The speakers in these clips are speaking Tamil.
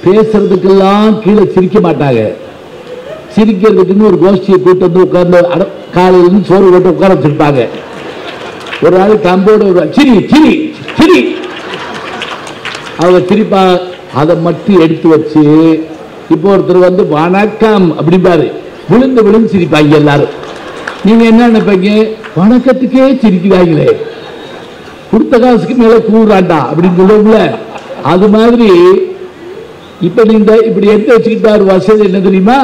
பேசுறதுக்கெல்லாம் கீழே சிரிக்க மாட்டாங்க. சிரிக்கிறதுக்குன்னு ஒரு கோஷ்டியை கூட்டு வந்து உட்கார்ந்து காலையில சோறு போட்டு உட்கார வச்சிருப்பாங்க. ஒரு நாள் கம்போடு சிரி சிரி சிரி அவங்க சிரிப்பா. அதை மட்டும் எடுத்து வச்சு இப்போ ஒருத்தர் வந்து வணக்கம் அப்படிம்பாரு, விழுந்து விழுந்து சிரிப்பாங்க எல்லாரும். நீங்க என்ன நினைப்பீங்க, வணக்கத்துக்கே சிரிக்கிறாங்களே, கொடுத்த காசுக்கு மேல கூறாண்டா அப்படின்னு சொல்லுவோம்ல. அது மாதிரி இப்ப நீங்க இப்படி எடுத்து வச்சுக்கிட்டாரு. வசதி என்ன தெரியுமா,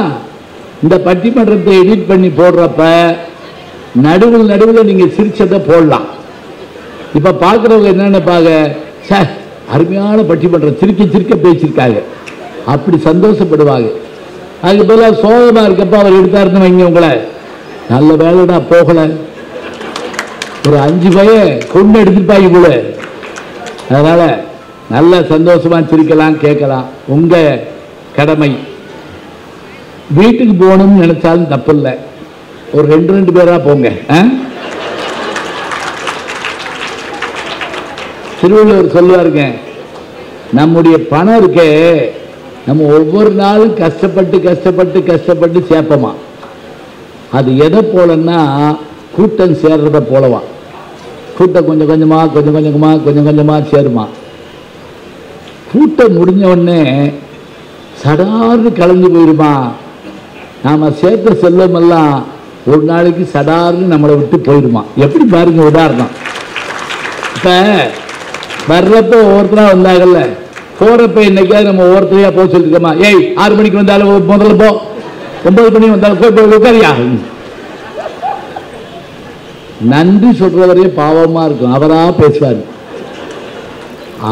இந்த பட்டிமன்றத்தை எடிட் பண்ணி போடுறப்ப நடுவில் நடுவில் நீங்க சிரிச்சதை போடலாம். இப்ப பாக்குறவங்க என்ன நினைப்பாங்க, சார் அருமையான பட்டிமன்றம், சிரிக்க சிரிக்க பேசியிருக்காங்க, அப்படி சந்தோஷப்படுவாங்க. அதுக்கு பதிலாக சோகமா இருக்கப்ப அவர் எடுத்தாருன்னு வைங்க, உங்களை நல்ல வேலைடா போகல, ஒரு 5 பையன் கொண்டு எடுத்துப்பாங்க போல. அதனால நல்ல சந்தோஷமா சிரிக்கலாம், கேட்கலாம், உங்க கடமை. வீட்டுக்கு போகணும்னு நினைச்சாலும் தப்பு இல்லை, ஒரு 2 பேரா போங்க. திருவள்ளுவர் சொல்லுவாருங்க, நம்முடைய பணம் இருக்கே, நம்ம ஒவ்வொரு நாளும் கஷ்டப்பட்டு கஷ்டப்பட்டு கஷ்டப்பட்டு சேர்ப்போமா, அது எதை போலன்னா கூட்டம் சேர்றத போலவா. கூட்டம் கொஞ்சம் கொஞ்சமா கொஞ்சம் கொஞ்சமா கொஞ்சம் கொஞ்சமா சேருமா. கூட்டம் முடிஞ்ச உடனே சடார்னு கலந்து போயிருமா. நாம சேர்த்த செல்வமெல்லாம் ஒரு நாளைக்கு சடார்னு நம்மளை விட்டு போயிருமா. எப்படி பாருங்க உதாரணம், இப்ப வர்றப்ப ஒவ்வொருத்தரா வந்தாங்கல்ல, போறப்ப இன்னைக்காவது நம்ம ஒவ்வொருத்தரையா போக சொல்லிருக்கோமா, ஏய் 6 மணிக்கு வந்தாலும் முதல்ல போ, 9 மணி வந்தாலும் போய் உட்காரியா. நன்றி சொல்றவரே பாவமா இருக்கும், அவரா பேசுவார்,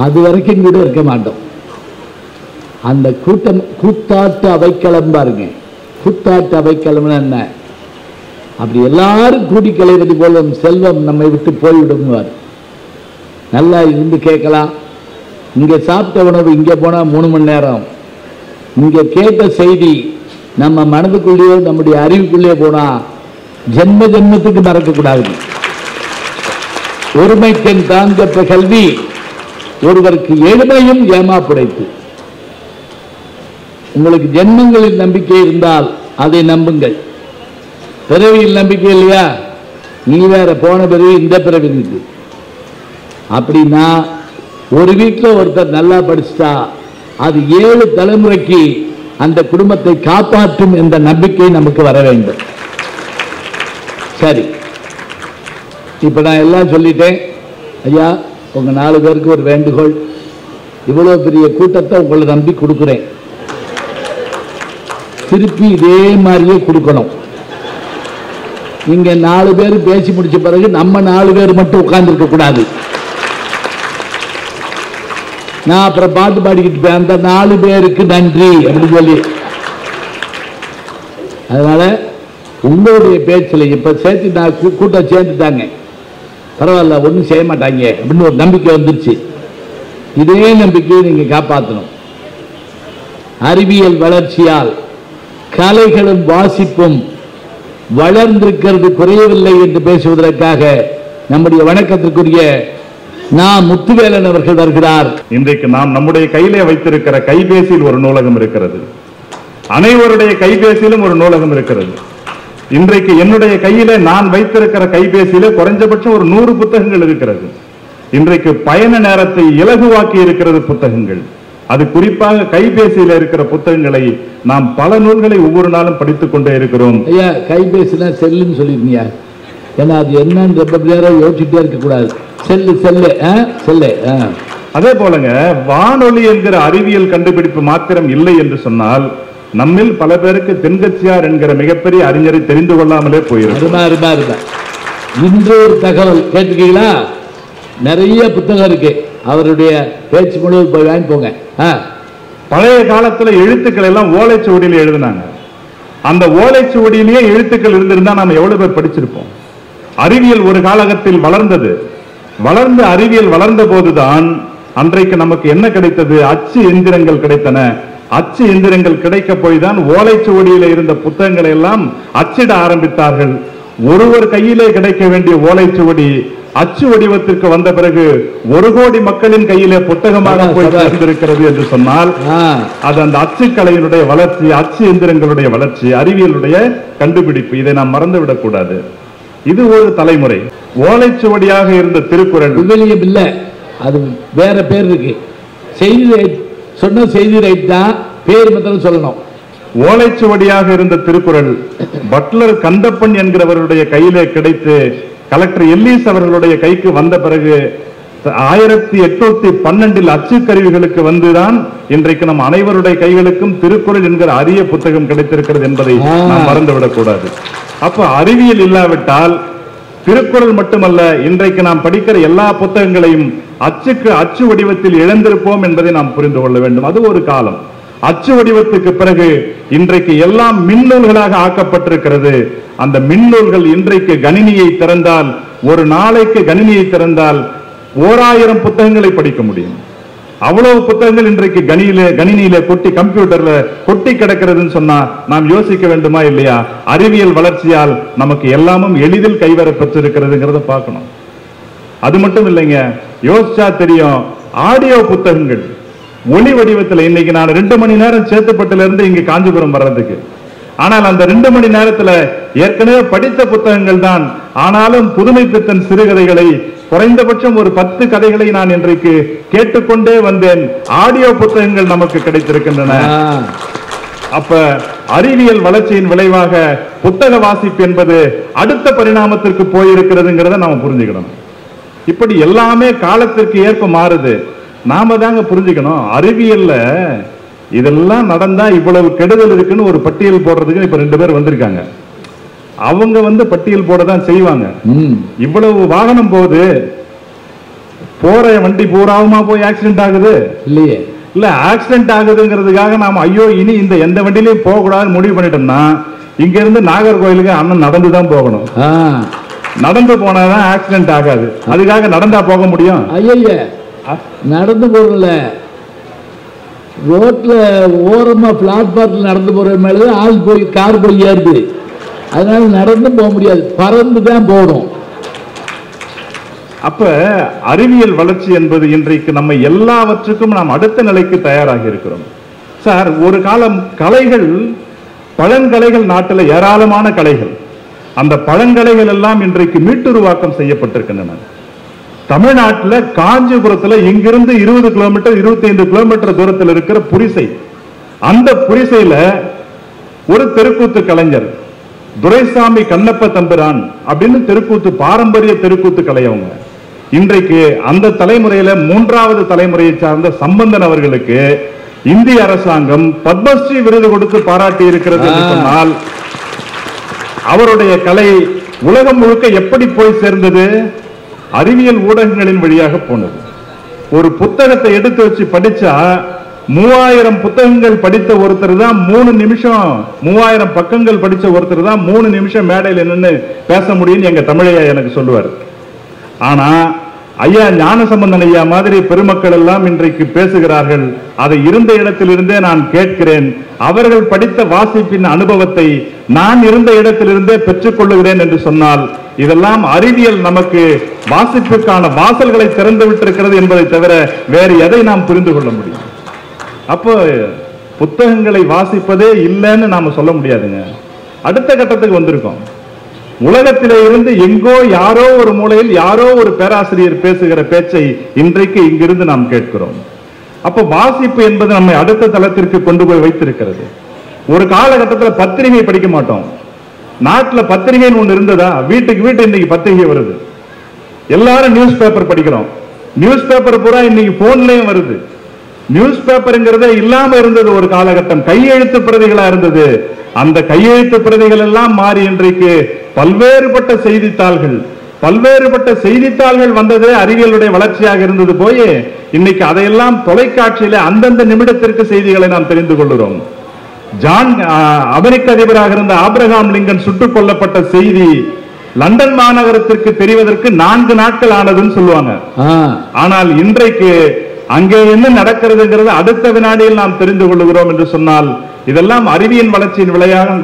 அது வரைக்கும் கூட இருக்க மாட்டோம். அந்த கூட்டம் கூத்தாட்டு அவைக்களம் பாருங்க. கூத்தாட்டு அவைக்களம்னு என்ன, அப்படி எல்லாரும் கூடி கலைவது போல செல்வம் நம்மை விட்டு போய்விடுவார். நல்லா இருந்து கேட்கலாம். இங்க சாப்பிட்ட உணவு இங்க போனா 3 மணி நேரம், இங்க கேட்ட செய்தி நம்ம மனதுக்குள்ளேயோ நம்முடைய அறிவுக்குள்ளேயே போனா ஜென்ம ஜென்மத்துக்கு மறக்கக்கூடாது. ஒருமைக்கண் தாங்கப்ப கல்வி ஒருவருக்கு எளிமையும் ஏமாப்புடைத்து. உங்களுக்கு ஜென்மங்களில் நம்பிக்கை இருந்தால் அதை நம்புங்கள். பிறவியில் நம்பிக்கை இல்லையா, நீ வேற போன பிறவி இந்த பிறவி இருக்கு. அப்படின்னா ஒரு வீட்டில் ஒருத்தர் நல்லா படிச்சுட்டா அது 7 தலைமுறைக்கு அந்த குடும்பத்தை காப்பாற்றும் என்ற நம்பிக்கை நமக்கு வர வேண்டும். சரி, இப்ப நான் எல்லாம் சொல்லிட்டேன். ஐயா, உங்க 4 பேருக்கு ஒரு வேண்டுகோள், இவ்வளவு பெரிய கூட்டத்தை உங்களை நம்பி கொடுக்கிறேன், திருப்பி இதே மாதிரியே கொடுக்கணும். நீங்க 4 பேர் பேசி முடிச்ச பிறகு நம்ம 4 பேர் மட்டும் உட்கார்ந்து இருக்க கூடாது. நான் அப்புறம் பாட்டு பாடிக்கிட்டு அந்த 4 பேருக்கு நன்றி அப்படின்னு சொல்லி. அதனால உங்களுடைய பேச்சில் இப்ப சேர்த்து நான் கூட்டம் சேர்த்துட்டாங்க, பரவாயில்ல ஒன்றும் செய்ய மாட்டாங்க அப்படின்னு ஒரு நம்பிக்கை வந்துருச்சு. இதே நம்பிக்கையை நீங்க காப்பாற்றணும். அறிவியல் வளர்ச்சியால் கலைகளும் வாசிப்பும் வளர்ந்திருக்கிறது, குறையவில்லை என்று பேசுவதற்காக நம்முடைய வணக்கத்திற்குரிய நாம் முத்துவேலன் அவர்கள் வருகிறார். இன்றைக்கு நாம் நம்முடைய கையிலே வைத்திருக்கிற கைபேசியில் ஒரு நூலகம் இருக்கிறது, அனைவருடைய கைபேசியிலும் ஒரு நூலகம் இருக்கிறது. இன்றைக்கு என்னுடைய கையிலே நான் வைத்திருக்கிற கைபேசியிலே குறைஞ்சபட்சம் ஒரு 100 புத்தகங்கள் இருக்கிறது. இன்றைக்கு பயண நேரத்தை இலகுவாக்கி இருக்கிறது புத்தகங்கள். அது குறிப்பாக கைபேசியில் இருக்கிற புத்தகங்களை நாம் பல நூல்களை ஒவ்வொரு நாளும் படித்துக் கொண்டே இருக்கிறோம். ஐயா, கைபேசினா செல்லுன்னு சொல்லிருக்கீங்க, ஏன்னா அது என்னன்னு ரொம்ப நேரம் யோசிச்சுட்டே இருக்க கூடாது. Cell cell cell. அதே போலங்க வானொலி என்கிற அறிவியல் கண்டுபிடிப்பு மாத்திரம் இல்லை என்று சொன்னால் நம்மில் பல பேருக்கு தென்கட்சியார் என்கிற மிகப்பெரிய அறிஞரை தெரிந்து கொள்ளாமலே போயிருக்கும். இன்று ஒரு தகவல் கேட்டுக்கீங்களா, நிறைய புத்தகம் இருக்கு, அவருடைய பேச்சு முழுவதும் போய் வாங்கி போங்க. பழைய காலத்துல எழுத்துக்கள் எல்லாம் ஓலைச்சுவடியில் எழுதினாங்க. அந்த ஓலைச்சுவடியிலேயே எழுத்துக்கள் இருந்திருந்தா நாம எவ்வளவு பேர் படிச்சிருப்போம். அறிவியல் ஒரு காலகட்டத்தில் வளர்ந்தது. வளர்ந்த அறிவியல் வளர்ந்த போதுதான் அன்றைக்கு நமக்கு என்ன கிடைத்தது, அச்சு எந்திரங்கள் கிடைத்தன. அச்சு எந்திரங்கள் கிடைக்க போய்தான் ஓலைச்சுவடியில இருந்த புத்தகங்களை எல்லாம் அச்சிட ஆரம்பித்தார்கள். ஒருவர் கையிலே கிடைக்க வேண்டிய ஓலைச்சுவடி அச்சு வடிவத்திற்கு வந்த பிறகு 1 கோடி மக்களின் கையிலே புத்தகமாக போய் சேர்ந்திருக்கிறது என்று சொன்னால் அது அந்த அச்சுக்கலையினுடைய வளர்ச்சி, அச்சு எந்திரங்களுடைய வளர்ச்சி, அறிவியலுடைய கண்டுபிடிப்பு. இதை நாம் மறந்துவிடக் கூடாது. இது ஒரு தலைமுறை. ஓலைச்சுவடியாக இருந்த திருக்குறள் விவிலியம் இல்ல, அது வேற பேர் இருக்கு. செய்தி சொன்ன செய்தி ரைட் தான், பேர் மட்டும் சொல்லணும். ஓலைச்சுவடியாக இருந்த திருக்குறள் பட்லர் கந்தப்பன் என்கிறவருடைய கையிலே கிடைத்து கலெக்டர் எல்லீஸ் அவர்களுடைய கைக்கு வந்த பிறகு 1812 அச்சுக்கருவிகளுக்கு வந்துதான் இன்றைக்கு நம் அனைவருடைய கைகளுக்கும் திருக்குறள் என்கிற அரிய புத்தகம் கிடைத்திருக்கிறது என்பதை நாம் மறந்துவிடக் கூடாது. அப்ப அறிவியல் இல்லாவிட்டால் திருக்குறள் மட்டுமல்ல, இன்றைக்கு நாம் படிக்கிற எல்லா புத்தகங்களையும் அச்சு வடிவத்தில் இழந்திருப்போம் என்பதை நாம் புரிந்து கொள்ள வேண்டும். அது ஒரு காலம். அச்சு வடிவத்துக்கு பிறகு இன்றைக்கு எல்லாம் மின்னூல்களாக ஆக்கப்பட்டிருக்கிறது. அந்த மின்னூல்கள் இன்றைக்கு கணினியை திறந்தால், ஒரு நாளைக்கு கணினியை திறந்தால் 1000 புத்தகங்களை படிக்க முடியும். அவ்வளவு புத்தகங்கள் இன்றைக்கு கணினியில கொட்டி, கம்ப்யூட்டர்ல கொட்டி கிடக்கிறதுன்னு சொன்னா நாம் யோசிக்க வேண்டுமா இல்லையா? அறிவியல் வளர்ச்சியால் நமக்கு எல்லாமும் எளிதில் கைவர பெற்றிருக்கிறதுங்கிறத பார்க்கணும். அது மட்டும் இல்லைங்க, யோசிச்சா தெரியும். ஆடியோ புத்தகங்கள் ஒளி வடிவத்தில் இன்னைக்கு நான் 2 மணி நேரம் சேத்துப்பட்டுல இருந்து இங்க காஞ்சிபுரம் வர்றதுக்கு, ஆனால் அந்த 2 மணி நேரத்துல ஏற்கனவே படித்த புத்தகங்கள் தான். ஆனாலும் புதுமை பித்தன் சிறுகதைகளை குறைந்தபட்சம் ஒரு 10 கதைகளை நான் இன்றைக்கு கேட்டுக்கொண்டே வந்தேன். ஆடியோ புத்தகங்கள் நமக்கு கிடைத்திருக்கின்றன. அப்ப அறிவியல் வளர்ச்சியின் விளைவாக புத்தக வாசிப்பு என்பது அடுத்த பரிணாமத்திற்கு போயிருக்கிறதுங்கிறத நாம புரிஞ்சுக்கணும். இப்படி எல்லாமே காலத்திற்கு ஏற்ப மாறுது. நாம தாங்க புரிஞ்சுக்கணும். அறிவியல்ல இதெல்லாம் நடந்தா இவ்வளவு கெடுதல் இருக்குன்னு ஒரு பட்டியல் போடுறதுக்கு இப்ப 2 பேர் வந்திருக்காங்க. அவங்க பட்டியல் போட தான் செய்வாங்க. இவ்வளவு வாகனம் போகுது, போற வண்டி பூராவுமா போய் ஆக்சிடென்ட் ஆகுது இல்லையே? இல்ல, ஆக்சிடென்ட் ஆகுதுங்கிறதுக்காக நாம ஐயோ இனி இந்த எந்த வண்டியிலையும் போக கூடாதுன்னு முடிவு பண்ணிட்டோம்னா, இங்க இருந்து நாகர்கோயிலுக்கு அண்ணன் நடந்து தான் போகணும். நடந்து போனாதான் ஆக்சிடென்ட் ஆகாது. அதுக்காக நடந்தா போக முடியும்? ஐயா, நடந்து போறல, ரோட்ல ஓரமா பிளாட்பார்ம்ல நடந்து போற மேல ஆள் போய் கார் போய் ஏறுது. அதனால நடந்து போக முடியாது, பறந்து தான் போகணும். அப்ப அறிவியல் வளர்ச்சி என்பது இன்றைக்கு நம்ம எல்லாவற்றுக்கும் நாம் அடுத்த நிலைக்கு தயாராகி இருக்கிறோம். சார், ஒரு காலம் கலைகள், பழங்கலைகள், நாட்டில் ஏராளமான கலைகள், அந்த பழங்கலைகள் எல்லாம் இன்றைக்கு மீட்டுருவாக்கம் செய்யப்பட்டிருக்கின்றன. தமிழ்நாட்டில் காஞ்சிபுரத்தில் இங்கிருந்து 20 கிலோமீட்டர் 25 கிலோமீட்டர் தூரத்தில் இருக்கிற புரிசை, அந்த புரிசையில ஒரு தெருக்கூத்து கலைஞர் துரைசாமி கண்ணப்ப தம்பிரான் அப்படின்னு தெருக்கூத்து, பாரம்பரிய தெருக்கூத்து கலையவங்க. இன்றைக்கு அந்த தலைமுறையில 3வது தலைமுறையை சார்ந்த சம்பந்தன் அவர்களுக்கு இந்திய அரசாங்கம் பத்மஸ்ரீ விருது கொடுத்து பாராட்டி இருக்கிறது என்று சொன்னால், அவருடைய கலை உலகம் முழுக்க எப்படி போய் சேர்ந்தது? அறிவியல் ஊடகங்களின் வழியாக போனது. ஒரு புத்தகத்தை எடுத்து வச்சு படிச்சா 3000 புத்தகங்கள் படித்த ஒருத்தர் தான் 3 நிமிஷம், 3000 பக்கங்கள் படிச்ச ஒருத்தர் தான் 3 நிமிஷம் மேடையில் நின்று பேச முடியும்னு எங்க தமிழையா எனக்கு சொல்லுவார். ஆனா ஐயா ஞானசம்பந்தன் ஐயா மாதிரி பெருமக்கள் எல்லாம் இன்றைக்கு பேசுகிறார்கள். அதை இருந்த இடத்திலிருந்தே நான் கேட்கிறேன். அவர்கள் படித்த வாசிப்பின் அனுபவத்தை நான் இருந்த இடத்திலிருந்தே பெற்றுக் கொள்ளுகிறேன் என்று சொன்னால், இதெல்லாம் அறிவியல் நமக்கு வாசிப்புக்கான வாசல்களை திறந்து விட்டிருக்கிறது என்பதை தவிர வேறு எதை நாம் புரிந்து கொள்ள முடியும்? அப்போ புத்தகங்களை வாசிப்பதே இல்லைன்னு நாம சொல்ல முடியாதுங்க. அடுத்த கட்டத்துக்கு வந்திருக்கோம். உலகத்திலே இருந்து எங்கோ யாரோ ஒரு மூலையில் யாரோ ஒரு பேராசிரியர் பேசுகிற பேச்சை இன்றைக்கு இங்கிருந்து நாம் கேட்கிறோம். அப்ப வாசிப்பு என்பது நம்மை அடுத்த தளத்திற்கு கொண்டு போய் வைத்திருக்கிறது. ஒரு காலகட்டத்தில் பத்திரிகை படிக்க மாட்டோம். நாட்டில் பத்திரிகைன்னு ஒன்று இருந்ததா? வீட்டுக்கு வீட்டு இன்னைக்கு பத்திரிகை வருது. எல்லாரும் நியூஸ் பேப்பர் படிக்கிறோம். நியூஸ் பேப்பர் பூரா இன்னைக்கு போன்லயும் வருது. நியூஸ் பேப்பர்ங்கிறதே இல்லாம இருந்தது ஒரு காலகட்டம். கையெழுத்து பிரதிகளா இருந்தது. அந்த கையெழுத்து பிரதிகள் எல்லாம் மாறி இன்றைக்கு பல்வேறுபட்ட செய்தித்தாள்கள் வந்தது. அறிவியலுடைய வளர்ச்சியாக இருந்தது போய் இன்னைக்கு அதையெல்லாம் தொலைக்காட்சியில அந்தந்த நிமிடத்திற்கு செய்திகளை நாம் தெரிந்து கொள்கிறோம். அமெரிக்க அதிபராக இருந்த ஆபிரகாம் லிங்கன் சுட்டுக் கொல்லப்பட்ட செய்தி லண்டன் மாநகரத்திற்கு தெரிவதற்கு 4 நாட்கள் ஆனதுன்னு சொல்லுவாங்க. ஆனால் இன்றைக்கு அங்கே என்ன நடக்கிறதுங்கிறது அடுத்த வினாடியில் நாம் தெரிந்து கொள்கிறோம் என்று சொன்னால், இதெல்லாம் அறிவியல் வளர்ச்சியின்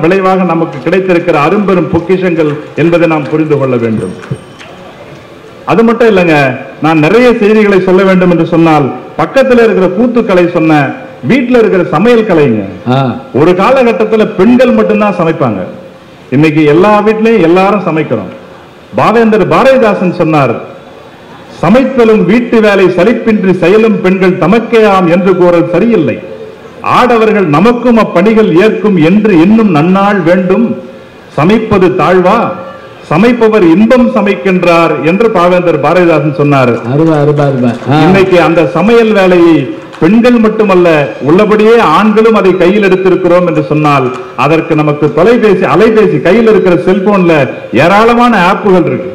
விளைவாக நமக்கு கிடைத்திருக்கிற அரும்பெரும் பொக்கிஷங்கள் என்பதை நாம் புரிந்து கொள்ள வேண்டும். அது மட்டும் இல்லைங்க, நான் நிறைய செய்திகளை சொல்ல வேண்டும் என்று சொன்னால் பக்கத்துல இருக்கிற கூத்துக்கலை சொன்ன, வீட்டுல இருக்கிற சமையல் கலைங்க. ஒரு காலகட்டத்தில் பெண்கள் மட்டும்தான் சமைப்பாங்க. இன்னைக்கு எல்லா வீட்லயும் எல்லாரும் சமைக்கிறோம். பாவேந்தர் பாரதிதாசன் சொன்னார், சமைத்தலும் வீட்டு வேலை சலிப்பின்றி செயலும் பெண்கள் தமக்கேயாம் என்று கூறல் சரியில்லை. ஆடவர்கள் நமக்கும் அப்பணிகள் ஏற்கும் என்று இன்னும் நன்னாள் வேண்டும். சமைப்பது தாழ்வா, சமைப்பவர் இன்பம் சமைக்கின்றார் என்று பாவேந்தர் பாரதிதாசன் சொன்னார். இன்னைக்கு அந்த சமையல் வேலையை பெண்கள் மட்டுமல்ல, உள்ளபடியே ஆண்களும் அதை கையில் எடுத்திருக்கிறோம் என்று சொன்னால் அதற்கு நமக்கு தொலைபேசி, அலைபேசி, கையில் இருக்கிற செல்போன்ல ஏராளமான ஆப்புகள் இருக்கு.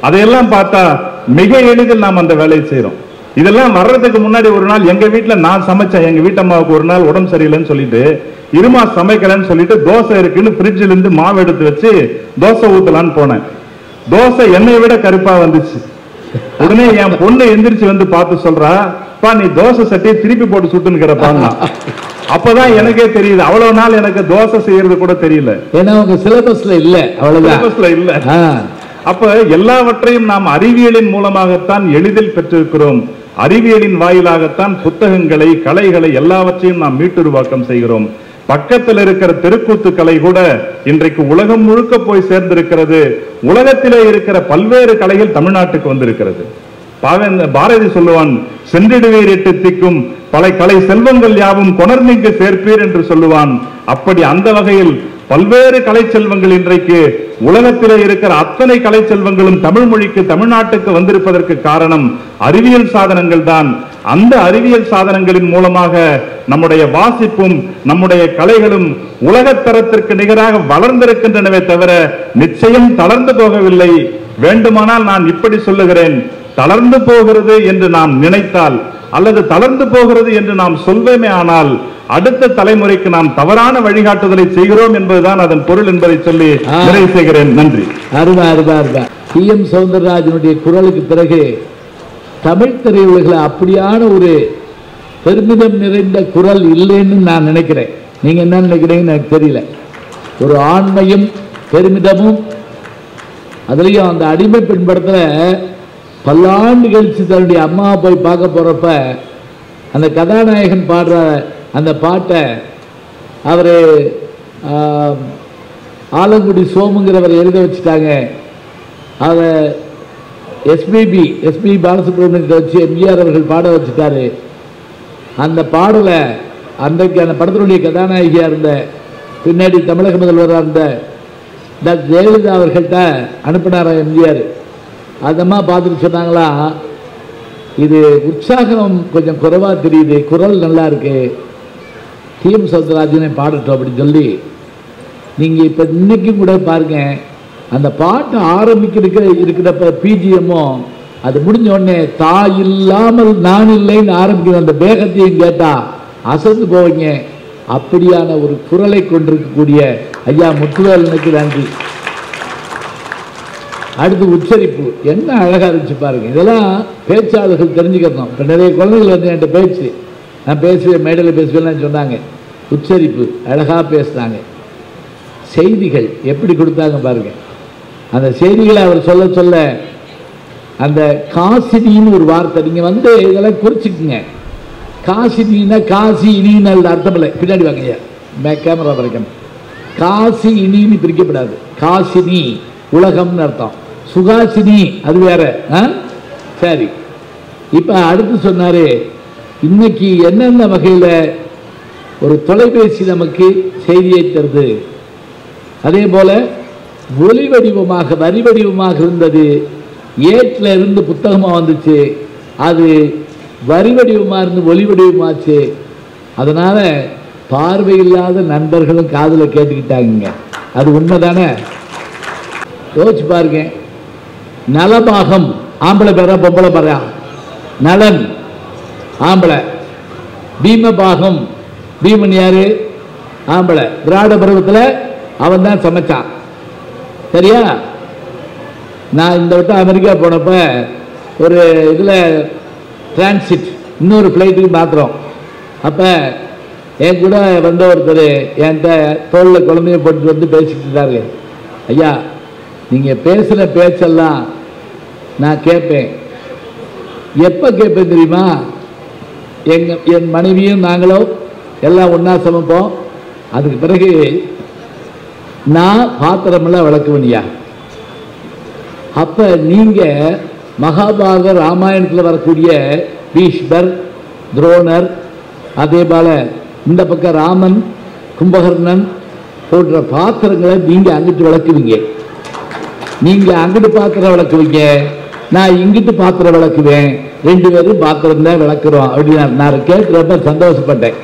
அதையெல்லாம் பார்த்தா மிக எளிதில் நாம் அந்த வேலையை செய்யறோம். இதெல்லாம் வர்றதுக்கு முன்னாடி ஒரு நாள் எங்க வீட்டுல நான் சமைச்சேன். எங்க வீட்டம்மாவுக்கு ஒரு நாள் உடம்பு சரியில்லைன்னு சொல்லிட்டு, இருமா சமைக்கலன்னு சொல்லிட்டு தோசை இருக்குன்னு பிரிட்ஜில இருந்து மாவு எடுத்து வச்சு தோசை ஊத்தலான்னு போனேன். தோசை என்னை விட கருப்பா வந்துச்சு. உடனே என் பொண்ணு எந்திரிச்சு வந்து பார்த்து சொல்றா, பா நீ தோசை சட்டியை திருப்பி போட்டு சுட்டுன்னு. அப்பதான் எனக்கே தெரியுது, அவ்வளவு நாள் எனக்கு தோசை செய்யறது கூட தெரியல. ஏன்னா உங்க சிலபஸ்ல இல்ல, சிலபஸ்ல இல்ல. அப்ப எல்லாவற்றையும் நாம் அறிவியலின் மூலமாகத்தான் எளிதில் பெற்றிருக்கிறோம். அறிவியலின் வாயிலாகத்தான் புத்தகங்களை, கலைகளை எல்லாவற்றையும் நாம் மீட்டுருவாக்கம் செய்கிறோம். பக்கத்தில் இருக்கிற தெருக்கூத்து கலை கூட இன்றைக்கு உலகம் முழுக்க போய் சேர்ந்திருக்கிறது. உலகத்திலே இருக்கிற பல்வேறு கலைகள் தமிழ்நாட்டுக்கு வந்திருக்கிறது. பாரதி சொல்லுவான், சென்றிடுவீர் எட்டு திக்கும் பல கலை செல்வங்கள் யாவும் கொணர்நீங்கு சேர்ப்பீர் என்று சொல்லுவான். அப்படி அந்த வகையில் பல்வேறு கலை செல்வங்கள் இன்றைக்கு உலகத்திலே இருக்கிற அத்தனை கலை செல்வங்களும் தமிழ் மொழிக்கு, தமிழ்நாட்டுக்கு வந்திருப்பதற்கு காரணம் அறிவியல் சாதனங்கள் தான். அந்த அறிவியல் சாதனங்களின் மூலமாக நம்முடைய வாசிப்பும் நம்முடைய கலைகளும் உலகத்தரத்திற்கு நிகராக வளர்ந்திருக்கின்றனவே தவிர நிச்சயம் தளர்ந்து போகவில்லை. வேண்டுமானால் நான் இப்படி சொல்லுகிறேன், தளர்ந்து போகிறது என்று நாம் நினைத்தால் அல்லது தளர்ந்து போகிறது என்று நாம் சொல்வேமே ஆனால் அடுத்த தலைமுறைக்கு நாம் தவறான வழிகாட்டுதலை செய்கிறோம் என்பதுதான் அதன் பொருள் என்பதை சொல்லி நிறைவு செய்கிறேன். நன்றி. அருமை அருமை அருமை. டி.எம். சௌந்தரராஜனுடைய குரலுக்கு பிறகு தமிழ் திரையுலகில் அப்படியான ஒரு பெருமிதம் நிறைந்த குரல் இல்லைன்னு நான் நினைக்கிறேன். நீங்க என்ன நினைக்கிறீங்கன்னு எனக்கு தெரியல. ஒரு ஆண்மையும் பெருமிதமும், அதுலயும் அந்த அடிமை பெண் படத்துல பல்லாண்டு கழிச்சு தன்னுடைய அம்மாவை போய் பார்க்க போறப்ப அந்த கதாநாயகன் பாடுற அந்த பாட்டை அவர் ஆலங்குடி சோமுங்கிறவர் எழுத வச்சுட்டாங்க. அதை எஸ்பி பாலசுப்ரமணியத்தை வச்சு எம்ஜிஆர் அவர்கள் பாட வச்சுட்டாரு. அந்த பாடலை அன்றைக்கு அந்த படத்தினுடைய கதாநாயகியாக இருந்த, பின்னாடி தமிழக முதல்வராக இருந்த டாக்டர் ஜெயலலிதா அவர்கள்ட்ட அனுப்பினாரா எம்ஜிஆர். அதம்மா பார்த்துட்டு சொன்னாங்களா, இது உற்சாகம் கொஞ்சம் குறைவாக தெரியுது, குரல் நல்லா இருக்கு, டி.எம். சௌந்தரராஜனை பாடட்டும் அப்படின்னு சொல்லி. நீங்கள் இப்போ இன்னைக்கும் கூட பாருங்க, அந்த பாட்டு இருக்கிறப்ப பிஜிஎம்மும் அது முடிஞ்ச உடனே தாய் இல்லாமல் நான் இல்லைன்னு ஆரம்பிக்கிற அந்த வேகத்தையும் கேட்டால் அசந்து போவீங்க. அப்படியான ஒரு குரலை கொண்டிருக்கக்கூடிய ஐயா முத்துவேலனுக்கு நன்றி. அடுத்து உச்சரிப்பு என்ன அழகாக இருந்துச்சு பாருங்க. இதெல்லாம் பேச்சாளர்கள் தெரிஞ்சுக்கணும். இப்போ நிறைய குழந்தைகள் வந்து என்கிட்ட பேச்சு, நான் பேசுவேன், மேடையில் பேசுவேன் சொன்னாங்க. உச்சரிப்பு அழகாக பேசுனாங்க. செய்திகள் எப்படி கொடுத்தாங்க பாருங்க. அந்த செய்திகளை அவர் சொல்ல சொல்ல அந்த காசினின்னு ஒரு வார்த்தை, நீங்கள் வந்து இதெல்லாம் குறிச்சிக்குங்க. காசினின்னா காசி இனின்னு அர்த்தம் இல்லை, பின்னாடி வாங்க கேமரா வரைக்கும். காசி இனின்னு பிரிக்கப்படாது. காசினி உலகம்னு அர்த்தம். சுகாசினி அது வேற. சரி, இப்போ அடுத்து சொன்னாரு, இன்னைக்கு என்னென்ன வகையில் ஒரு தொலைபேசி நமக்கு செய்தியை தருது, அதே போல ஒலி வடிவமாக வரி வடிவமாக இருந்தது, ஏட்டில் இருந்து புத்தகமாக வந்துச்சு, அது வரி வடிவமாக இருந்து ஒலி வடிவமாச்சு. அதனால் பார்வையில்லாத நண்பர்களும் காதில் கேட்டுக்கிட்டாங்க. அது உண்மைதானே? யோசிச்சு பாருங்க. நலபாகம் ஆம்பளை பேரா பொம்பளை பேரா? நலன் ஆம்பளை. பீமபாகம், பீமன் யாரு? ஆம்பளை. திராவிட பருவத்தில் அவன் தான் சமைச்சான். சரியா? நான் இந்த வட்டம் அமெரிக்கா போனப்ப ஒரு இதில் டிரான்சிட் இன்னொரு ஃப்ளைட்டுக்கு மாத்திரம். அப்போ என் கூட வந்த ஒருத்தர் என்கிட்ட தோளில் குழந்தைய போட்டு வந்து பேசிக்கிட்டு இருந்தாரு. ஐயா, நீங்கள் பேசுகிற பேச்செல்லாம் நான் கேட்பேன். எப்போ கேட்பேன் தெரியுமா? என் மனைவியும் நாங்களும் எல்லாம் ஒன்றா சமைப்போம். அதுக்கு பிறகு நான் பாத்திரமெல்லாம் விளக்குவனியா. அப்போ நீங்கள் மகாபாரத ராமாயணத்தில் வரக்கூடிய பீஷ்மர், துரோணர், அதே போல் இந்த பக்கம் ராமன், கும்பகர்ணன் போன்ற பாத்திரங்களை நீங்கள் அங்கிட்டு விளக்குவீங்க. நீங்கள் அங்கிட்டு பாத்திரம் விளக்குவீங்க, நான் இங்கிட்டு பாத்திரம் விளக்குவேன். 2 பேரும் பாத்திரம் தான் விளக்குறோம் அப்படின்னு நான் கேட்குறப்ப சந்தோஷப்பட்டேன்.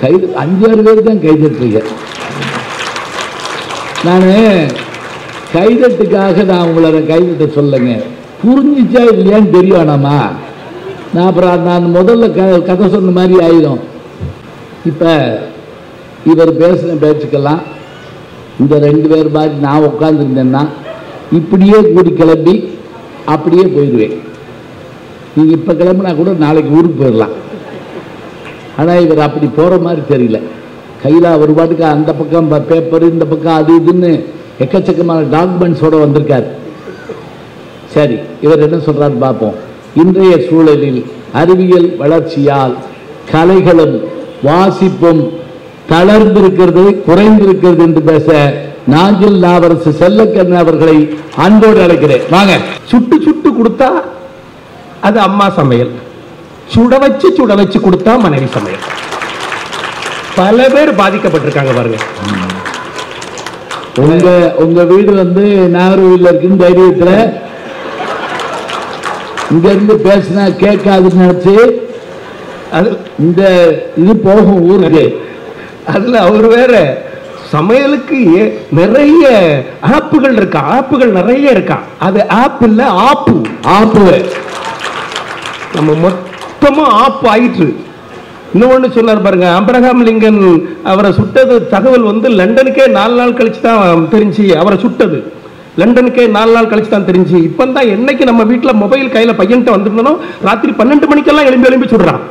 5-6 பேர் தான் கைதட்டுறீங்க. நான் கைதட்டுக்காக நான் உங்களை கைதட்ட சொல்லுங்க, புரிஞ்சிச்சா இல்லையான்னு தெரியும். ஆனாமா நான் அப்புறம் நான் முதல்ல கதை சொன்ன மாதிரி ஆயிடும். இப்போ இவர் பேசின பேச்சுக்கெல்லாம் இந்த 2 பேர் மாதிரி நான் உட்காந்துருந்தேன்னா இப்படியே கூடி கிளம்பி அப்படியே போயிடுவேன். நீங்கள் இப்போ கிளம்புனா கூட நாளைக்கு ஊருக்கு போயிடலாம். ஆனால் இவர் அப்படி போகிற மாதிரி தெரியல. கையில் ஒரு பாட்டுக்கு அந்த பக்கம் பேப்பர், இந்த பக்கம் அது இதுன்னு எக்கச்சக்கமான டாக்குமெண்ட்ஸோடு வந்திருக்கார். சரி, இவர் என்ன சொல்கிறான்னு பார்ப்போம். இன்றைய சூழலில் அறிவியல் வளர்ச்சியால் கலைகளும் வாசிப்பும் தளர்ந்திருக்கிறது, குறைந்திருக்கிறது என்று பேச நாஞ்சில் நாவரசு செல்லக்கண்ணன் அவர்களை அன்போடு அழைக்கிறேன். வாங்க. சுட்டு சுட்டு கொடுத்தா அது அம்மா சமையல், சுட வச்சு கொடுத்தா மனைவி சமையல். பல பேர் பாதிக்கப்பட்டிருக்காங்க பாருங்க. உங்க வீடு நாகர்கோவில்ல இருக்குன்னு தைரியத்துல இங்க இருந்து பேசினா கேட்காதுன்னு நினைச்சு அது இந்த இது போகும் ஊருக்கு. அதுல அவர் வேற சமையலுக்கு நிறைய ஆப்புகள் இருக்கா, ஆப்புகள் நிறைய இருக்கா. அது ஆப் இல்ல, ஆப்பு. ஆப்பு நம்ம மொத்தமா ஆப்பு ஆயிற்று. இன்னொன்னு சொன்னார் பாருங்க, அப்ரஹாம் லிங்கன் அவரை சுட்டது தகவல் லண்டனுக்கே 4 நாள் கழிச்சு தான் தெரிஞ்சு. அவரை சுட்டது லண்டனுக்கே 4 நாள் கழிச்சு தான் தெரிஞ்சு. இப்பதான் என்னைக்கு நம்ம வீட்டுல மொபைல் கையில பையன்ட்ட வந்திருந்தோம், ராத்திரி 12 மணிக்கெல்லாம் எழும்பி சுடுறான்.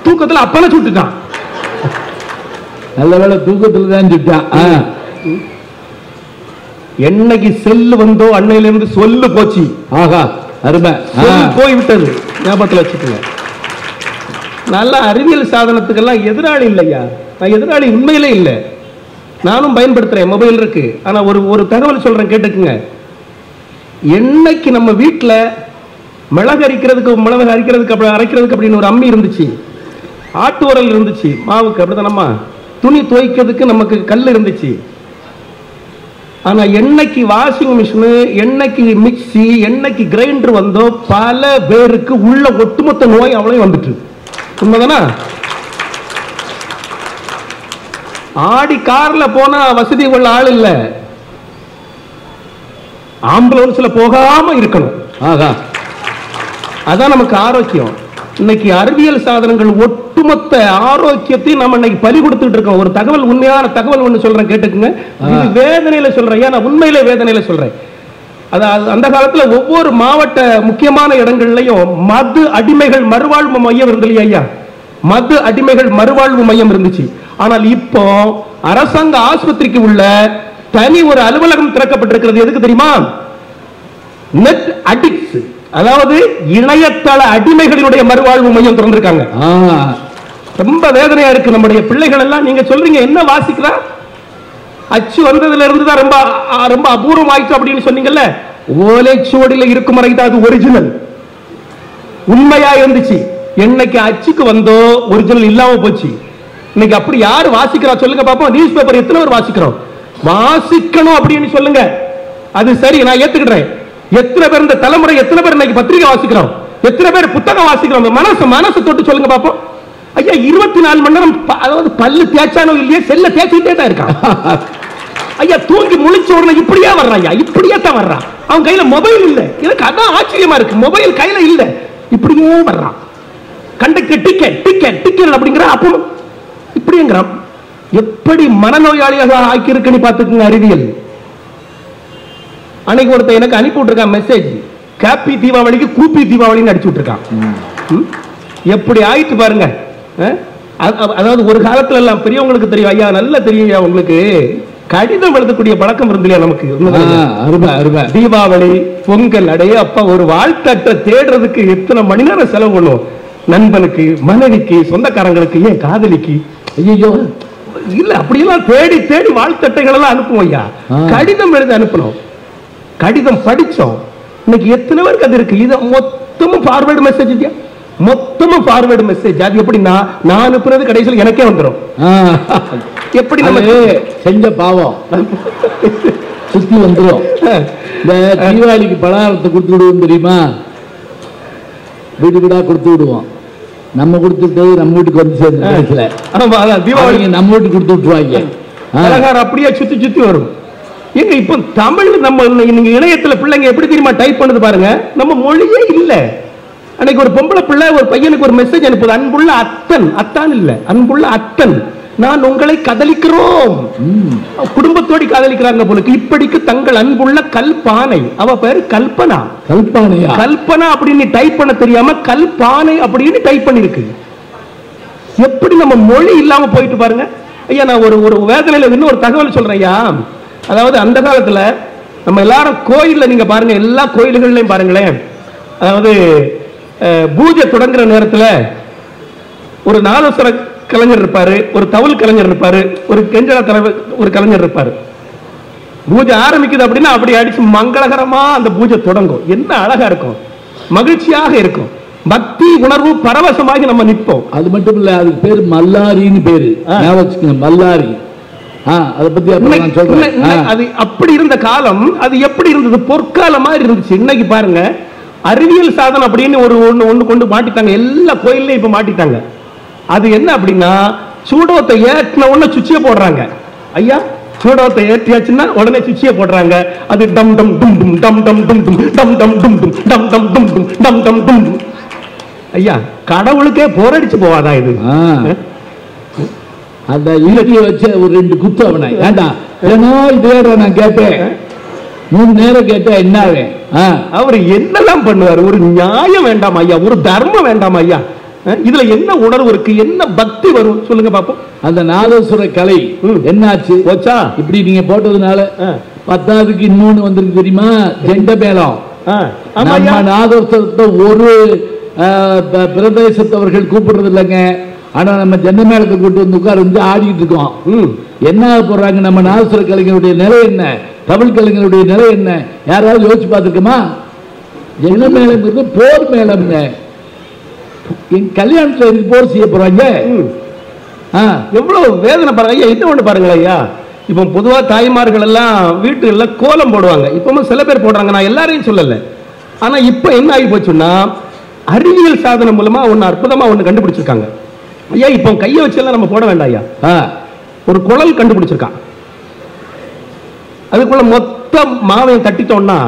தூக்கத்துல அப்பன சுட்டுட்டான். நல்ல வேளை தூக்கத்துல தான் சுட்டான். என்னைக்கு செல்லு வந்தோ அன்னையில இருந்து சொல்லு போச்சு. ஆகா, அருமை போய் விட்டது. ஞாபகத்தில் வச்சுக்கோங்க. நல்ல அறிவியல் சாதனத்துக்கெல்லாம் எதிராளி இல்லையா, நான் எதிராளி உண்மையிலே இல்லை. நானும் பயன்படுத்துறேன், மொபைல் இருக்கு. ஆனா ஒரு தகவல் சொல்றேன், கேட்டுக்குங்க. என்னைக்கு நம்ம வீட்டில் மிளகு அரைக்கிறதுக்கு அப்படின்னு ஒரு அம்மி இருந்துச்சு, ஆட்டு உரல் இருந்துச்சு, மாவுக்கு அப்படிதானம்மா, துணி துவைக்கிறதுக்கு நமக்கு கல் இருந்துச்சு. ஆனா என்னைக்கு வாஷிங் மிஷின், என்னைக்கு மிக்சி, என்னைக்கு கிரைண்டர் வந்தோ பல பேருக்கு உள்ள ஒட்டுமொத்த நோய் அவ்வளவு வந்துட்டு. உண்மைதானா? ஆடி கார்ல போனா வசதி உள்ள ஆள் இல்ல, ஆம்புலன்ஸ்ல போகாம இருக்கணும். அதான் நமக்கு ஆரோக்கியம். இன்னைக்கு அறிவியல் சாதனங்கள் ஒட்டுமொத்த ஆரோக்கியத்தை நம்ம இன்னைக்கு பலி கொடுத்துட்டு இருக்கோம். ஒரு தகவல், உண்மையான தகவல் ஒண்ணு சொல்றேன், கேட்டுக்குங்க. இது வேதனையில சொல்றேன், நான் உண்மையிலே வேதனையில சொல்றேன். அதாவது அந்த காலத்துல ஒவ்வொரு மாவட்ட முக்கியமான இடங்கள்லயும் மது அடிமைகள் மறுவாழ்வு மையம் இருந்தது ஐயா. மது அடிமைகள் மறுவாழ்வு மையம் இருந்துச்சு. ஆனால் இப்போ அரசாங்க ஆஸ்பத்திரிக்கு உள்ள தனி ஒரு அலுவலகம் திறக்கப்பட்டிருக்கிறது. எதுக்கு தெரியுமா? நெட் அடிக்ட்ஸ், அதாவது இணையதள அடிமைகளுடைய மறுவாழ்வு மையம் திறந்திருக்காங்க. ரொம்ப வேதனையா இருக்கு. நம்முடைய பிள்ளைகள் எல்லாம், நீங்க சொல்றீங்க என்ன வாசிக்கிறா, அச்சு வந்ததுல இருந்து தான் ரொம்ப ரொம்ப அபூர்வம் ஆயிடுச்சு அப்படின்னு சொன்னீங்கல்ல. ஓலைச்சுவடியில் இருக்கும் வரை தான் அது ஒரிஜினல், உண்மையா இருந்துச்சு. என்னைக்கு அச்சுக்கு வந்தோ ஒரிஜினல் இல்லாம போச்சு. இன்னைக்கு அப்படி யாரு வாசிக்கிறா சொல்லுங்க பாப்போம். நியூஸ் பேப்பர் எத்தனை பேர் வாசிக்கிறோம்? வாசிக்கணும் அப்படின்னு சொல்லுங்க, அது சரி, நான் ஏத்துக்கிறேன். எத்தனை பேர் இந்த தலைமுறை, எத்தனை பேர் இன்னைக்கு பத்திரிகை வாசிக்கிறோம், எத்தனை பேர் புத்தகம் வாசிக்கிறோம்? மனசு தொட்டு சொல்லுங்க பாப்போம். ஐயா 24 மணி நேரம், அதாவது பல்லு தேய்ச்சானோ இல்லையே செல்ல தேய்ச்சிட்டே தான் இருக்கான். ஐயா தூங்கி முழிச்ச உடனே இப்படியே வர்றான், ஐயா இப்படியே தான் வர்றான். அவன் கையில மொபைல் இல்ல. எனக்கு அதான் ஆச்சரியமா இருக்கு, மொபைல் கையில இல்ல, இப்படியே வர்றான். கண்டக்டர் டிக்கெட் டிக்கெட் டிக்கெட் அப்படிங்கிற, அப்போ இப்படிங்கிறான். எப்படி மனநோயாளியாக ஆக்கி இருக்குன்னு பாத்துக்குங்க அறிவியல். அன்னைக்கு ஒருத்தர் எனக்கு அனுப்பி விட்டுருக்கான் மெசேஜ், காப்பி தீபாவளிக்கு கூப்பி தீபாவளின்னு அடிச்சு விட்டுருக்கான். எப்படி ஆயிட்டு பாருங்க. அதாவது ஒரு காலத்துல எல்லாம் பெரியவங்களுக்கு தெரியும் ஐயா, நல்லா தெரியும் ஐயா உங்களுக்கு, கடிதம் எழுதக்கூடிய பழக்கம் இருந்தில்லையா நமக்கு. தீபாவளி, பொங்கல், அடைய அப்பா ஒரு வாழ்த்தட்டை தேடுறதுக்கு எத்தனை மணி நேரம் செலவு பண்ணுவோம். நண்பனுக்கு, மனைவிக்கு, சொந்தக்காரங்களுக்கு, ஏன் காதலிக்கு, ஐயோ இல்ல அப்படியெல்லாம் தேடி தேடி வாழ்த்தட்டைகள் எல்லாம் அனுப்புவோம் ஐயா. கடிதம் எழுத அனுப்பணும், கடிதம் படிச்சோம். இன்னைக்கு எத்தனை பேருக்கு அது இருக்கு? இது மொத்தமும் ஃபார்வர்டு மெசேஜ் இல்லையா, மொத்தமும் ஃபார்வர்டு மெசேஜ். அது எப்படின்னா நான் அனுப்புறது கடைசியில் எனக்கே வந்துடும். எப்படி நம்ம செஞ்ச பாவம் சுத்தி வந்துடும். இந்த தீபாவளிக்கு பலகாரத்தை கொடுத்து விடுவோம் தெரியுமா, வீடு வீடா கொடுத்து விடுவோம். நம்ம கொடுத்துட்டு நம்ம வீட்டுக்கு வந்து சேர்ந்து தீபாவளிக்கு நம்ம வீட்டுக்கு கொடுத்து விட்டுருவாங்க. பலகாரம் அப்படியே சுத்தி சுத்தி வரும். எங்க இப்ப தமிழ் நம்ம நீங்க இணையத்துல பிள்ளைங்க எப்படி தெரியுமா டைப் பண்ணுது பாருங்க, நம்ம மொழியே இல்ல. அன்னைக்கு ஒரு பொம்பளை பிள்ளை ஒரு பையனுக்கு ஒரு மெசேஜ் அனுப்புது, அன்புள்ள அத்தன், அத்தான் இல்ல, அன்புள்ள அத்தன், நான் உங்களை காதலிக்கிறோம். குடும்பத்தோடு காதலிக்கிறாங்க போலுக்கு. இப்படிக்கு தங்கள் அன்புள்ள கல்பானை, அவ பேரு கல்பனா. கல்பானையா? கல்பனா அப்படின்னு டைப் பண்ண தெரியாம கல்பானை அப்படின்னு டைப் பண்ணிருக்கு. எப்படி நம்ம மொழி இல்லாம போயிட்டு பாருங்க ஐயா. நான் ஒரு வேதனையில இன்னும் ஒரு தகவல் சொல்றேன் ஐயா. அதாவது அந்த காலத்துல நம்ம எல்லாரும் கோயில்ல நீங்க பாருங்க, எல்லா கோயில்கள்லயும் பாருங்களேன், அதாவது பூஜை தொடங்குற நேரத்துல ஒரு நாதஸ்வர கலைஞர் இருப்பாரு, ஒரு தவுல் கலைஞர் இருப்பாரு, ஒரு கெஞ்சல ஒரு கலைஞர் இருப்பாரு. பூஜை ஆரம்பிக்குது அப்படின்னா அப்படி அடிச்சு மங்களகரமா அந்த பூஜை தொடங்கும். என்ன அழகா இருக்கும், மகிழ்ச்சியாக இருக்கும், பக்தி உணர்வு பரவசமாகி நம்ம நிற்போம். அது மட்டும் இல்ல, அதுக்கு பேரு மல்லாரின்னு பேரு, மல்லாரி. அதை பத்தி நான் சொல்றேன். அது அப்படி இருந்த காலம், அது எப்படி இருந்தது, பொற்கால மாதிரி இருந்துச்சு. இன்னைக்கு பாருங்க அறிவியல் சாதனம் அப்படின்னு ஒண்ணு கொண்டு மாட்டிட்டாங்க, எல்லா கோயிலையும் இப்ப மாட்டிட்டாங்க. அது என்ன அப்படின்னா, சூடோத்தை ஏற்றின உடனே சுவிட்சிய போடுறாங்க ஐயா. சூடோத்தை ஏற்றியாச்சுன்னா உடனே சுவிட்சிய போடுறாங்க. அது டம் டம் டும் டும் டம் டம் டும் டும் டம் டம் டும் டும் டம் டம் டும் டும் டம் டம் டும் டும். ஐயா கடவுளுக்கே போரடிச்சு போவாதா இது? அந்த இலக்கிய வச்ச ஒரு 2 குத்து அவனை வேண்டாம். இதே நான் கேட்டேன், 3 நேரம் கேட்டேன் என்ன அவர் என்னெல்லாம் பண்ணுவார்? ஒரு நியாயம் வேண்டாம் ஐயா, ஒரு தர்மம் வேண்டாம் ஐயா. இதுல என்ன உணர்வு இருக்கு, என்ன பக்தி வரும் சொல்லுங்க பாப்போம். அந்த நாதஸ்வர கலை என்னாச்சு போச்சா? இப்படி நீங்க போட்டதுனால 10வதுக்கு இன்னொன்னு வந்திருக்கு தெரியுமா, ஜெண்ட மேளம். நம்ம நாதஸ்வரத்தை ஒரு பிரதேசத்தவர்கள் கூப்பிடுறது இல்லைங்க, ஆனா நம்ம ஜெண்ட மேளத்தை கூட்டு வந்து உட்கார வந்து ஆடிட்டு இருக்கோம். என்ன போடுறாங்க, நம்ம நாதஸ்வர கலைஞருடைய நிலை என்ன, தமிழ் கலைஞருடைய நிலை என்ன, யாராவது யோசிச்சு பார்த்துருக்கோமா? ஜெண்ட மேளம் போர் மேளம்ங்க. கல்யாணத்துல போர் செய்ய போறாங்க, எவ்வளவு வேதனை பாருங்க ஐயா. இன்னும் ஒண்ணு பாருங்களா ஐயா, இப்ப பொதுவா தாய்மார்கள் எல்லாம் வீட்டுல கோலம் போடுவாங்க, இப்பவும் சில பேர் போடுறாங்க, நான் எல்லாரையும் சொல்லல. ஆனா இப்ப என்ன ஆகி போச்சுன்னா, அறிவியல் சாதனம் மூலமா ஒன்னு அற்புதமா ஒண்ணு கண்டுபிடிச்சிருக்காங்க ஐயா. இப்ப கையை வச்செல்லாம் நம்ம போட வேண்டாம் ஐயா. ஒரு குழல் கண்டுபிடிச்சிருக்கான், அதுக்குள்ள மொத்த மாவையும் தட்டிட்டோம்னா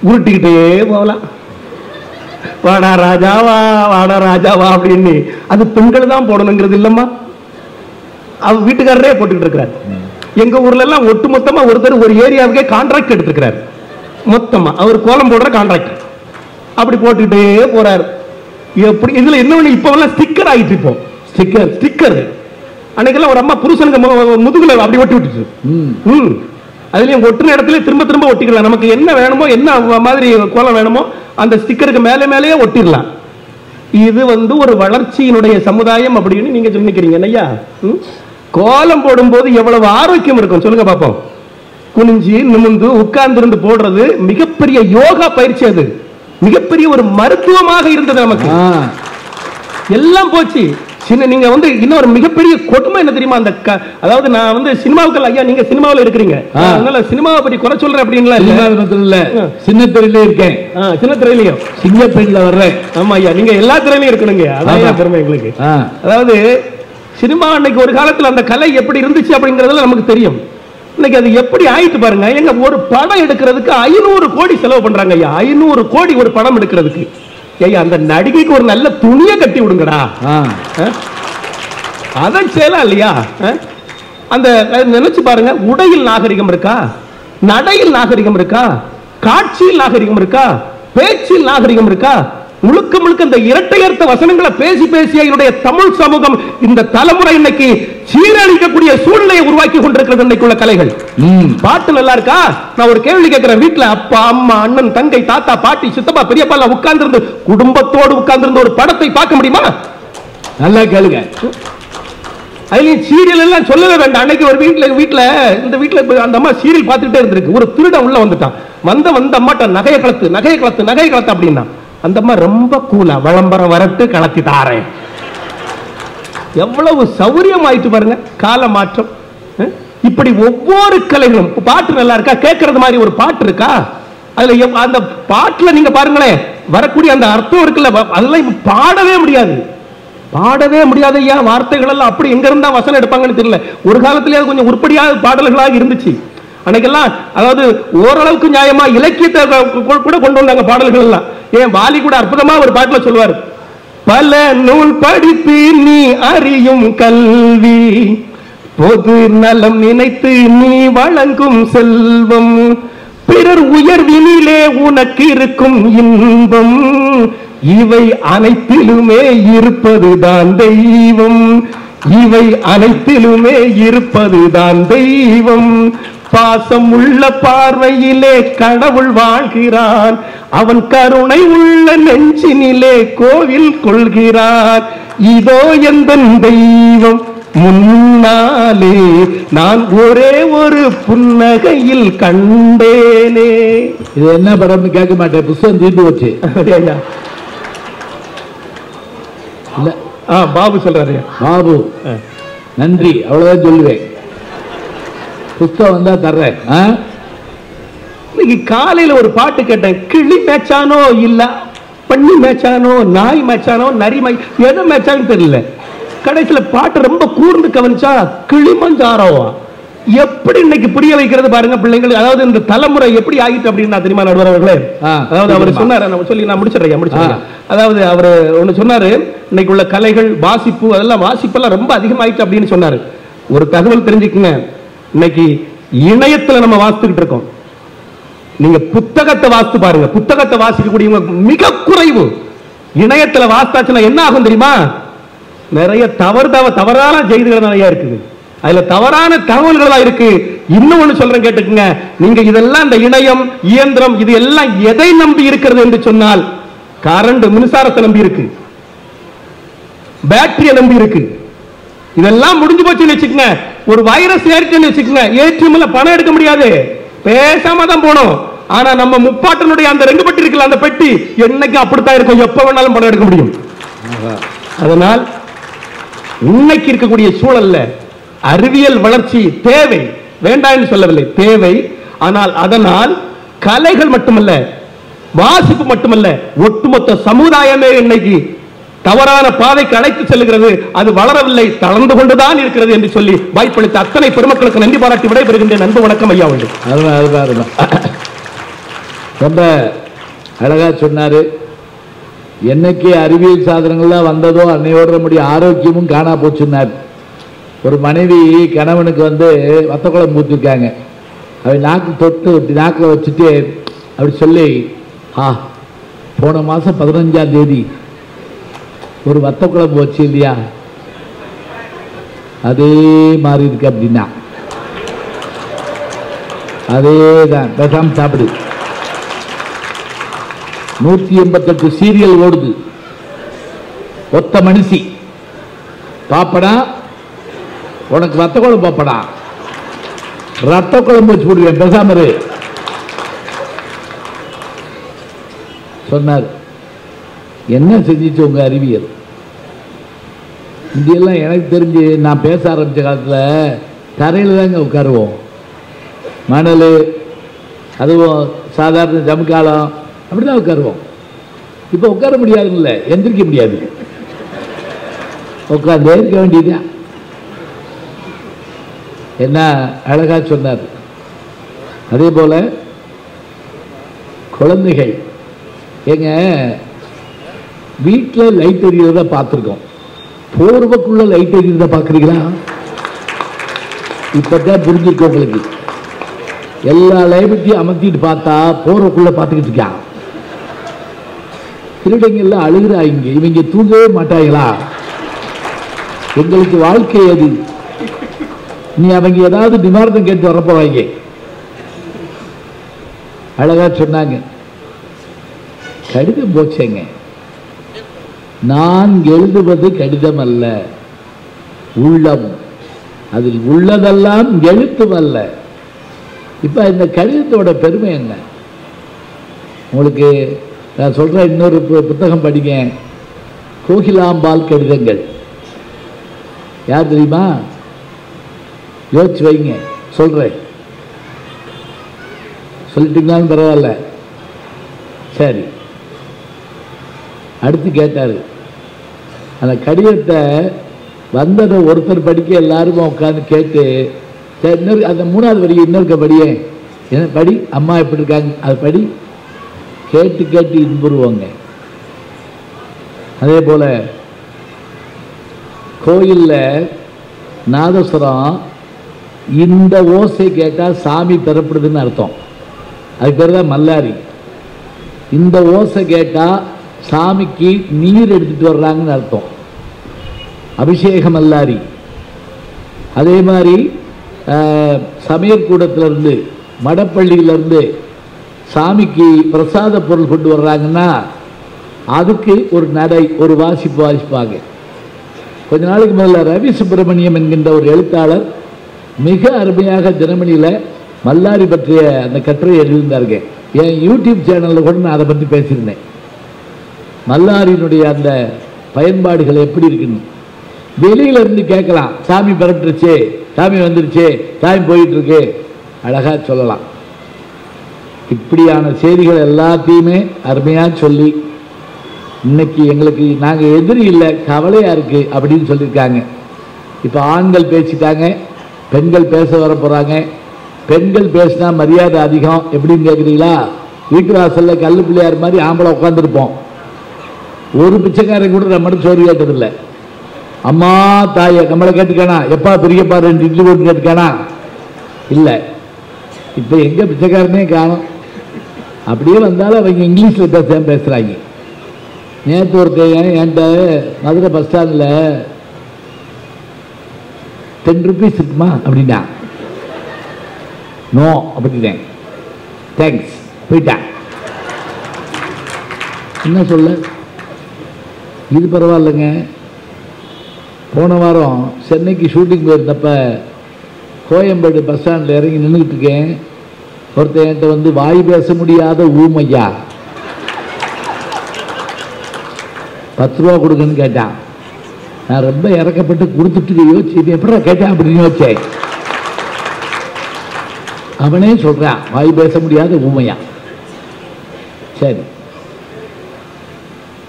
உருட்டிக்கிட்டே போகலாம். வாடா ராஜாவா, வாடா ராஜாவா அப்படின்னு. அது பெண்கள் தான் போடணுங்கிறது இல்லம்மா, அவர் வீட்டுக்காரரே போட்டுக்கிட்டு இருக்கிறார். எங்க ஊர்ல எல்லாம் ஒட்டு மொத்தமா ஒருத்தர் ஒரு ஏரியாவுக்கே கான்ட்ராக்ட் எடுத்துக்கிறார், மொத்தமா அவர் கோலம் போடுற கான்ட்ராக்ட் அப்படி போட்டுக்கிட்டே போறாரு. எப்படி இதுல என்ன இப்ப எல்லாம் ஸ்டிக்கர் ஆயிட்டு, இப்போ ஸ்டிக்கர் அன்னைக்கெல்லாம் ஒரு அம்மா புருஷனுக்கு முதுகுல அப்படி ஒட்டி விட்டுச்சு. அதுலயும் ஒட்டுன இடத்துல திரும்ப திரும்ப ஒட்டிக்கலாம். நமக்கு என்ன வேணுமோ, என்ன மாதிரி கோலம் வேணுமோ அந்த ஸ்டிக்கருக்கு மேலே மேலேயே ஒட்டிடலாம். இது ஒரு வளர்ச்சியினுடைய சமுதாயம் அப்படின்னு நீங்க சொல்லிக்கிறீங்க ஐயா. கோலம் போடும் போது எவ்வளவு ஆரோக்கியம் இருக்கும் சொல்லுங்க பாப்போம். குனிஞ்சி நிமிந்து உட்கார்ந்து இருந்து போடுறது மிகப்பெரிய யோகா பயிற்சி, அது மிகப்பெரிய ஒரு மருத்துவமாக இருந்தது நமக்கு. எல்லாம் போச்சு. நீங்க இன்னொரு மிகப்பெரிய கொடுமை என்ன தெரியுமா, அந்த அதாவது நான் சினிமாவுக்கு ஐயா, நீங்க சினிமாவில் இருக்கிறீங்க, அதனால சினிமாவை பத்தி குறை சொல்றேன் அப்படின்லாம் இல்ல, சின்ன திரையில இருக்கேன், சின்ன திரையிலையும் சிங்கப்பெண்ல வர்றேன். ஆமா ஐயா, நீங்க எல்லா திரையிலையும் இருக்கணுங்க, அதான் பெருமை எங்களுக்கு. அதாவது சினிமா அன்னைக்கு ஒரு காலத்துல அந்த கலை எப்படி இருந்துச்சு அப்படிங்கறதுல நமக்கு தெரியும். இன்னைக்கு அது எப்படி ஆயிட்டு பாருங்க. எங்க ஒரு படம் எடுக்கிறதுக்கு 500 கோடி செலவு பண்றாங்க ஐயா, 500 கோடி ஒரு படம் எடுக்கிறதுக்கு. ஐயா அந்த நடிகைக்கு ஒரு நல்ல துணியை கட்டி விடுங்கடா, அதான் செய்யலாம் இல்லையா? அந்த நினைச்சு பாருங்க, உடையில் நாகரிகம் இருக்கா, நடையில் நாகரிகம் இருக்கா, காட்சியில் நாகரிகம் இருக்கா, பேச்சில் நாகரிகம் இருக்கா? முழுக்க முழுக்க இந்த இரட்டையர்த்த வசனங்களை பேசி பேசிய என்னுடைய தமிழ் சமூகம் இந்த தலைமுறை இன்னைக்கு சீரழிக்கக்கூடிய சூழ்நிலையை உருவாக்கி கொண்டிருக்கிறது. இன்னைக்குள்ள கலைகள் பாட்டு நல்லா இருக்கா? நான் ஒரு கேள்வி கேட்கிறேன். வீட்டுல அப்பா அம்மா அண்ணன் தங்கை தாத்தா பாட்டி சித்தப்பா பெரியப்பா எல்லாம் உட்கார்ந்து இருந்து குடும்பத்தோடு உட்கார்ந்து இருந்த ஒரு படத்தை பார்க்க முடியுமா? நல்லா கேளுங்க. அதுலயும் சீரியல் எல்லாம் சொல்லவே வேண்டாம். அன்னைக்கு ஒரு வீட்டுல இந்த வீட்டுல அந்த அம்மா சீரியல் பார்த்துட்டே இருந்திருக்கு. ஒரு திருடன் உள்ள வந்துட்டான். வந்த அம்மாட்ட நகையை கலத்து அப்படின்னா அந்த அம்மா ரொம்ப கூலா விளம்பரம் வரட்டு கலத்தி தாரேன். எவ்வளவு சௌரியம் ஆயிட்டு பாருங்க கால மாற்றம். இப்படி ஒவ்வொரு கலைகளும் பாட்டு நல்லா இருக்கா? கேட்கறது மாதிரி ஒரு பாட்டு இருக்கா? அதுல அந்த பாட்டுல நீங்க பாருங்களேன் வரக்கூடிய அந்த அர்த்தம் இருக்குல்ல, அதெல்லாம் பாடவே முடியாது ஐயா. வார்த்தைகள் எல்லாம் அப்படி எங்க இருந்தா வசனம் எடுப்பாங்கன்னு தெரியல. ஒரு காலத்திலேயே கொஞ்சம் உருப்படியாக பாடல்களாக இருந்துச்சு. அன்னைக்கெல்லாம் அதாவது ஓரளவுக்கு நியாயமா இலக்கியத்தை கூட கொண்டு வந்தாங்க பாடல்கள் எல்லாம். ஏன் வாலி கூட அற்புதமா ஒரு பாட்டுல சொல்லுவார், பல நூல் படித்து நீ அறியும் கல்வி, பொது நலம் நினைத்து நீ வழங்கும் செல்வம், பிறர் உயர்வினிலே உனக்கு இருக்கும் இன்பம், இவை அனைத்திலுமே இருப்பதுதான் தெய்வம், இவை அனைத்திலுமே இருப்பதுதான் தெய்வம், பாசம் உள்ள பார்வையிலே கடவுள் வாழ்கிறான், அவன் கருணை உள்ள நெஞ்சினிலே கோவில் கொள்கிறான், இதோ எந்தன் தெய்வம் முன்னாலே நான் ஒரே ஒரு புன்னகையில் கண்டேனே. இது என்ன படம் கேட்க மாட்டேன், புத்தகம் தீர்ந்து வச்சு. பாபு சொல்றாரு. பாபு நன்றி, அவ்வளவுதான் சொல்லுவேன். புத்தகம் வந்தா தர்றேன். இன்னைக்கு காலையில ஒரு பாட்டு கேட்டேன். கிளி மேய்ச்சானோ இல்ல பண்ணி மேய்ச்சானோ நாய் மேய்ச்சானோ நரி எதை மேய்ச்சான்னு தெரியல. கடைசியில பாட்டு ரொம்ப கூர்ந்து கவனிச்சா கிளிமஞ்சாரோவா. எப்படி இன்னைக்கு புரிய வைக்கிறது பாருங்க பிள்ளைங்களுக்கு. அதாவது இந்த தலைமுறை எப்படி ஆகிட்டு அப்படின்னு தெரியுமா நடுவர் அவர்களே? அதாவது அவர் சொன்னாரு, சொல்லி நான் முடிச்சிடுறேன். அதாவது அவர் ஒண்ணு சொன்னாரு, இன்னைக்கு உள்ள கலைகள் வாசிப்பு அதெல்லாம் வாசிப்பெல்லாம் ரொம்ப அதிகமாயிட்டு அப்படின்னு சொன்னாரு. ஒரு தகவல் தெரிஞ்சுக்குங்க, இன்னைக்கு இணையத்துல நம்ம வாசித்துக்கிட்டு இருக்கோம். நீங்க புத்தகத்தை வாசித்து பாருங்க, புத்தகத்தை வாசிக்கக்கூடியவங்க மிக குறைவு. இணையத்துல வாசித்தாச்சுன்னா என்ன ஆகும் தெரியுமா? நிறைய தவறான செய்திகள் நிறைய இருக்குது. அதுல தவறான தகவல்களா இருக்கு. இன்னும் ஒண்ணு சொல்றேன் கேட்டுக்குங்க. நீங்க இதெல்லாம் இந்த இணையம் இயந்திரம் இது எல்லாம் எதை நம்பி இருக்கிறது என்று சொன்னால், கரண்ட் மின்சாரத்தை நம்பி இருக்கு, பேட்டரியை நம்பி இருக்கு. இதெல்லாம் முடிஞ்சு போச்சுன்னு வச்சுக்கங்க. ஒரு வைரஸ் ஏறிட்டுன்னு வச்சுக்கங்க, ஏடிஎம்ல பணம் எடுக்க முடியாது, பேசாம தான் போனோம். ஆனா நம்ம முப்பாட்டனுடைய அந்த 2 பெட்டி இருக்குல்ல, அந்த பெட்டி என்னைக்கு அப்படித்தான் இருக்கும், எப்ப வேணாலும் பணம் எடுக்க முடியும். அதனால் இன்னைக்கு இருக்கக்கூடிய சூழல்ல அறிவியல் வளர்ச்சி தேவை, வேண்டாம் சொல்லவில்லை, தேவை. ஆனால் அதனால் கலைகள் மட்டுமல்ல, வாசிப்பு மட்டுமல்ல, ஒட்டுமொத்த சமுதாயமே இன்னைக்கு தவறான பாதைக்கு அழைத்து செல்கிறது. அது வளரவில்லை, தளர்ந்து கொண்டுதான் இருக்கிறது என்று சொல்லி வாய்ப்பளித்த அத்தனை பெருமக்களுக்கு நன்றி பாராட்டி விடைபெறுகின்றேன். நண்பு வணக்கம் ஐயா. ரொம்ப அழகா சொன்னாரு. என்னைக்கு அறிவியல் சாதனங்கள்லாம் வந்ததோ அன்னையோட நம்முடைய ஆரோக்கியமும் காணா போச்சுன்னார். ஒரு மனைவி கணவனுக்கு வத்த குழம்பு ஊற்றிருக்காங்க. அவன் நாக்கு தொட்டு இப்படி நாக்கில் வச்சுட்டு அப்படி சொல்லி, போன மாதம் 15ஆம் தேதி ஒரு வத்த குழம்பு வச்சு இல்லையா, அதே மாதிரி இருக்கு அப்படின்னா, அதே தான் பேசாம சாப்பிடு. 188 சீரியல் ஓடுது, ஒத்த மனுஷி பாப்படா, உனக்கு வத்த குழம்பு பாப்படா, ரத்த குழம்பு வச்சு போடுவேன் பேசாம சொன்னார். என்ன செஞ்சிச்சு உங்க அறிவியல்? இந்தியெல்லாம் எனக்கு தெரிஞ்சு நான் பேச ஆரம்பித்த காலத்தில் தரையில் தாங்க உட்காருவோம், மணல் அதுவும் சாதாரண ஜமுக்காலம் அப்படிதான் உட்காருவோம். இப்போ உட்கார முடியாதுல்ல, எந்திரிக்க முடியாது, உட்கார்ந்தே இருக்க வேண்டியதுதான். என்ன அழகா சொன்னார். அதே போல குழந்தைகள் எங்க வீட்டில் லைட் எரியறத பார்த்துருக்கோம், போர்வக்குள்ள லைட் எரியறத பார்க்குறீங்களா? இப்பதான் புரிஞ்சிருக்கு உங்களுக்கு. எல்லா லைட்டையும் அமர்த்திட்டு பார்த்தா போர்வக்குள்ள பார்த்துக்கிட்டு இருக்கான். திருடங்கள்லாம் அழுகிறாங்க, இவங்க தூங்கவே மாட்டாங்களா? எங்களுக்கு வாழ்க்கை அது. நீ அவங்க ஏதாவது நிவாரணம் கேட்டு வரப்போவாங்க. அழகா சொன்னாங்க, கடிதம் போச்சேங்க, நான் எழுதுவது கடிதம் அல்ல, உள்ளம், அதில் உள்ளதெல்லாம் எழுத்தும் அல்ல. இப்ப இந்த கடிதத்தோட பெருமை என்ன? உங்களுக்கு நான் சொல்றேன், இன்னொரு புத்தகம் படிங்க, கோகிலாம்பாள் கடிதங்கள். யார் தெரியுமா? யோசிச்சு வைங்க, சொல்றேன். சொல்லிட்டீங்களான்னு பரவாயில்ல. சரி, அடுத்து கேட்டாரு. அந்த கடிதத்தை வந்ததை ஒருத்தர் படிக்க எல்லாருமே உட்காந்து கேட்டு, இன்னொரு அந்த 3வது வரி இன்னொருக்க படியே, என்ன படி, அம்மா எப்படி இருக்காங்க, அது படி. கேட்டு கேட்டு இன்புறுவாங்க. அதே போல கோயில்ல நாதஸ்வரம், இந்த ஓசை கேட்டால் சாமி பெறப்படுதுன்னு அர்த்தம். அதுக்கு பேர் தான் மல்லாரி. இந்த ஓசை கேட்டால் சாமிக்கு நீர் எடுத்துட்டு வர்றாங்கன்னு அர்த்தம், அபிஷேக மல்லாரி. அதே மாதிரி சமயக்கூடத்திலிருந்து மடப்பள்ளியிலிருந்து சாமிக்கு பிரசாத பொருள் கொண்டு வர்றாங்கன்னா அதுக்கு ஒரு நடை, ஒரு வாசிப்பு வாசிப்பாங்க. கொஞ்ச நாளைக்கு முதல்ல ரவி சுப்பிரமணியம் என்கின்ற ஒரு எழுத்தாளர் மிக அருமையாக தினமணியில் மல்லாரி பற்றிய அந்த கட்டுரை எழுதியிருந்தாருங்க. என் யூடியூப் சேனலில் கூட நான் அதை பற்றி பேசியிருந்தேன். மல்லாரியினுடைய அந்த பயன்பாடுகள் எப்படி இருக்குன்னு வெளியில இருந்து கேட்கலாம். சாமி பரட்டுருச்சு, சாமி வந்துருச்சு, சாமி போயிட்டு இருக்கு, அழகா சொல்லலாம். இப்படியான செய்திகள் எல்லாத்தையுமே அருமையா சொல்லி, இன்னைக்கு எங்களுக்கு நாங்க எதிரி இல்லை, கவலையா இருக்கு அப்படின்னு சொல்லியிருக்காங்க. இப்ப ஆண்கள் பேசிட்டாங்க, பெண்கள் பேச வர போறாங்க. பெண்கள் பேசினா மரியாதை அதிகம். எப்படின்னு கேட்குறீங்களா? வீட்டு வாசல்ல கல்லு பிள்ளையார் மாதிரி ஆம்பளை உட்காந்துருப்போம். ஒரு பிச்சைக்காரன் கூட நம்ம சோறு கேட்டதில்லை. அம்மா தாய நம்மளை கேட்டுக்கானா, எப்பா பெரியப்பா 2 இட்லி போட்டு கேட்டுக்கானா? இல்லை. இப்போ எங்க பிச்சைக்காரனே காணும். அப்படியே வந்தாலும் அவங்க இங்கிலீஷில் பேசுகிறாங்க. நேற்று ஒருத்தர் என்கிட்ட மதுரை பஸ் ஸ்டாண்டில் 10 rupees இருக்குமா அப்படின்னா, நோ அப்படின்னேன். தேங்க்ஸ், போயிட்டேன். என்ன சொல்ல, இது பரவாயில்லைங்க. போன வாரம் சென்னைக்கு ஷூட்டிங் போயிருந்தப்ப கோயம்பேடு பஸ் ஸ்டாண்டில் இறங்கி நின்றுக்கிட்டு இருக்கேன். ஒருத்தர் என்கிட்ட வந்து, வாய் பேச முடியாத ஊமையா, 10 ரூபா கொடுங்கன்னு கேட்டான். நான் ரொம்ப இறக்கப்பட்டு கொடுத்துட்டு யோசிச்சு எப்படா கேட்டேன் அப்படின்னு யோசிச்சேன். அவனே சொல்றான், வாய் பேச முடியாத ஊமையா. சரி,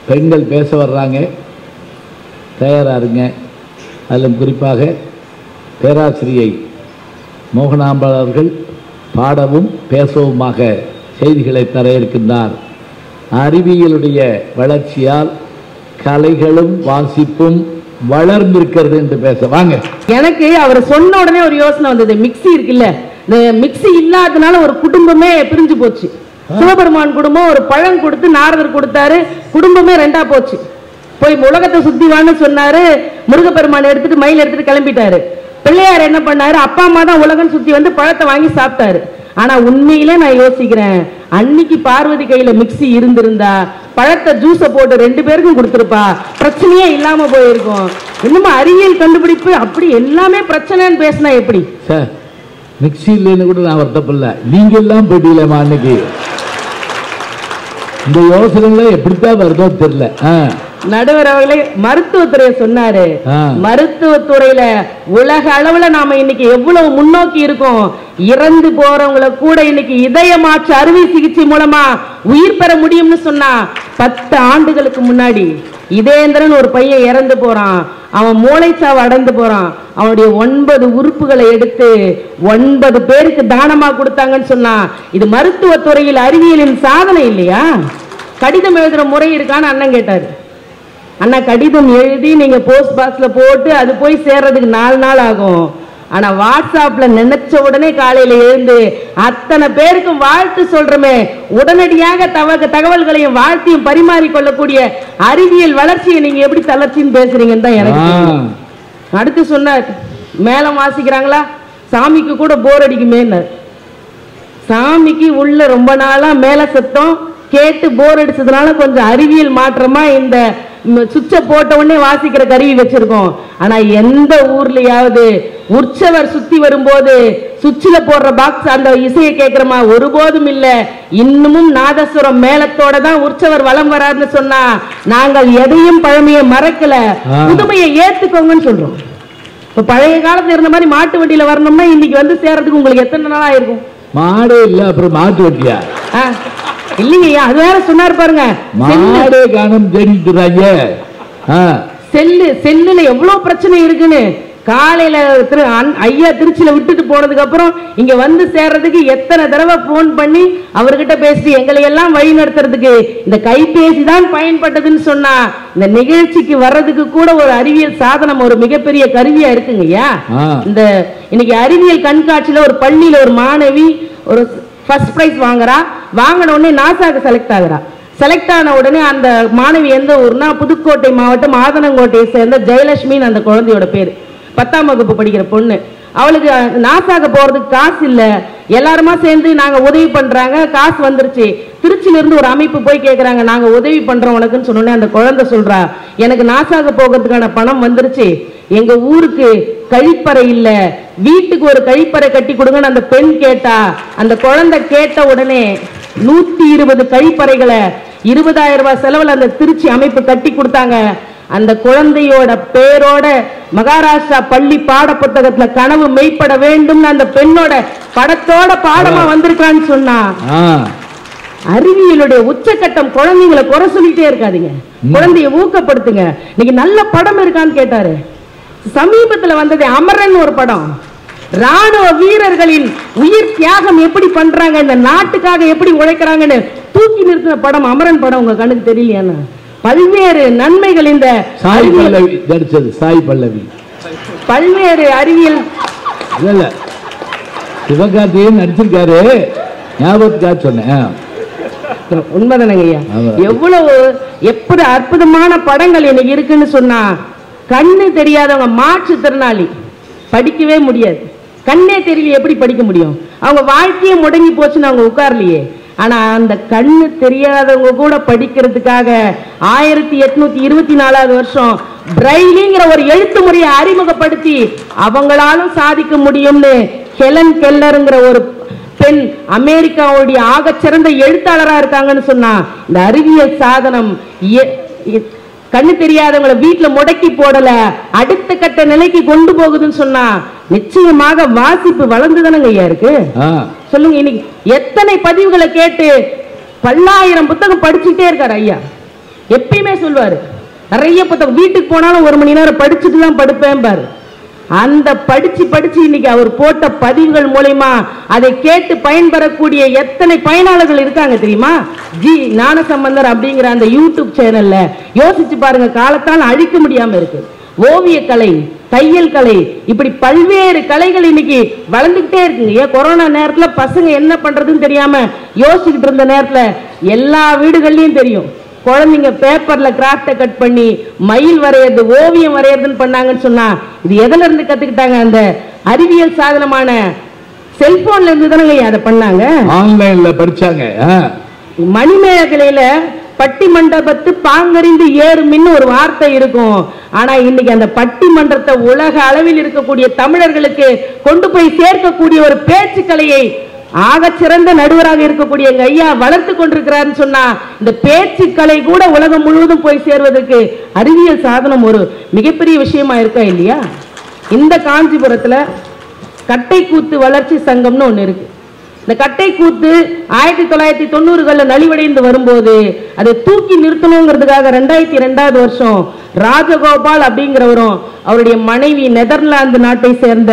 பெண்கள் பேச வர்றாங்க, தயாரா இருங்க. அதிலும் குறிப்பாக பேராசிரியை மோகனாம்பாள் அவர்கள் பாடவும் பேசவுமாக செய்திகளை தர இருக்கின்றார். அறிவியலுடைய வளர்ச்சியால் கலைகளும் வாசிப்பும் வளர்ந்திருக்கிறது என்று பேச வாங்க. எனக்கு அவர் சொன்ன உடனே ஒரு யோசனை வந்தது. மிக்ஸி இருக்குல்ல, இந்த மிக்ஸி இல்லாதனால ஒரு குடும்பமே பிரிஞ்சு போச்சு. சிவபெருமான் குடும்பம் ஒரு பழம் கொடுத்து நாரதர் கொடுத்தாரு, குடும்பமே 2ஆ போச்சு. போய் உலகத்தை சுத்தி வான்னு சொன்னாரு, முருகப்பெருமான் எடுத்துட்டு மயில் எடுத்துட்டு கிளம்பிட்டாரு. பிள்ளையார் என்ன பண்ணாரு, அப்பா அம்மா தான் உலகம் சுத்தி வந்து பழத்தை வாங்கி சாப்பிட்டாரு. ஆனா உண்மையிலே நான் யோசிக்கிறேன், அன்னைக்கு பார்வதி கையில மிக்ஸி இருந்திருந்தா பழத்தை ஜூஸை போட்டு 2 பேருக்கும் கொடுத்துருப்பா, பிரச்சனையே இல்லாம போயிருக்கும். இன்னும் அறிவியல் கண்டுபிடிப்பு அப்படி எல்லாமே பிரச்சனைன்னு பேசினா எப்படி சார்? மிக்ஸி இல்லைன்னு கூட நான் வருத்தப்படல, நீங்க எல்லாம் போயிட்டீங்களேமா அன்னைக்கு. இந்த யோசனை எப்படித்தான் வருதோ தெரியல. நடுவர் அவர்களே மருத்துவத்துறையை சொன்னாரு. மருத்துவத்துறையில உலக அளவுல நாம இன்னைக்கு எவ்வளவு முன்னோக்கி இருக்கோம். இறந்து போறவங்களை கூட இன்னைக்கு இதய மாற்று அறுவை சிகிச்சை மூலமா உயிர் பெற முடியும்னு சொன்னா, 10 ஆண்டுகளுக்கு முன்னாடி இதேந்திரன் ஒரு பையன் இறந்து போறான், அவன் மூளைச்சாவு அடைந்து போறான். அவனுடைய 9 உறுப்புகளை எடுத்து 9 பேருக்கு தானமா கொடுத்தாங்கன்னு சொன்னா, இது மருத்துவத்துறையில் அறிவியலின் சாதனை இல்லையா? கடிதம் எழுதுற முறை இருக்கான்னு அண்ணன் கேட்டாரு. அண்ணா, கடிதம் எழுதி நீங்க போஸ்ட் பாக்ஸ்ல போட்டு அது போய் சேர்றதுக்கு 4 நாள் ஆகும். ஆனா வாட்ஸ்அப்ல நினைச்ச உடனே காலையில எழுந்து அத்தனை பேருக்கும் வாழ்த்து சொல்றமே, உடனடியாக தகவல்களையும் வாழ்த்தையும் பரிமாறிக்கொள்ளக்கூடிய அறிவியல் வளர்ச்சியை நீங்க எப்படி தளர்ச்சின்னு பேசுறீங்கன்னு தான் எனக்கு. அடுத்து சொன்னார், மேலம் வாசிக்கிறாங்களா, சாமிக்கு கூட போர் அடிக்குமே. சாமிக்கு உள்ள ரொம்ப நாளா மேல சத்தம் கேட்டு போர் அடிச்சதுனால கொஞ்சம் அறிவியல் மாற்றமா இந்த சுவிட்ச போட்ட உடனே வாசிக்கிற கருவி வச்சிருக்கோம். ஆனா எந்த ஊர்லயாவது உற்சவர் சுத்தி வரும்போது சுவிட்சில் போடுற பாக்ஸ் அந்த இசையை கேட்கிறோமா? ஒருபோதும் இல்ல. இன்னமும் நாதஸ்வரம் மேளத்தோட தான் உற்சவர் வலம் வராதுன்னு சொன்னா நாங்கள் எதையும் பழமையை மறக்கல, புதுமையை ஏத்துக்கோங்கன்னு சொல்றோம். இப்ப பழைய காலத்துல இருந்த மாதிரி மாட்டு வண்டியில வரணும்னா இன்னைக்கு வந்து சேர்றதுக்கு உங்களுக்கு எத்தனை நாளா இருக்கும்? மாடே இல்ல, அப்புறம் மாட்டு வண்டியா? இல்லைங்கய்யா, அது வேற சொன்னார் பாருங்க, மாடே காணம் தேடிட்டுறாங்க. செல்லுல எவ்வளவு பிரச்சனை இருக்குன்னு. காலையில ஐயா திருச்சியில விட்டுட்டு போனதுக்கு அப்புறம் இங்க வந்து சேர்றதுக்கு எத்தனை தடவை போன் பண்ணி அவர்கிட்ட பேசி எங்களை எல்லாம் வழி நடத்துறதுக்கு இந்த கைபேசி தான் பயன்பட்டதுன்னு சொன்னா இந்த நிகழ்ச்சிக்கு வர்றதுக்கு கூட ஒரு அறிவியல் சாதனம் ஒரு மிகப்பெரிய கருவியா இருக்குங்கய்யா. இந்த இன்னைக்கு அறிவியல் கண்காட்சியில ஒரு பள்ளியில ஒரு மாணவி ஒரு ஃபர்ஸ்ட் பிரைஸ் வாங்குறா. வாங்கின உடனே நாசாக்கு செலக்ட் ஆகுறா. செலக்ட் ஆன உடனே அந்த மாணவி எந்த ஊர்னா புதுக்கோட்டை மாவட்டம் ஆதனங்கோட்டையை சேர்ந்த ஜெயலட்சுமின்னு அந்த குழந்தையோட பேரு. 10ஆம் வகுப்பு படிக்கிற பொண்ணு. அவளுக்கு நாசாக போறதுக்கு காசு இல்ல. எல்லாருமா சேர்ந்து நாங்க உதவி பண்றாங்க, காசு வந்துருச்சு. திருச்சியில இருந்து ஒரு அமைப்பு போய் கேட்கறாங்க, நாங்க உதவி பண்றோம் உனக்குன்னு சொன்னோன்னே அந்த குழந்தை சொல்றா, எனக்கு நாசாக போகிறதுக்கான பணம் வந்துருச்சு, எங்க ஊருக்கு கழிப்பறை இல்ல, வீட்டுக்கு ஒரு கழிப்பறை கட்டி கொடுங்கன்னு அந்த பெண் கேட்டா. அந்த குழந்தை கேட்ட உடனே 120 கழிப்பறைகளை 20,000 ரூபாய் செலவுல அந்த திருச்சி அமைப்பு கட்டி கொடுத்தாங்க. அந்த குழந்தையோட பேரோட மகாராஷ்டிரா பள்ளி பாட புத்தகத்துல கனவு மெய்ப்பட வேண்டும் அந்த பெண்ணோட படத்தோட பாடமா வந்திருக்கான்னு சொன்னா. அறிவியலுடைய உச்சக்கட்டம். குழந்தைங்களை குறை சொல்லிட்டே இருக்காதீங்க, குழந்தைய ஊக்கப்படுத்துங்க. இன்னைக்கு நல்ல படம் இருக்கான்னு கேட்டாரு. சமீபத்துல வந்தது அமரன் ஒரு படம். ராணுவ வீரர்களின் உயிர் தியாகம் எப்படி பண்றாங்க, இந்த நாட்டுக்காக எப்படி உழைக்கிறாங்கன்னு தூக்கி நிறுத்தின படம் அமரன் படம். உங்க கண்ணுக்கு தெரியலையான்னு பல்வேறு நன்மைகள் இந்த சாய் பல்லவி பல்வேறு அறிவியல் சிவகார்த்திகேயன் நடிச்சிருக்காரு, ஞாபகத்துக்காக சொன்னேன். உண்மைதானங்க ஐயா. எவ்வளவு எப்படி அற்புதமான படங்கள் எனக்கு இருக்குன்னு சொன்னா, கண்ணு தெரியாதவங்க மாற்றுத்திறனாளி படிக்கவே முடியாது. கண்ணே தெரியல எப்படி படிக்க முடியும்? அவங்க வாழ்க்கையே முடங்கி போச்சுன்னு அவங்க உட்கார்லையே. ஆனா அந்த கண்ணு தெரியாதவங்க கூட படிக்கிறதுக்காக 1824வது வருஷம் பிரைலிங்கிற ஒரு எழுத்து முறையை அறிமுகப்படுத்தி அவங்களாலும் சாதிக்க முடியும்னு ஹெலன் கெல்லருங்கிற ஒரு பெண் அமெரிக்காவுடைய ஆகச்சிறந்த எழுத்தாளரா இருக்காங்கன்னு சொன்னா, இந்த அறிவியல் சாதனம் கண்ணு தெரியாதவங்களை வீட்டுல முடக்கி போடல, அடுத்த கட்ட நிலைக்கு கொண்டு போகுதுன்னு சொன்னா நிச்சயமாக வாசிப்பு வளர்ந்துதானங்க ஐயா இருக்கு. சொல்லுங்க, இன்னைக்கு எத்தனை பதிவுகளை கேட்டு பல்லாயிரம் புத்தகம் படிச்சுட்டே இருக்காரு ஐயா. எப்பயுமே சொல்வாரு நிறைய புத்தகம், வீட்டுக்கு போனாலும் 1 மணி நேரம் படிச்சுட்டு தான் படுப்பேன் பாரு. அந்த படிச்சு இன்னைக்கு அவர் போட்ட பதிவுகள் மூலமா அதை கேட்டு பயன்பெறக்கூடிய எத்தனை பயனாளர்கள் இருக்காங்க தெரியுமா? ஜி ஞானசம்பந்தர் அப்படிங்கிற அந்த யூடியூப் சேனல்ல யோசிச்சு பாருங்க, காலத்தால் அழிக்க முடியாம இருக்கு. ஓவிய கலை, தையல் கலை, இப்படி பல்வேறு கலைகள் இன்னைக்கு வளர்ந்துகிட்டே இருக்குங்க. கொரோனா நேரத்துல பசங்க என்ன பண்றதுன்னு தெரியாம யோசிச்சுக்கிட்டு இருந்த நேரத்துல எல்லா வீடுகள்லயும் தெரியும், குழந்தைங்க பேப்பர்ல கிராஃப்ட கட் பண்ணி மயில் வரையறது, ஓவியம் வரையறதுன்னு பண்ணாங்கன்னு சொன்னா இது எதுல இருந்து கத்துக்கிட்டாங்க? அந்த அறிவியல் சாதனமான செல்போன்ல இருந்து தானே அதை பண்ணாங்க, ஆன்லைன்ல படிச்சாங்க. மணிமேகலையில பட்டிமண்டபத்து பாங்கறிந்து ஏறுமின்னு ஒரு வார்த்தை இருக்கும். ஆனா இன்னைக்கு அந்த பட்டிமன்றத்தை உலக அளவில் இருக்கக்கூடிய தமிழர்களுக்கு கொண்டு போய் சேர்க்கக்கூடிய ஒரு பேச்சு கலையை ஆகச்சிறந்த நடுவராக இருக்கக்கூடிய எங்க ஐயா வளர்த்து கொண்டிருக்கிறாருன்னு சொன்னா, இந்த பேச்சு கலை கூட உலகம் முழுவதும் போய் சேர்வதற்கு அறிவியல் சாதனம் ஒரு மிகப்பெரிய விஷயமா இருக்கா இல்லையா? இந்த காஞ்சிபுரத்துல கட்டை கூத்து வளர்ச்சி சங்கம்னு ஒண்ணு இருக்கு. இந்த கட்டை கூத்து 1990களில் நலிவடைந்து வரும்போது அதை தூக்கி நிறுத்தணுங்கிறதுக்காக 2002வது வருஷம் ராஜகோபால் அப்படிங்கிறவரும் அவருடைய மனைவி நெதர்லாந்து நாட்டை சேர்ந்த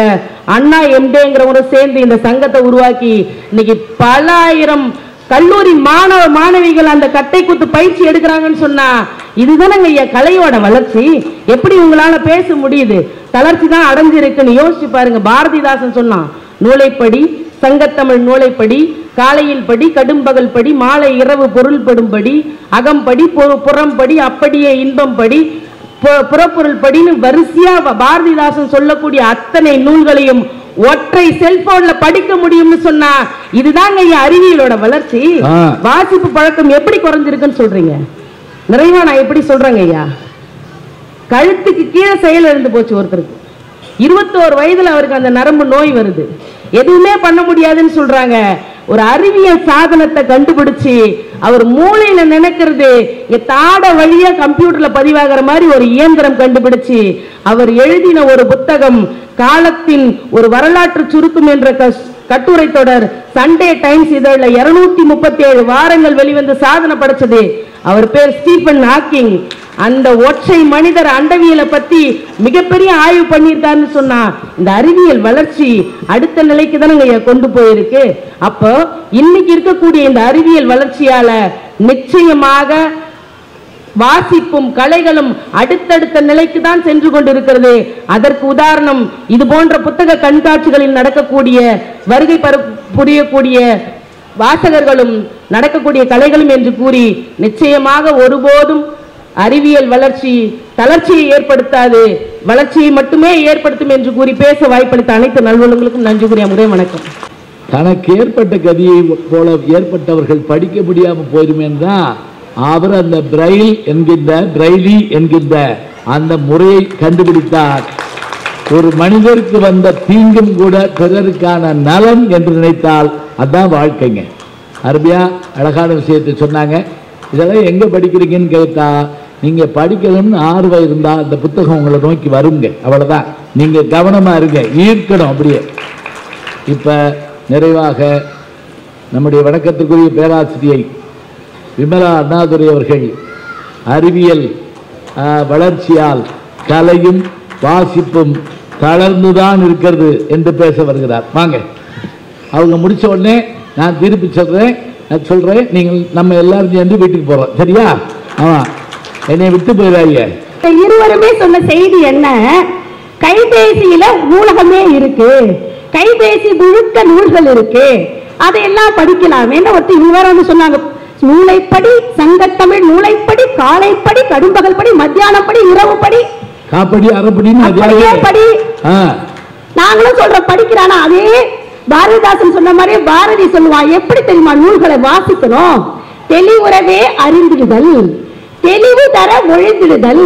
அண்ணா எம்டேங்கிறவரும் சேர்ந்து இந்த சங்கத்தை உருவாக்கி இன்னைக்கு பல ஆயிரம் கல்லூரி மாணவ மாணவிகள் அந்த கட்டை குத்து பயிற்சி எடுக்கிறாங்கன்னு சொன்னா இதுதானங்க ஐயா கலையோட வளர்ச்சி. எப்படி உங்களால பேச முடியுது? தளர்ச்சி தான் அடைஞ்சிருக்குன்னு யோசிச்சு பாருங்க. பாரதிதாசன் சொன்னான், நூலைப்படி சங்கத்தமிழ் நூலைப்படி, காலையில் படி கடும்பகல் படி, மாலை இரவு பொருள்படும்படி, அகம்படி புறம்படி, அப்படியே இன்பம் படி, புறப்பொருள் படின்னு வரிசையா பாரதிதாசன் சொல்லக்கூடிய அத்தனை நூல்களையும் ஒற்றை செல்போன்ல படிக்க முடியும்னு சொன்னா இதுதாங்க ஐயா அறிவியலோட வளர்ச்சி. வாசிப்பு பழக்கம் எப்படி குறைஞ்சிருக்குன்னு சொல்றீங்க? நிறைவா நான் எப்படி சொல்றேங்க ஐயா, கழுத்துக்கு கீழே செயல் இருந்து போச்சு ஒருத்தருக்கு. 21 வயதுல அவருக்கு அந்த நரம்பு நோய் வருது. எதுவுமே பண்ண முடியாதுன்னு சொல்றாங்க. ஒரு அறிவியல் சாதனத்தை கண்டுபிடிச்சு அவர் மூளையில நினைக்கிறது தாட வழியா கம்ப்யூட்டர்ல பதிவாகிற மாதிரி ஒரு இயந்திரம் கண்டுபிடிச்சு அவர் எழுதின ஒரு புத்தகம் காலத்தின் ஒரு வரலாற்று சுருக்கம் என்ற கட்டுரை தொடர் சண்டே டைம்ஸ் இதழில் 237 வாரங்கள் வெளிவந்து சாதனை படைச்சது. அவர் பேர் ஸ்டீபன் ஹாக்கிங். அந்த ஒற்றை மனிதர் அண்டவியலை பத்தி மிகப்பெரிய ஆய்வு பண்ணியிருக்காருன்னு சொன்னா இந்த அறிவியல் வளர்ச்சி அடுத்த நிலைக்கு தானே கொண்டு போயிருக்கு. அப்போ இன்னைக்கு இருக்கக்கூடிய இந்த அறிவியல் வளர்ச்சியால நிச்சயமாக வாசிப்பும் கலைகளும் அடுத்தடுத்த நிலைக்கு தான் சென்று கொண்டிருக்கிறது. அதற்கு உதாரணம் இது போன்ற புத்தக கண்காட்சிகளில் நடக்கக்கூடிய வருகை புரியக்கூடிய வாசகர்களும் நடக்கக்கூடிய கலைகளும் என்று கூறி நிச்சயமாக ஒருபோதும் அறிவியல் வளர்ச்சி தளர்ச்சியை ஏற்படுத்தாது, வளர்ச்சியை மட்டுமே ஏற்படுத்தும் என்று கூறி பேச வாய்ப்பளித்த அனைத்து நல்வளங்களுக்கும் நன்றி கூறிய முறை வணக்கம். தனக்கு ஏற்பட்ட கதியை போல ஏற்பட்டவர்கள் படிக்க முடியாமல் போயிருமே தான் அவர் அந்த பிரெய்லி என்கின்ற அந்த முறையை கண்டுபிடித்தார். ஒரு மனிதருக்கு வந்த தீங்கும் கூட பிறருக்கான நலன் என்று நினைத்தால் அதான் வாழ்க்கைங்க. அருமையா அழகான விஷயத்தை சொன்னாங்க. இதெல்லாம் எங்க படிக்கிறீங்கன்னு கேட்டா நீங்க படிக்கணும்னு ஆர்வம் இருந்தா அந்த புத்தகம் உங்களை நோக்கி வருங்க. அவ்வளவுதான். நீங்க கவனமா இருங்க, ஈர்க்கணும் அப்படியே. இப்ப நிறைவாக நம்முடைய வணக்கத்திற்குரிய பேராசிரியை விமலா அண்ணாதுரை அவர்கள் அறிவியல் வளர்ச்சியால் கலையும் வாசிப்பும் தளர்ந்துதான் இருக்கிறது என்று பேச வருகிறார். வாங்க, அவங்க முடிச்ச உடனே நான் திருப்பி சொல்றேன். நீங்கள் நம்ம எல்லாரும் சேர்ந்து வீட்டுக்கு போறோம், சரியா? ஆமா, என்னை விட்டு போயிடாங்க. இருவருமே சொன்ன செய்தி என்ன? கைபேசியில நூலகமே இருக்கு, கைபேசி முழுக்க நூல்கள் இருக்கு, அதையெல்லாம் படிக்கலாமே. ஒருத்தர் இருவரும் சொன்னாங்க, நூலைப்படி சங்கத்தமிழ் நூலைப்படி, காலைப்படி கடும்பகல் படி, மத்தியானம் படி, இரவு படி, காப்படி அரைப்படி படி. நாங்களும் சொல்ற படிக்கிறானா அதே பாரதிதாசன் சொன்ன மாதிரி பாரதி சொல்லுவான். எப்படி தெரியுமா நூல்களை வாசிக்கணும்? தெளிவுறவே அறிந்திடுதல், தெளிவு தர ஒழிந்திடுதல்,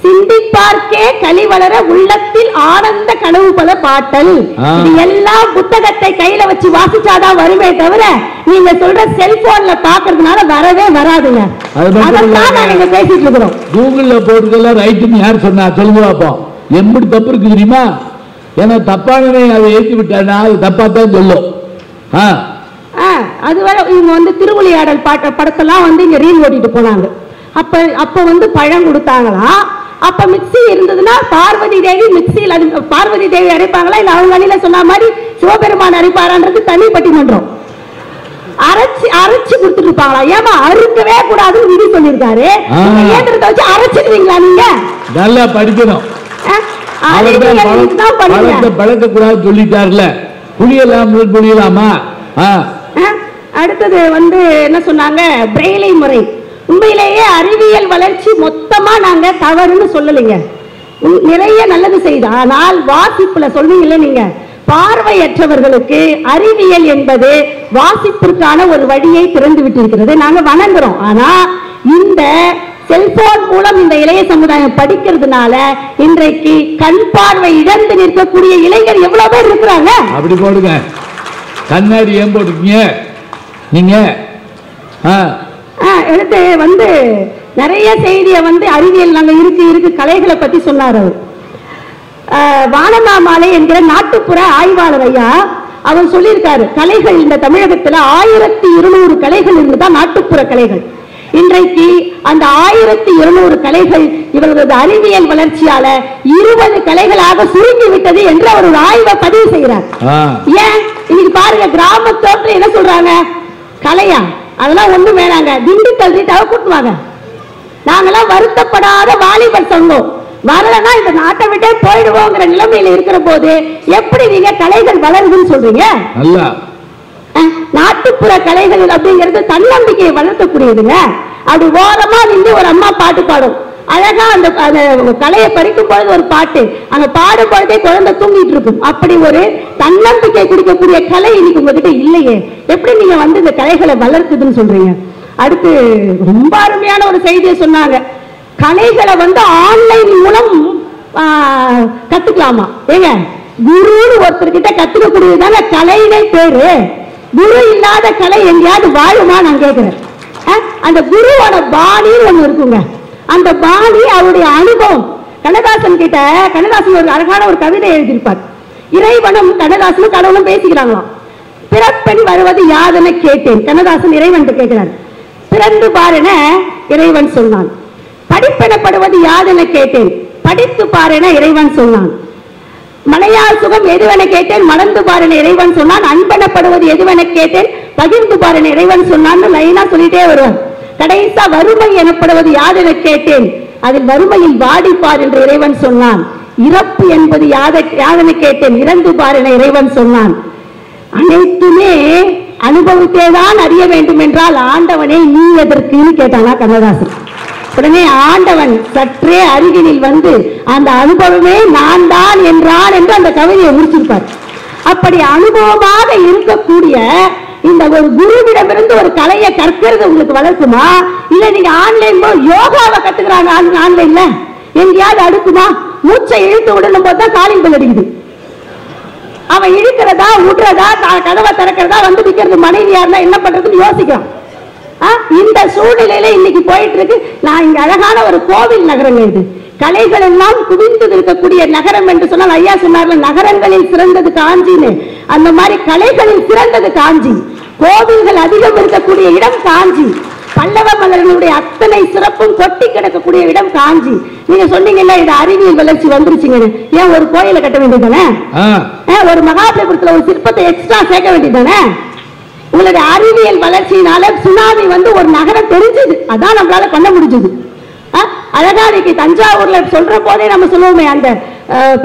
சிந்திப்பார்க்கே களி வளர உள்ளத்தில் ஆனந்த கனவு பல பாட்டல். இது எல்லாம் புத்தகத்தை கையில வச்சு வாசிச்சாதான் வருமே தவிர நீங்க சொல்ற செல்போன்ல பாக்குறதுனால வரவே வராதுங்க. அதான் நாங்க பேசிட்டு இருக்கிறோம். கூகுள்ல போட்டுக்கெல்லாம் ரைட்டுன்னு யார் சொன்னா சொல்லுங்க பாப்போம். எப்படி தப்பு இருக்கு தெரியுமா? ஏன்னா தப்பானவே அதை ஏற்றி விட்டானா அது தப்பா தான் சொல்லும். அதுவரை இவங்க வந்து திருவிளையாடல் படத்தெல்லாம் வந்து இங்க ரீல் ஓட்டிட்டு போனாங்க. அப்ப வந்து பழம் கொடுத்தாங்களாம். அப்ப மிக்சி இருந்ததுன்னா பார்வதி தேவி மிக்சியில் அது பார்வதி தேவி அரைப்பாங்களா இல்ல அவங்க அணில சொன்ன மாதிரி சிவபெருமான் அரைப்பாரான்றது தனி பட்டிமன்றம். அரைச்சு கொடுத்துட்டு இருப்பாங்களா? ஏமா அறுக்கவே கூடாதுன்னு விதி சொல்லியிருக்காரு. இயந்திரத்தை வச்சு அரைச்சிடுவீங்களா நீங்க? நல்லா படிக்கணும். பழக்க கூடாது சொல்லிட்டார்ல, புளியலாமா? அடுத்தது வந்து என்ன சொன்னாங்க? பிரெய்லி முறை. உண்மையிலேயே அறிவியல் வளர்ச்சி மொத்தமா நாங்க தவறுன்னு சொல்லலைங்க, நிறைய நல்லது செய்த. ஆனால் வாசிப்புல சொல்றீங்களே நீங்க, பார்வையற்றவர்களுக்கு அறிவியல் என்பது வாசிப்பிற்கான ஒரு வழியை திறந்து விட்டிருக்கிறது, நாங்க வணங்குறோம். ஆனா இந்த செல்போன் மூலம் இந்த இளைய சமுதாயம் படிக்கிறதுனால இன்றைக்கு கண் பார்வை இழந்து நிற்கக்கூடிய இளைஞர் எவ்வளவு பேர் இருக்கிறாங்க. அப்படி போடுங்க, கண்ணாடி ஏன் போடுறீங்க நீங்க? எடுத்து வந்து நிறைய செய்தியை வந்து அறிவியல் நாங்க இருக்கு கலைகளை பத்தி சொன்னார். வானமாமலை என்கிற நாட்டுப்புற ஆய்வாளர் ஐயா அவர் சொல்லியிருக்காரு, கலைகள் இந்த தமிழகத்துல 1200 கலைகள் இருந்துதான் நாட்டுப்புற கலைகள். இன்றைக்கு அந்த 1200 கலைகள் இவர்களது அறிவியல் வளர்ச்சியால 20 கலைகளாக சுருங்கி விட்டது என்று அவர் ஒரு ஆய்வை பதிவு செய்கிறார். ஏன் இன்னைக்கு பாருங்க, கிராமத்தோட்டில் என்ன சொல்றாங்க? கலையா அதெல்லாம் ஒண்ணும் வேணாங்க. திண்டுக்கல் ரீட்டாவை கூட்டுவாங்க. நாங்கெல்லாம் வருத்தப்படாத வாலிபர் சங்கம். வரலன்னா இந்த நாட்டை விட்டே போயிடுவோங்கிற நிலைமையில இருக்கிற போது எப்படி நீங்க கலைகள் வளருதுன்னு சொல்றீங்க? நாட்டுப்புற கலைகள் அப்படிங்கிறது தன்னம்பிக்கையை வளர்க்கக்கூடியதுங்க. அப்படி ஓரமா நின்று ஒரு அம்மா பாட்டு பாடும். அழகா அந்த கலையை பறிக்கும் பொழுது ஒரு பாட்டு, அங்க பாடும் பொழுதே குழந்தை தூங்கிட்டு இருக்கும். அப்படி ஒரு தன்னம்பிக்கை கொடுக்கக்கூடிய கலை இன்னைக்கு உங்ககிட்ட இல்லையே. எப்படி நீங்க வந்து இந்த கலைகளை வளர்க்குதுன்னு சொல்றீங்க? அடுத்து ரொம்ப அருமையான ஒரு செய்தியை சொன்னாங்க. கலைகளை வந்து ஆன்லைன் மூலம் கத்துக்கலாமா? ஏங்க, குருன்னு ஒருத்தர்கிட்ட கத்துக்கக்கூடியதுதாங்க கலையிலே பேரு. குரு இல்லாத கலை எங்கேயாவது வாழுமா நான் கேட்கிறேன். அந்த குருவோட பாணின்னு ஒண்ணு இருக்குங்க. அந்த பாணி அவருடைய அனுபவம். கண்ணதாசன் கிட்ட கண்ணதாசன் ஒரு அழகான ஒரு கவிதை எழுதியிருப்பார். இறைவனும் கண்ணதாசனும் கடவுளும் பேசிக்கிறாங்களாம். பிறப்பெண் வருவது யாதென கேட்டேன். கண்ணதாசன் இறைவன் கேட்கிறார். பிறந்து பாருன இறைவன் சொன்னான். படிப்பெனப்படுவது யாதென கேட்டேன். படித்து பாருன இறைவன் சொன்னான். மனையால் சுகம் எதுவென கேட்டேன். மணந்து பாருன இறைவன் சொன்னான். அன்பெனப்படுவது எதுவென கேட்டேன். பகிர்ந்து பாருன இறைவன் சொன்னான். லைனா சொல்லிட்டே வருவார். கடைசா வறுமை எனப்படுவது யாதென கேட்டேன். அதில் வறுமையில் வாடிப்பார் என்று இறைவன் சொன்னான். இறப்பு என்பது யாதென கேட்டேன். இறந்து பார் என இறைவன் சொன்னான். அனைத்துமே அனுபவித்தேதான் அறிய வேண்டும் என்றால் ஆண்டவனே நீ எதற்குன்னு கேட்டானா கண்ணதாசன். உடனே ஆண்டவன் சற்றே அருகினில் வந்து அந்த அனுபவமே நான் தான் என்றான் என்று அந்த கவிதையை முடிச்சிருப்பார். அப்படி அனுபவமாக இருக்கக்கூடிய இந்த ஒரு குருவிடமிருந்து ஒரு கலையை கற்கிறது உங்களுக்கு வளர்க்குமா? இல்ல நீங்க ஆன்லைன் யோகாவை கத்துக்கிறாங்க ஆன்லைன்ல எங்கேயாவது அடுக்குமா? மூச்சை இழுத்து விடணும் போதுதான் காலிங் பெல் அடிக்குது. அவன் இழுக்கிறதா விடுறதா கதவை திறக்கிறதா வந்து நிக்கிறது மனைவியா இருந்தா என்ன பண்றதுன்னு யோசிக்கிறான். இந்த சூழ்நிலையில இன்னைக்கு போயிட்டு இருக்கு. நான் இங்க அழகான ஒரு கோவில் நகரங்க. இது கலைகள் எல்லாம் குவிந்து இருக்கக்கூடிய நகரம் என்று சொன்னால் ஐயா சொன்னார்ல, நகரங்களில் சிறந்தது காஞ்சின்னு. அந்த மாதிரி கலைகளில் சிறந்தது காஞ்சி. கோவில்கள் அதிகம் இருக்கக்கூடிய இடம் காஞ்சி. பல்லவ மன்னர்களுடைய அத்தனை சிறப்பும் கொட்டி கிடக்கக்கூடிய இடம் காஞ்சி. நீங்க சொன்னீங்கல்ல இது அறிவியல் வளர்ச்சி வந்துருச்சுங்க. ஏன் ஒரு கோயிலை கட்ட வேண்டியதானே? ஒரு மகாபலிபுரத்துல ஒரு சிற்பத்தை எக்ஸ்ட்ரா சேர்க்க வேண்டியதானே? உங்களுடைய அறிவியல் வளர்ச்சியினால சுனாமி வந்து ஒரு நகரம் தெரிஞ்சது. அதான் நம்மளால பண்ண முடிஞ்சது. அழகா இன்னைக்கு தஞ்சாவூர்ல சொல்ற போதே நம்ம சொல்லுவோமே, அந்த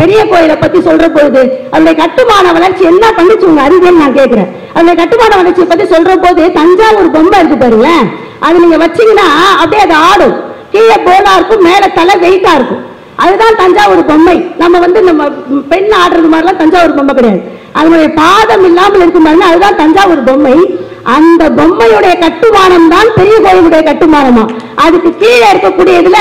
பெரிய கோயிலை பத்தி சொல்ற போது அதனுடைய கட்டுமான வளர்ச்சி என்ன பண்ணிச்சு உங்க அறிவியல் நான் கேட்கிறேன். அந்த கட்டுமான வளர்ச்சியை பத்தி சொல்ற போது தஞ்சாவூர் பொம்மை இருக்கு பாருங்களேன், அது நீங்க வச்சீங்கன்னா அப்படியே அது ஆடும். கீழே போலா இருக்கும், மேல தலை வெயிட்டா இருக்கும். அதுதான் தஞ்சாவூர் பொம்மை. நம்ம வந்து நம்ம பெண் ஆடுறது மாதிரிலாம் தஞ்சாவூர் பொம்மை கிடையாது. அதனுடைய பாதம் இல்லாமல் இருக்கும் பாருங்க, அதுதான் தஞ்சாவூர் பொம்மை. அந்த பொம்மையுடைய கட்டுமானம் தான் பெரிய கோயிலுடைய கட்டுமானமா. அதுக்கு கீழே இருக்கக்கூடியதுல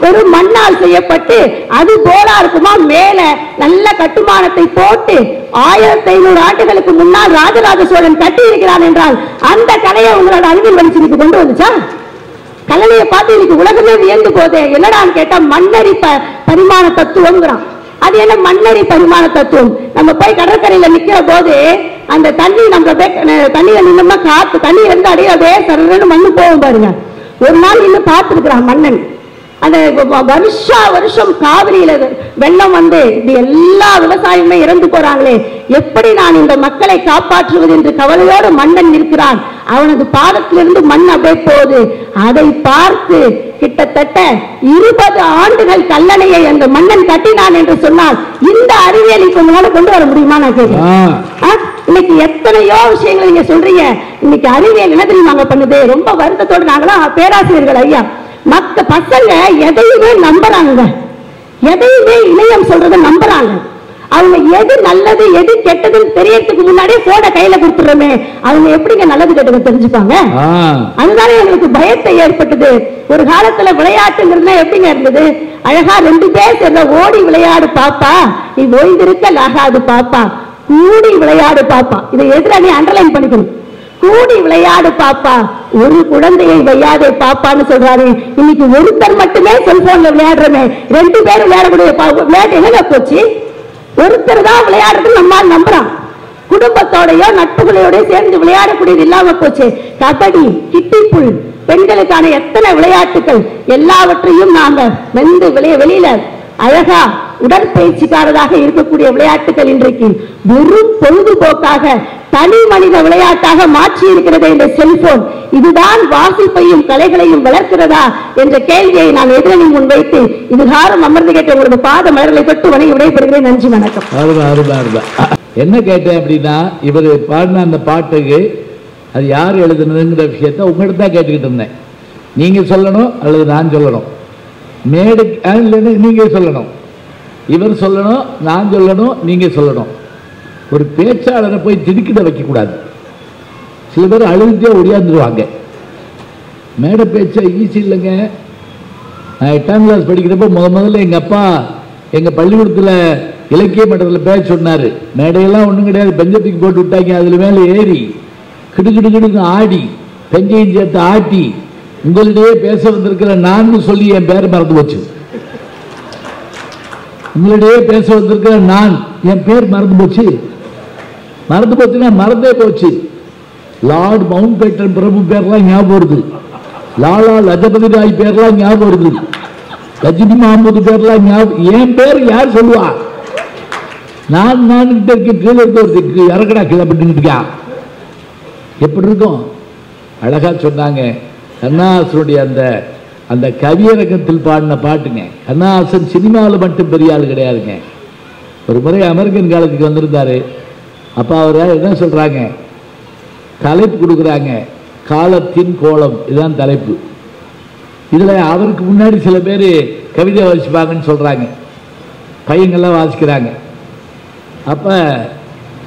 ஒரு மண்ணால் செய்யப்பட்டு அது போலா இருக்குமா. மேல நல்ல கட்டுமானத்தை போட்டு 1500 ஆண்டுகளுக்கு முன்னால் ராஜராஜ சோழன் கட்டி இருக்கிறான் என்றால் அந்த கலையை உங்களோட அறிவியல் வளர்ச்சிக்கு கொண்டு வந்துச்சா? கலையை பார்த்து இன்னைக்கு உலகமே வியந்து போதே. என்னடான்னு கேட்டா மண்ணரி பரிமாண தத்துவம்ங்கிறான். அது என்ன மண்ணரி பரிமாண தத்துவம்? நம்ம போய் கடற்கரையில நிக்கிற போது அந்த தண்ணி நம்ம தண்ணியில நின்னோம்னா காத்து தண்ணி இருந்து அடியே அதே சரன்னு மண்ணு போகும் பாருங்க. ஒரு நாள் இன்னும் பார்த்துருக்கிறான் மன்னன். அந்த வருஷம் காவிரியில வெள்ளம் வந்து இது எல்லா விவசாயமே இறந்து போறாங்களே, எப்படி நான் இந்த மக்களை காப்பாற்றுவது என்று கவலையோடு மன்னன் இருக்கிறான். அவனது பாதத்திலிருந்து மண் அப்படியே போகுது. அதை பார்த்து கிட்டத்தட்ட 20 ஆண்டுகள் கல்லணையை அந்த மன்னன் கட்டினான் என்று சொன்னால் இந்த அறிவியலை உங்களால கொண்டு வர முடியுமா நான் கேட்கிறேன். இன்னைக்கு எத்தனையோ விஷயங்கள் நீங்க சொல்றீங்க. இன்னைக்கு அறிவியல் என்ன தெரியுமாங்க பண்ணுது? ரொம்ப வருத்தத்தோடு நாங்களாம் பேராசிரியர்கள் ஐயா, மற்ற பசங்க எதையுமே நம்புறாங்க, எதையுமே இணையம் சொல்றதை நம்புறாங்க. அவங்க எது நல்லது எது கெட்டதுன்னு தெரியறதுக்கு முன்னாடியே போன கையில கொடுத்துறோமே, அவங்க எப்படிங்க நல்லது கெட்டது தெரிஞ்சுப்பாங்க? அதுதானே எங்களுக்கு பயத்தை ஏற்பட்டது. ஒரு காலத்துல விளையாட்டுங்கிறது எப்படிங்க இருந்தது? அழகா 2 பேர் சேர்ந்த ஓடி விளையாடு பாப்பா, நீ ஓய்ந்திருக்கல் ஆகாது பாப்பா, கூடி விளையாடு பாப்பா. இதை எதிர நீ அண்டர்லைன் பண்ணிக்கணும். கூடி விளையாடு பாப்பா, ஒரு குழந்தையை வையாதே பாப்பான்னு சொல்றாரு. இன்னைக்கு ஒருத்தர் மட்டுமே செல்போன்ல விளையாடுறமே, 2 பேரும் விளையாடக்கூடிய விளையாட்டு எங்க போச்சு? ஒருத்தர் தான் விளையாடுறது நம்மால் நம்புறான். குடும்பத்தோடயோ நட்புகளோட சேர்ந்து விளையாடக்கூடியது இல்லாம போச்சு. கபடி, கிட்டிப்புள், பெண்களுக்கான எத்தனை விளையாட்டுகள் எல்லாவற்றையும் நாங்க வெந்து வெளியில அழகா உடற்பயிற்சிக்காரராக இருக்கக்கூடிய விளையாட்டுகள் இன்றைக்கு வெறும் பொழுதுபோக்காக தனி மனித விளையாட்டாக மாற்றி இருக்கிறது இந்த செல்போன். இதுதான் வாசிப்பையும் கலைகளையும் வளர்க்கிறதா என்ற கேள்வியை நான் எதிரணி முன்வைத்து இதுகாரம் அமர்ந்து கேட்ட உங்களோட பாத மலர்களை தொட்டு வணங்கி விடைபெறுகிறேன். நன்றி, வணக்கம். என்ன கேட்டேன் அப்படின்னா, இவர் பாடின அந்த பாட்டுக்கு அது யார் எழுதுனதுங்கிற விஷயத்த உங்கள்கிட்ட தான் கேட்டுக்கிட்டு இருந்தேன். நீங்க சொல்லணும் அல்லது நான் சொல்லணும், மேடை நீங்க சொல்லணும், இவர் சொல்லணும், நான் சொல்லணும், நீங்க சொல்லணும். ஒரு பேச்சாளரை போய் திடுக்கிட வைக்க கூடாது. சில பேர் அழுதுட்டே ஒடியாந்துருவாங்க. மேடை பேச்ச ஈஸி இல்லைங்க. நான் 8ஆம் கிளாஸ் படிக்கிறப்ப முதல்ல எங்க அப்பா எங்க பள்ளிக்கூடத்துல இலக்கிய மன்றத்தில் பேச சொன்னாரு. மேடையெல்லாம் ஒண்ணும் கிடையாது, பெஞ்சத்துக்கு போட்டு விட்டாங்க. அதுல மேல ஏறி கிடுகிடுன்னு ஆடி பெஞ்சையும் சேர்த்து ஆட்டி உங்களிடையே பேச வந்திருக்கிற நான் சொல்லி என் பேர் மறந்து போச்சு. உங்களிடையே பேச வந்திருக்கிற நான், என் பேர் மறந்து போச்சு. மறந்து போச்சுன்னா மறந்தே போச்சு. லார்ட் மவுண்ட் பேட்டன் பிரபு பேர்லாம் ஞாபகம் வருது, லாலா லஜபதி ராய் பேர்லாம் ஞாபகம் வருது, ரஜினி முகமது பேர்லாம் ஞாபகம். என் பேர் யார் சொல்லுவா? நான் கிட்ட இருக்க கீழே இருக்க இறக்கடா கீழே பண்ணிட்டு எப்படி இருக்கும்? அழகா சொன்னாங்க. கண்ணாசனுடைய அந்த அந்த கவியரங்கத்தில் பாடின பாட்டுங்க. கண்ணாசன் சினிமாவில் மட்டும் பெரிய ஆள் கிடையாதுங்க. ஒரு முறை அமெரிக்கன் காலத்துக்கு வந்திருந்தாரு. அப்ப அவர் என்ன சொல்றாங்க, தலைப்பு கொடுக்குறாங்க, காலத்தின் கோலம். இதுதான் தலைப்பு. இதுல அவருக்கு முன்னாடி சில பேர் கவிதை வாசிப்பாங்கன்னு சொல்றாங்க, பையங்கள்லாம் வாசிக்கிறாங்க. அப்ப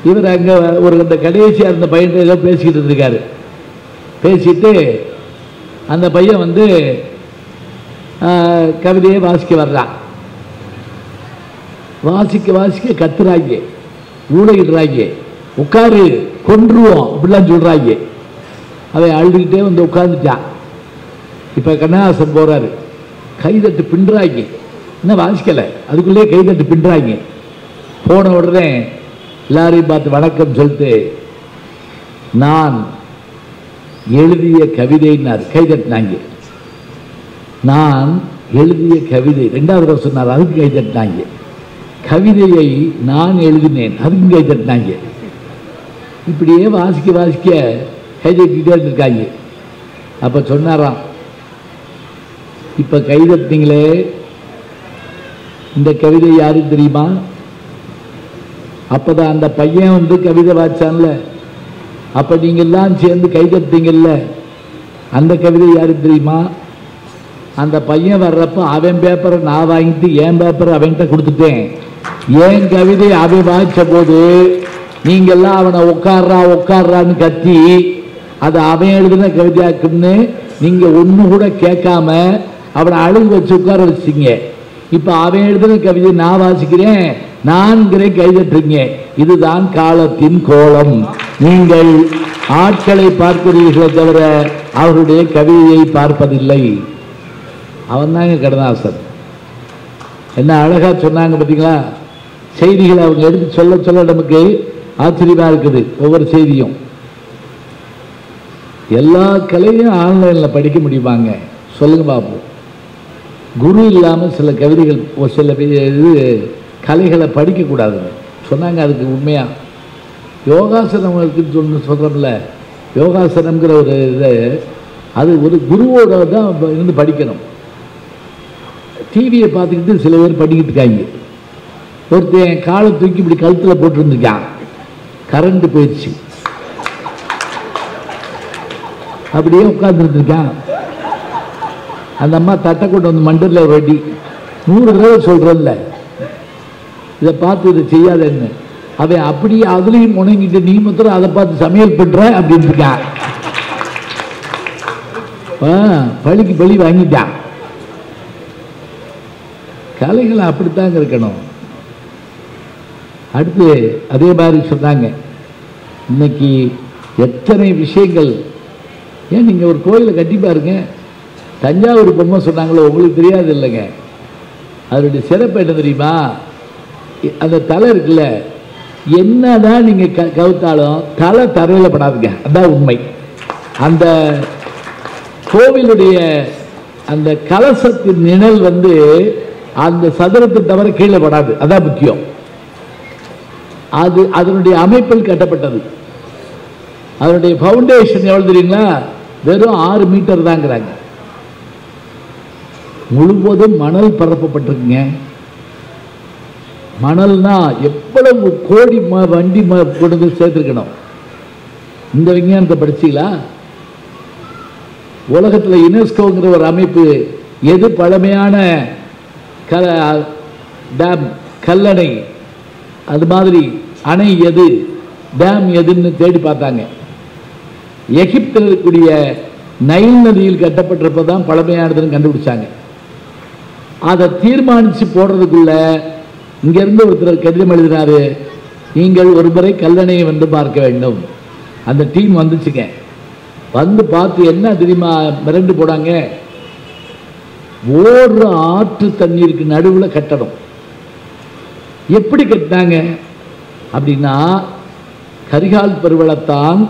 இவர் அங்க ஒரு அந்த கடைசியா இருந்த பையன் ஏதோ பேசிக்கிட்டு இருக்காரு. பேசிட்டு அந்த பையன் வந்து கவிதையை வாசிக்க வர்றான். வாசிக்க வாசிக்க கத்துறாங்க, ஊழையிடுறாங்க, உட்காரு கொன்றுவோம் அப்படிலாம் சொல்றாங்க. அவன் அழுதுகிட்டே வந்து உட்கார்ந்துட்டான். இப்ப கண்ணதாசன் போறாரு, கைதட்டு பின்றாங்க. இன்னும் வாசிக்கல, அதுக்குள்ளே கைதட்டு பின்றாங்க. போன உடனே எல்லாரையும் பார்த்து வணக்கம் சொல்லிட்டு, நான் எழுதிய கவிதைன்னார். கைதட்டினாங்க. நான் எழுதிய கவிதை. 2வது தடவை சொன்னார், அதுக்கு கைதட்டினாங்க. கவிதையை நான் எழுதினேன், அதுக்கு கைதட்டினாங்க. இப்படியே வாசிக்க வாசிக்க கைதட்டிட்டே இருக்காங்க. அப்ப சொன்னாராம், இப்ப கைதட்டிங்களே, இந்த கவிதை யாருக்கு தெரியுமா? அப்பதான் அந்த பையன் வந்து கவிதை வாச்சான்ல, அப்ப நீங்க எல்லாம் சேர்ந்து கைதட்டீங்கல்ல, அந்த கவிதை யாருக்கு தெரியுமா? அந்த பையன் வர்றப்ப அவன் பேப்பரை நான் வாங்கிட்டு என் பேப்பரை அவன்கிட்ட கொடுத்துட்டேன். என் கவிதை அவன் வாய்ச்ச போது நீங்க எல்லாம் அவனை உட்கார்றான்னு கத்தி அதை அவன் எழுதின கவிதையாக்குன்னு நீங்க ஒண்ணு கூட கேட்காம அவனை அழுகு வச்சு உட்கார வச்சிங்க. இப்ப அவன் எழுதின கவிதை நான் வாசிக்கிறேன், நான்கிற கைதட்டுறீங்க. இதுதான் காலத்தின் கோலம். நீங்கள் ஆட்களை பார்க்கிறீர்களே தவிர அவருடைய கவிதையை பார்ப்பதில்லை. அவன் தாங்க கண்ணதாசன். என்ன அழகா சொன்னாங்க பார்த்தீங்களா? செய்திகளை அவங்க எடுத்து சொல்ல சொல்ல நமக்கு ஆச்சரியமா இருக்குது. ஒவ்வொரு செய்தியும் எல்லா கலையும் ஆன்லைன்ல படிக்க முடியுமாங்க? சொல்லுங்க பார்ப்போம். குரு இல்லாமல் சில கவிதைகள் சில இது கலைகளை படிக்கக்கூடாதுன்னு சொன்னாங்க. அதுக்கு உண்மையா யோகாசனம் இருக்குன்னு சொல்றோம்ல, யோகாசனம்ங்கிற ஒரு இது, அது ஒரு குருவோட தான் இருந்து படிக்கணும். டிவியை பார்த்துக்கிட்டு சில பேர் படிக்கிட்டு இருக்காங்க. ஒருத்தன் காலை தூக்கி இப்படி கழுத்தில் போட்டுருந்துருக்கான், கரண்ட் போயிடுச்சு, அப்படியே உட்கார்ந்துருக்கான். அந்த அம்மா தட்டை கொண்டு வந்து மண்டல ஒரு அடி, 100 தடவை சொல்றேன்ல இதை பார்த்து இதை செய்யாதன்னு. அவன் அப்படியே அதுலேயும் முணங்கிட்டு நீ மாத்திரம் அதை பார்த்து சமையல் பண்ற அப்படின்னு இருக்கான். பழிக்கு பழி வாங்கிட்டான். கலைகளை அப்படித்தாங்க இருக்கணும். அடுத்து அதே மாதிரி சொன்னாங்க, இன்னைக்கு எத்தனை விஷயங்கள். ஏன் நீங்க ஒரு கோயிலை கட்டி பாருங்க, தஞ்சாவூர் பொம்மை சொன்னாங்களோ, உங்களுக்கு தெரியாது இல்லைங்க. அதனுடைய சிறப்பு என்ன தெரியுமா? அந்த தலை இருக்குல்ல, என்னதான் நீங்க கவுத்தாலும் தலை தரையில படாதுங்க. அதான் உண்மை. அந்த கோவிலுடைய அந்த கலசத்தின் நிழல் வந்து அந்த சதுரத்தை தவிர கீழே படாது. அதான் முக்கியம். அது அதனுடைய அமைப்பில் கட்டப்பட்டது. அதனுடைய ஃபவுண்டேஷன் எவ்வளவு தெரியுங்களா? வெறும் 6 மீட்டர் தாங்கிறாங்க. முழுவதும் மணல் பரப்பப்பட்டிருக்குங்க. மணல்னா எவ்வளவு கோடி வண்டி கொண்டு சேர்த்துருக்கணும். இந்த விஞ்ஞானத்தை படிச்சீங்களா? உலகத்தில் யுனெஸ்கோங்கிற ஒரு அமைப்பு எது பழமையான டேம், கல்லணை, அது மாதிரி அணை எது, டேம் எதுன்னு தேடி பார்த்தாங்க. எகிப்தில் இருக்கக்கூடிய நைல் நதியில் கட்டப்பட்டிருப்பதான் பழமையானதுன்னு கண்டுபிடிச்சாங்க. அதை தீர்மானித்து போடுறதுக்குள்ள இங்கிருந்து ஒருத்தர் கடிதம் எழுதினாரு, நீங்கள் ஒரு முறை கல்லணையை வந்து பார்க்க வேண்டும். அந்த டீம் வந்துச்சுங்க. வந்து பார்த்து என்ன தெரியுமா மிரண்டு போனாங்க, ஓடுற ஆற்று தண்ணீருக்கு நடுவில் கட்டணும். எப்படி கட்டினாங்க அப்படின்னா, கரிகால் பெருவளத்தான்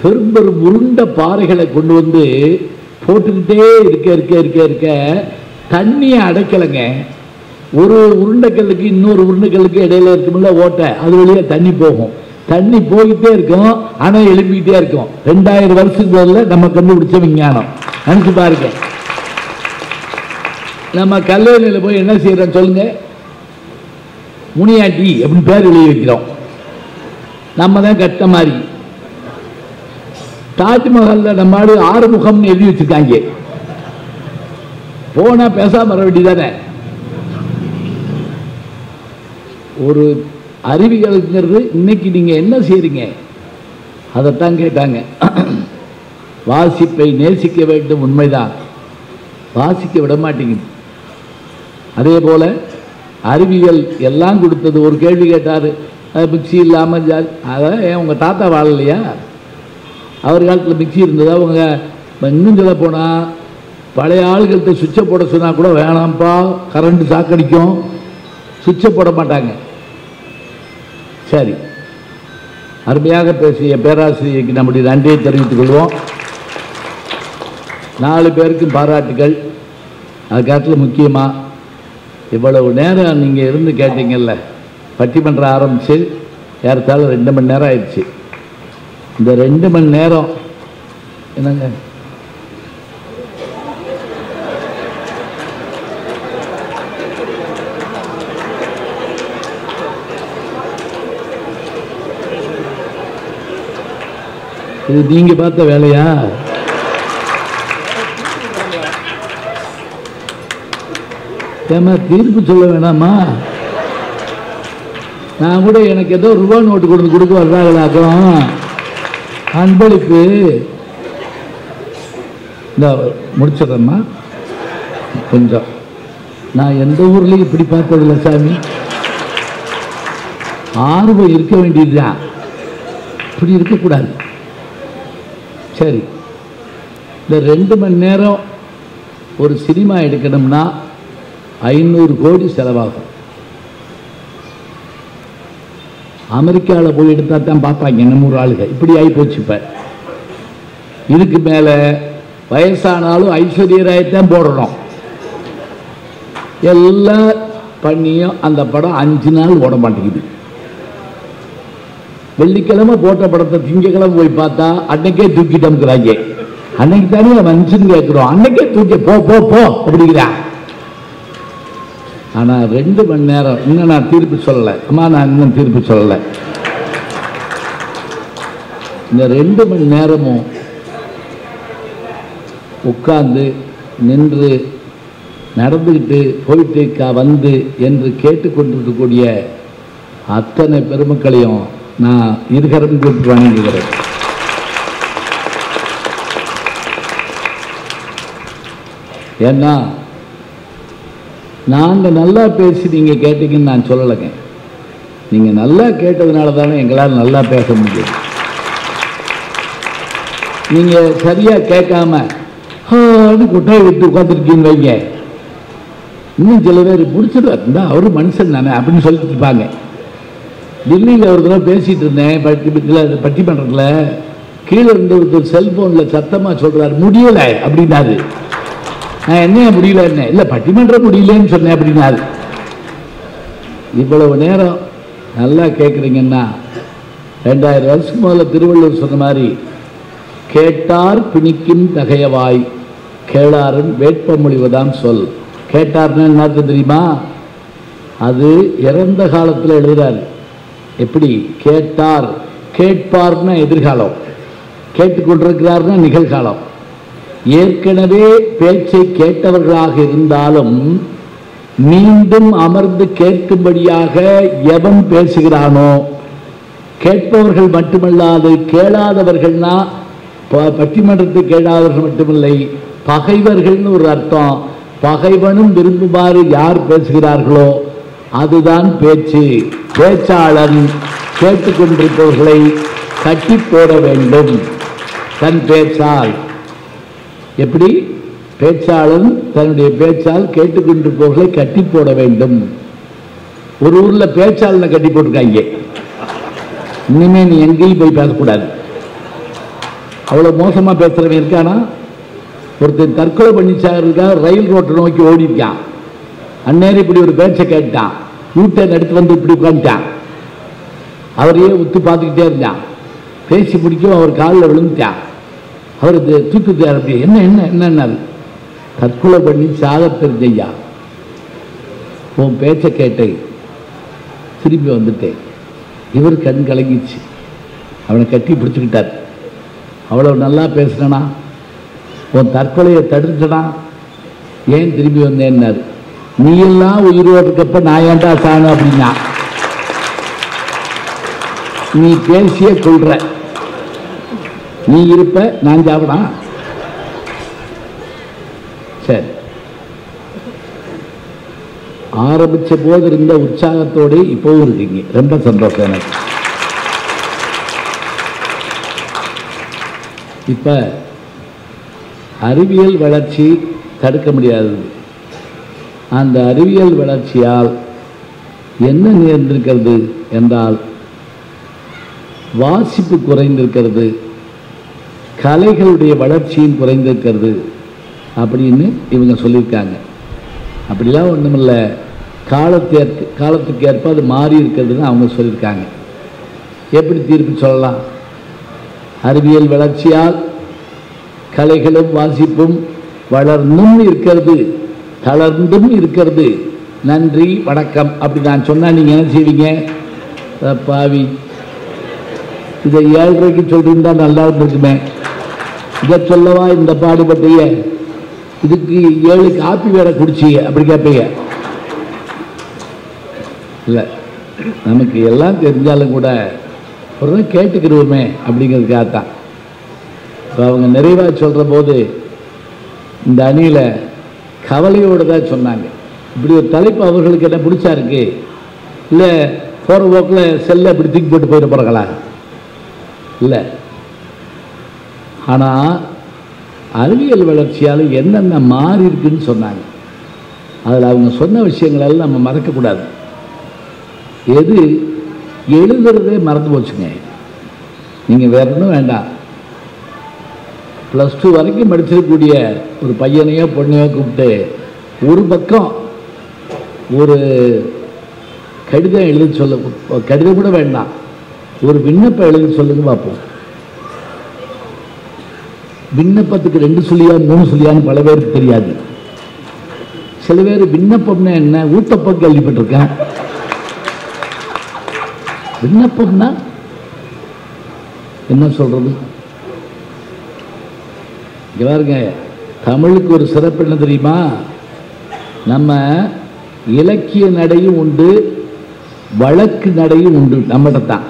பெரும் பெரும் உருண்ட பாறைகளை கொண்டு வந்து போட்டுக்கிட்டே இருக்க தண்ணியை அடைக்கலைங்க. ஒரு உருண்டைக்கல்லுக்கு இன்னொரு உருண்டைக்கல்லுக்கு இடையில இருக்குமில்ல ஓட்டை, அது வழியா தண்ணி போகும். தண்ணி போயிட்டே இருக்கும், அணை எழுப்பிக்கிட்டே இருக்கும். 2000 வருஷத்துல நம்ம கண்டுபிடிச்ச விஞ்ஞானம். நினைச்சு பாருங்க. நம்ம கல்லணையில் போய் என்ன செய்யறோம் சொல்லுங்க? முனியாண்டி அப்படின்னு பேர் எழுதி வைக்கிறோம். நம்ம தான் கட்ட மாதிரி. தாஜ்மஹால்ல நம்ம ஆறுமுகம்னு எழுதி வச்சிருக்காங்க. போனா பேசாம வர வேண்டியதானே. ஒரு அறிவியலுங்கிறது இன்னைக்கு நீங்க என்ன செய்றீங்க அதைத்தான் கேட்டாங்க. வாசிப்பை நேசிக்க வேண்டும், உண்மைதான். வாசிக்க விட மாட்டேங்குது. அதே போல அறிவியல் எல்லாம் கொடுத்தது. ஒரு கேள்வி கேட்டாரு, மிக்சி இல்லாமல் அதான் ஏன் உங்க தாத்தா வாழலையா? அவர் காலத்தில் மிக்சி இருந்ததா? அவங்க இன்னும் சொல்ல போனா பழைய ஆளுகள்கிட்ட சுவிட்சை போட சொன்னா கூட வேணாம்ப்பா, கரண்ட் சாக்கடிக்கும், சுவிட்சை போட மாட்டாங்க. சரி, அருமையாக பேசிய பேராசிரியருக்கு நம்முடைய நன்றியை தெரிவித்துக் கொள்வோம். 4 பேருக்கும் பாராட்டுகள். அதுக்காட்டில் முக்கியமாக இவ்வளவு நேரம் நீங்கள் இருந்து கேட்டீங்கல்ல, பட்டிமன்றம் ஆரம்பித்து ஏறத்தாழ 2 மணி நேரம் ஆயிடுச்சு. இந்த 2 மணி நேரம் என்னங்க இது நீங்க பார்த்த வேலையா? ஏமா தீர்ப்பு சொல்ல வேணாமா? நான் கூட எனக்கு ஏதோ ரூபா நோட்டு கொண்டு கொடுக்க வர்றாங்களாக்கும் அன்பளிப்பு. இந்த முடிச்சிடறேம்மா கொஞ்சம். நான் எந்த ஊர்லயும் இப்படி பார்த்ததில்ல சாமி. ஆர்வம் இருக்க வேண்டியதுதான், இப்படி இருக்கக்கூடாது. சரி, இந்த 2 மணி நேரம் ஒரு சினிமா எடுக்கணும்னா 500 கோடி செலவாகும். அமெரிக்காவில் போய் எடுத்தா தான் பார்ப்பாங்க நம்ம ஊர் ஆளுங்க. இப்படி ஆகி போச்சு. இப்போ இதுக்கு மேலே வயசானாலும் ஐஸ்வர்யராயத்தான் போடணும். எல்லாம் பண்ணியும் அந்த படம் 5 நாள் ஓட மாட்டேங்குது. வெள்ளிக்கிழமை போட்ட படத்தை திங்கக்கிழமை போய் பார்த்தா அன்னைக்கே தூக்கிட்டோம்ங்கிறாங்க. அன்னைக்கு தானே மனுஷன் கேட்கிறோம், அன்னைக்கே தூக்கி போ போ போ அப்படிங்கிறான். ஆனா 2 மணி நேரம் இன்னும் நான் தீர்ப்பு சொல்லலை. அம்மா, நான் இன்னும் தீர்ப்பு சொல்லலை. இந்த 2 மணி நேரமும் உட்கார்ந்து நின்று நடந்துக்கிட்டு போயிட்டு வந்து என்று கேட்டுக்கொண்டிருக்கக்கூடிய அத்தனை பெருமக்களையும் நான் இருகரம் கூப்பிட்டு வணங்குகிறேன். ஏன்னா நாங்கள் நல்லா பேசி நீங்கள் கேட்டீங்கன்னு நான் சொல்லலைங்க. நீங்கள் நல்லா கேட்டதுனால தானே எங்களால் நல்லா பேச முடியும். நீங்கள் சரியாக கேட்காம கொட்டாய் விட்டு உட்காந்துருக்கீங்க வைங்க, இன்னும் சில பேர் பிடிச்சிட்டு இருந்தா அவரு மனுஷன் தானே அப்படின்னு சொல்லிட்டு இருப்பாங்க. டெல்லியில் ஒரு தடவை பேசிட்டு இருந்தேன் பட்டிமன்றத்தில். கீழே இருந்த ஒருத்தர் செல்போனில் சத்தமாக சொல்றாரு, முடியலை அப்படின்னாரு. நான் என்ன முடியல, என்ன இல்லை பட்டிமன்றம் முடியலன்னு சொன்னேன் அப்படின்னாரு. இவ்வளவு நேரம் நல்லா கேட்குறீங்கன்னா 2000 வருஷம் முதல்ல திருவள்ளுவர் சொன்ன மாதிரி கேட்டார் பிணிக்கும் தகையவாய் கேளாரன் வேட்பமொழிவதாம் சொல். கேட்டார்னா என்ன தெரியுமா? அது இறந்த காலத்தில் எழுதுறாரு. எப்படி கேட்டார்? கேட்பார்னா எதிர்காலம், கேட்டுக்கொண்டிருக்கிறார்னா நிகழ்காலம். ஏற்கனவே பேச்சை கேட்டவர்களாக இருந்தாலும் மீண்டும் அமர்ந்து கேட்கும்படியாக எவன் பேசுகிறானோ, கேட்பவர்கள் மட்டுமல்லாது கேளாதவர்கள்னா பட்டிமன்றத்தை கேளாதவர்கள் மட்டுமில்லை, பகைவர்கள்னு ஒரு அர்த்தம். பகைவனும் விரும்புமாறு யார் பேசுகிறார்களோ அதுதான் பேச்சு. பேச்சாளன் கேட்டுக்கொண்டிருப்பவர்களை கட்டி போட வேண்டும் தன் பேச்சால். எப்படி? பேச்சாளன் தன்னுடைய பேச்சால் கேட்டுக்கொண்டிருப்பவர்களை கட்டி போட வேண்டும். ஒரு ஊர்ல பேச்சாளனை கட்டி போட்டிருக்காங்க. இனிமே நீ எங்கேயும் போய் பேசக்கூடாது, அவ்வளவு மோசமா பேசுறவன் இருக்கானா? ஒருத்தர் தற்கொலை பண்ணிச்சாருக்காக ரயில் ரோட்டை நோக்கி ஓடிட்டான். அந்நேரம் இப்படி ஒரு பேச்சை கேட்டான், யூட்டர்ன் எடுத்து வந்து இப்படி உட்காந்துட்டான். அவரையே உத்து பார்த்துக்கிட்டே இருந்தான். பேசி பிடிக்கும் அவர் காலில் விழுந்துட்டான். அவர் தூக்குத்தார். அப்படி என்ன என்ன என்ன தற்கொலை பண்ணி சாக தெரிஞ்சையா, உன் பேச்சை கேட்டேன், திரும்பி வந்துட்டேன். இவர் கண் கலங்கிச்சு. அவனை கட்டி பிடிச்சுக்கிட்டார். அவ்வளவு நல்லா பேசுனா, உன் தற்கொலையை தடுத்துட்டா, ஏன் திரும்பி வந்தேன்னாரு. நீ எல்லாம் உயிரோடு இருக்கப்ப நான் ஏன்டா சாணும் அப்படின்னா, நீ பேசிய கொள்ற, நீ இருப்ப நான் சாப்பிடா. சரி, ஆரம்பிச்ச போது இருந்த உற்சாகத்தோடு இப்பவும் இருக்கீங்க, ரொம்ப சந்தோஷம் எனக்கு. இப்ப அறிவியல் வளர்ச்சி தடுக்க முடியாதது. அந்த அறிவியல் வளர்ச்சியால் என்ன நேர்ந்திருக்கிறது என்றால், வாசிப்பு குறைந்திருக்கிறது, கலைகளுடைய வளர்ச்சியும் குறைந்திருக்கிறது அப்படின்னு இவங்க சொல்லியிருக்காங்க. அப்படிலாம் ஒன்றுமில்ல, காலத்துக்கு ஏற்ப அது மாறி இருக்கிறதுன்னு அவங்க சொல்லியிருக்காங்க. எப்படி தீர்ப்பு சொல்லலாம்? அறிவியல் வளர்ச்சியால் கலைகளும் வாசிப்பும் வளர்ந்தும் இருக்கிறது, தளர்ந்தும் இருக்கிறது. நன்றி வணக்கம் அப்படி நான் சொன்னா நீங்க என்ன செய்வீங்க? பாவி, இதை 7:30க்கு சொல்லியிருந்தா நல்லா இருந்திருக்குமே, இதை சொல்லவா இந்த பாடுபட்டீங்க, இதுக்கு 7 காப்பி வேற குடிச்சீங்க அப்படி கேட்பீங்க. இல்லை, நமக்கு எல்லாம் தெரிஞ்சாலும் கூட ஒரு கேட்டுக்கிடுவோமே அப்படிங்கிறதுக்காகத்தான். இப்போ அவங்க நிறைவாக சொல்கிற போது இந்த அணியில் கவலையோடு தான் சொன்னாங்க. இப்படி ஒரு தலைப்பு அவர்களுக்கு என்ன பிடிச்சா இருக்கு, இல்லை போகிற போக்கில் செல்லை இப்படி தூக்கி போட்டு போயிட போகிறாங்களா? இல்லை. ஆனால் அறிவியல் வளர்ச்சியால் என்னென்ன மாறி இருக்குன்னு சொன்னாங்க. அதில் அவங்க சொன்ன விஷயங்களெல்லாம் நம்ம மறக்கக்கூடாது. எது எழுதுறதே மறந்து போச்சுங்க. நீங்கள் வேற ஒன்றும் வேண்டாம், +2 வரைக்கும் படிச்சிருக்கக்கூடிய ஒரு பையனையோ பொண்ணையோ கூப்பிட்டு ஒரு பக்கம் ஒரு கடிதம் எழுதி சொல்ல, கடிதம் கூட வேண்டாம், ஒரு விண்ணப்பம் எழுதி சொல்லுங்க பார்ப்போம். விண்ணப்பத்துக்கு 2 சொல்லியா 3 சொல்லியான்னு பல பேருக்கு தெரியாது. சில பேர் விண்ணப்பம்னா என்ன ஊத்தப்பம் கேள்விப்பட்டிருக்கேன். விண்ணப்பம்னா என்ன சொல்றது? பாருங்க, தமிழுக்கு ஒரு சிறப்பு என்ன தெரியுமா? நம்ம இலக்கிய நடையும் உண்டு, வழக்கு நடையும் உண்டு. நம்மகிட்ட தான்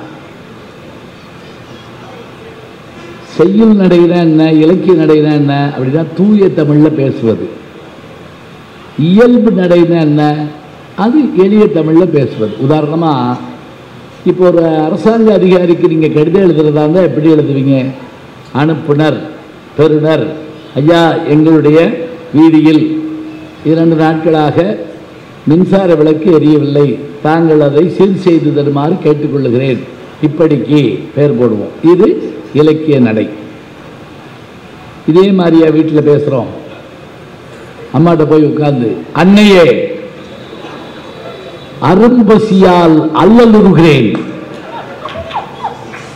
செய்யுள் நடைனா என்ன, இலக்கிய நடைனா என்ன அப்படின்னா தூய தமிழ்ல பேசுவது. இயல்பு நடைனா என்ன, அது எளிய தமிழ்ல பேசுவது. உதாரணமா இப்போ ஒரு அரசாங்க அதிகாரிக்கு நீங்க கடிதம் எழுதுறதா இருந்தால் எப்படி எழுதுவீங்க? அனுப்புனர், பெறுநர், ஐயா எங்களுடைய வீதியில் 2 நாட்களாக மின்சார விளக்கு எரியவில்லை, தாங்கள் அதை சீர் செய்து தருமாறு கேட்டுக்கொள்ளுகிறேன், இப்படிக்கு பெயர் போடுவோம். இது இலக்கிய நடை. இதே மாதிரியா வீட்டில் பேசுறோம்? அம்மாட்ட போய் உட்கார்ந்து, அன்னையே அரும்பசியால் அல்லலுறுகிறேன்,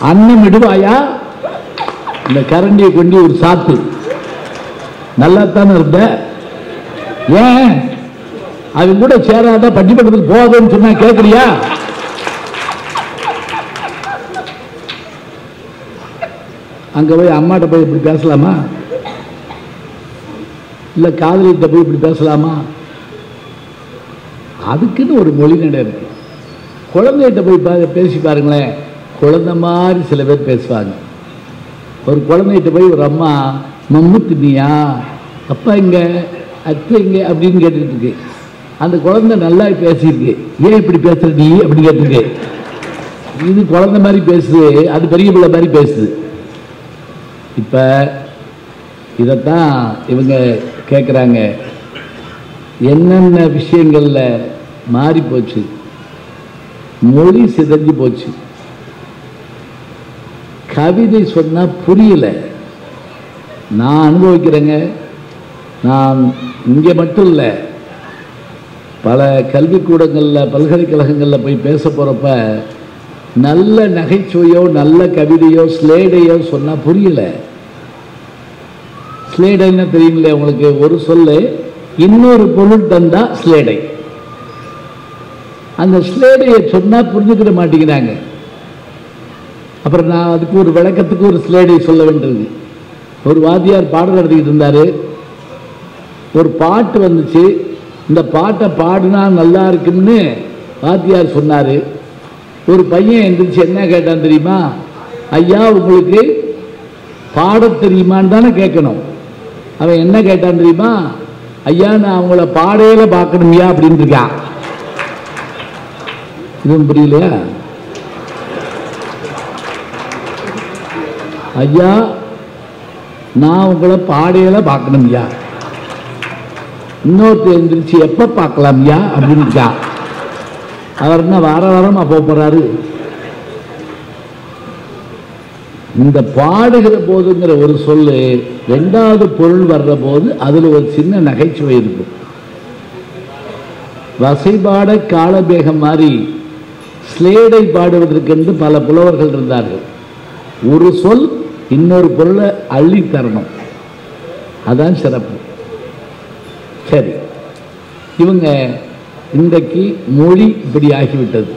அன்னம் இடுவாயா? இந்த கரண்டியை கொண்டு ஒரு சாத்து. நல்லா தானே இருந்த, ஏன் அது கூட சேராத பட்டிமன்றத்துக்கு போகுதுன்னு சொன்னா கேட்கறியா? அங்க போய் அம்மாட்ட போய் இப்படி பேசலாமா? இல்ல காதலிட்ட போய் இப்படி பேசலாமா? அதுக்குன்னு ஒரு மொழி நடை இருக்கு. குழந்தைகிட்ட போய் பேசி பாருங்களேன், குழந்தை மாதிரி சில பேர் பேசுவாங்க. ஒரு குழந்தைகிட்ட போய் ஒரு அம்மா மம்மு தின்னியா, அப்பா இங்க அத்தை இங்க அப்படின்னு கேட்டுட்டு இருக்கு. அந்த குழந்தை நல்லா பேசியிருக்கு, ஏன் இப்படி பேசுற நீ அப்படின்னு கேட்டுருக்கு. இது குழந்தை மாதிரி பேசுது, அது பெரிய பிள்ளை மாதிரி பேசுது. இப்ப இதைத்தான் இவங்க கேட்குறாங்க, என்னென்ன விஷயங்கள்ல மாறி போச்சு, மொழி சிதைஞ்சு போச்சு, கவிதை சொன்னா புரியல. நான் அனுபவிக்கிறேங்க. நான் இங்க மட்டும் இல்லை, பல கல்விக்கூடங்களில் பல்கலைக்கழகங்களில் போய் பேச போறப்ப நல்ல நகைச்சுவையோ நல்ல கவிதையோ ஸ்லேடையோ சொன்னா புரியல. ஸ்லேடைன்னா தெரியுங்களே உங்களுக்கு, ஒரு சொல்லு இன்னொரு பொருள் தந்தா ஸ்லேடை. அந்த ஸ்லேடையை சொன்னா புரிஞ்சுக்கிட மாட்டேங்கிறாங்க. அப்புறம் நான் அதுக்கு ஒரு விளக்கத்துக்கு ஒரு ஸ்லேடை சொல்ல வேண்டியது. ஒரு வாத்தியார் பாடம் நடத்திக்கிட்டு இருந்தாரு. ஒரு பாட்டு வந்துச்சு, இந்த பாட்டை பாடினா நல்லா இருக்குன்னு வாத்தியார் சொன்னாரு. ஒரு பையன் எந்திரிச்சு என்ன கேட்டான் தெரியுமா? ஐயா உங்களுக்கு பாட தெரியுமான்னு தானே கேட்கணும். அவன் என்ன கேட்டான் தெரியுமா? ஐயா நான் அவங்கள பாடையில பார்க்கணும்யா அப்படின்னு இருக்கான். இதுவும் புரியலையா? ஐயா நான் உங்களை பாடையில பார்க்கணும்யா. இன்னொருத்தர் எந்திரிச்சு எப்ப பார்க்கலாம்யா அப்படின்னு இருக்கான். அவர் என்ன வார வாரமா போறாரு? இந்த பாடுகிற போதுங்கிற ஒரு சொல்லு ரெண்டாவது பொருள் வர்ற போது அதுல ஒரு சின்ன நகைச்சுவை இருக்கும். வசைபாட காலபேகம் மாதிரி ஸ்லேடை பாடுவதற்கென்று பல புலவர்கள் இருந்தார்கள். ஒரு சொல் இன்னொரு பொருளை அள்ளி தரணும், அதான் சிறப்பு. சரி, இவங்க இன்றைக்கு மொழி இப்படி ஆகிவிட்டது,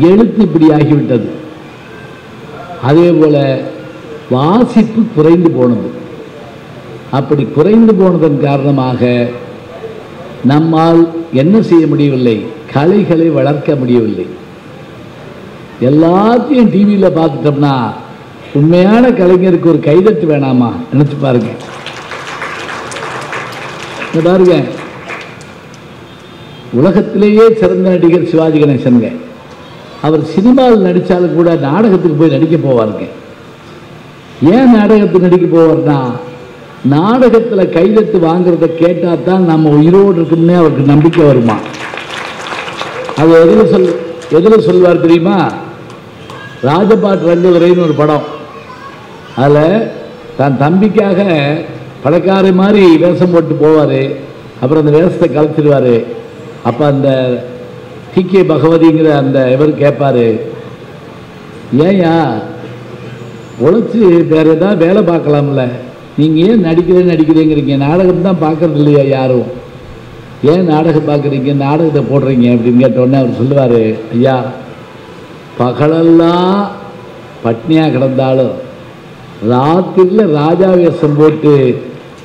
எழுத்து இப்படி ஆகிவிட்டது, அதே போல வாசிப்பு குறைந்து போனது. அப்படி குறைந்து போனதன் காரணமாக நம்மால் என்ன செய்ய முடியவில்லை? கலைகளை வளர்க்க முடியவில்லை. எல்லாத்தையும் டிவியில் பார்த்துட்டோம்னா உண்மையான கலைஞருக்கு ஒரு கைதட்டு வேணாமா? நினைச்சு பாருங்க. பாருங்க, உலகத்திலேயே சிறந்த நடிகர் சிவாஜி கணேசனுங்க. அவர் சினிமாவில் நடித்தாலும் கூட நாடகத்துக்கு போய் நடிக்க போவாருங்க. ஏன் நாடகத்துக்கு நடிக்க போவார்னா, நாடகத்தில் கைதட்டு வாங்குறத கேட்டால் தான் நம்ம உயிரோடு இருக்குன்னு அவருக்கு நம்பிக்கை வருமா. அது எதில் சொல்வார் தெரியுமா? ராஜபாட் ரங்கதுரைன்னு ஒரு படம். அதில் தன் தம்பிக்காக பணக்கார மாதிரி வேஷம் போட்டு போவார். அப்புறம் அந்த வேஷத்தை கலைச்சிடுவார். அப்போ அந்த டிகே பகவதிங்கிற அந்த இவர் கேட்பாரு, ஏயா உழைச்சி வேற ஏதாவது வேலை பார்க்கலாம்ல, நீங்கள் ஏன் நடிக்கிறேங்கிறீங்க, நாடகம் தான் பார்க்கறது இல்லையா யாரும், ஏன் நாடகம் பார்க்குறீங்க, நாடகத்தை போடுறீங்க அப்படின்னு கேட்டோடனே அவர் சொல்லுவார், ஐயா பகலெல்லாம் பட்னியாக கிடந்தாலும் ராத்திரியில் ராஜா வேஷம் போட்டு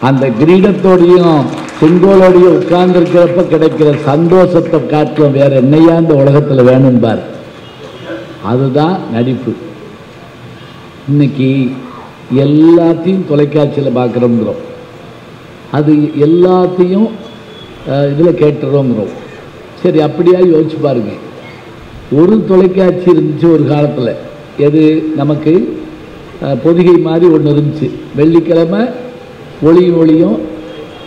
அந்த கிரீடத்தோடையும் செங்கோலோடையும் உட்கார்ந்துருக்கிறப்ப கிடைக்கிற சந்தோஷத்தை காட்டிலும் வேற என்னையா இந்த உலகத்தில் வேணும்பார். அதுதான் நடிப்பு. இன்னைக்கு எல்லாத்தையும் தொலைக்காட்சியில் பார்க்குறோங்கிறோம், அது எல்லாத்தையும் இதில் கேட்டுறோங்கிறோம். சரி, அப்படியா யோசிச்சு பாருங்க. ஒரு தொலைக்காட்சி இருந்துச்சு ஒரு காலத்தில், எது நமக்கு பொதிகை மாதிரி ஒன்று இருந்துச்சு. வெள்ளிக்கிழமை ஒளியும்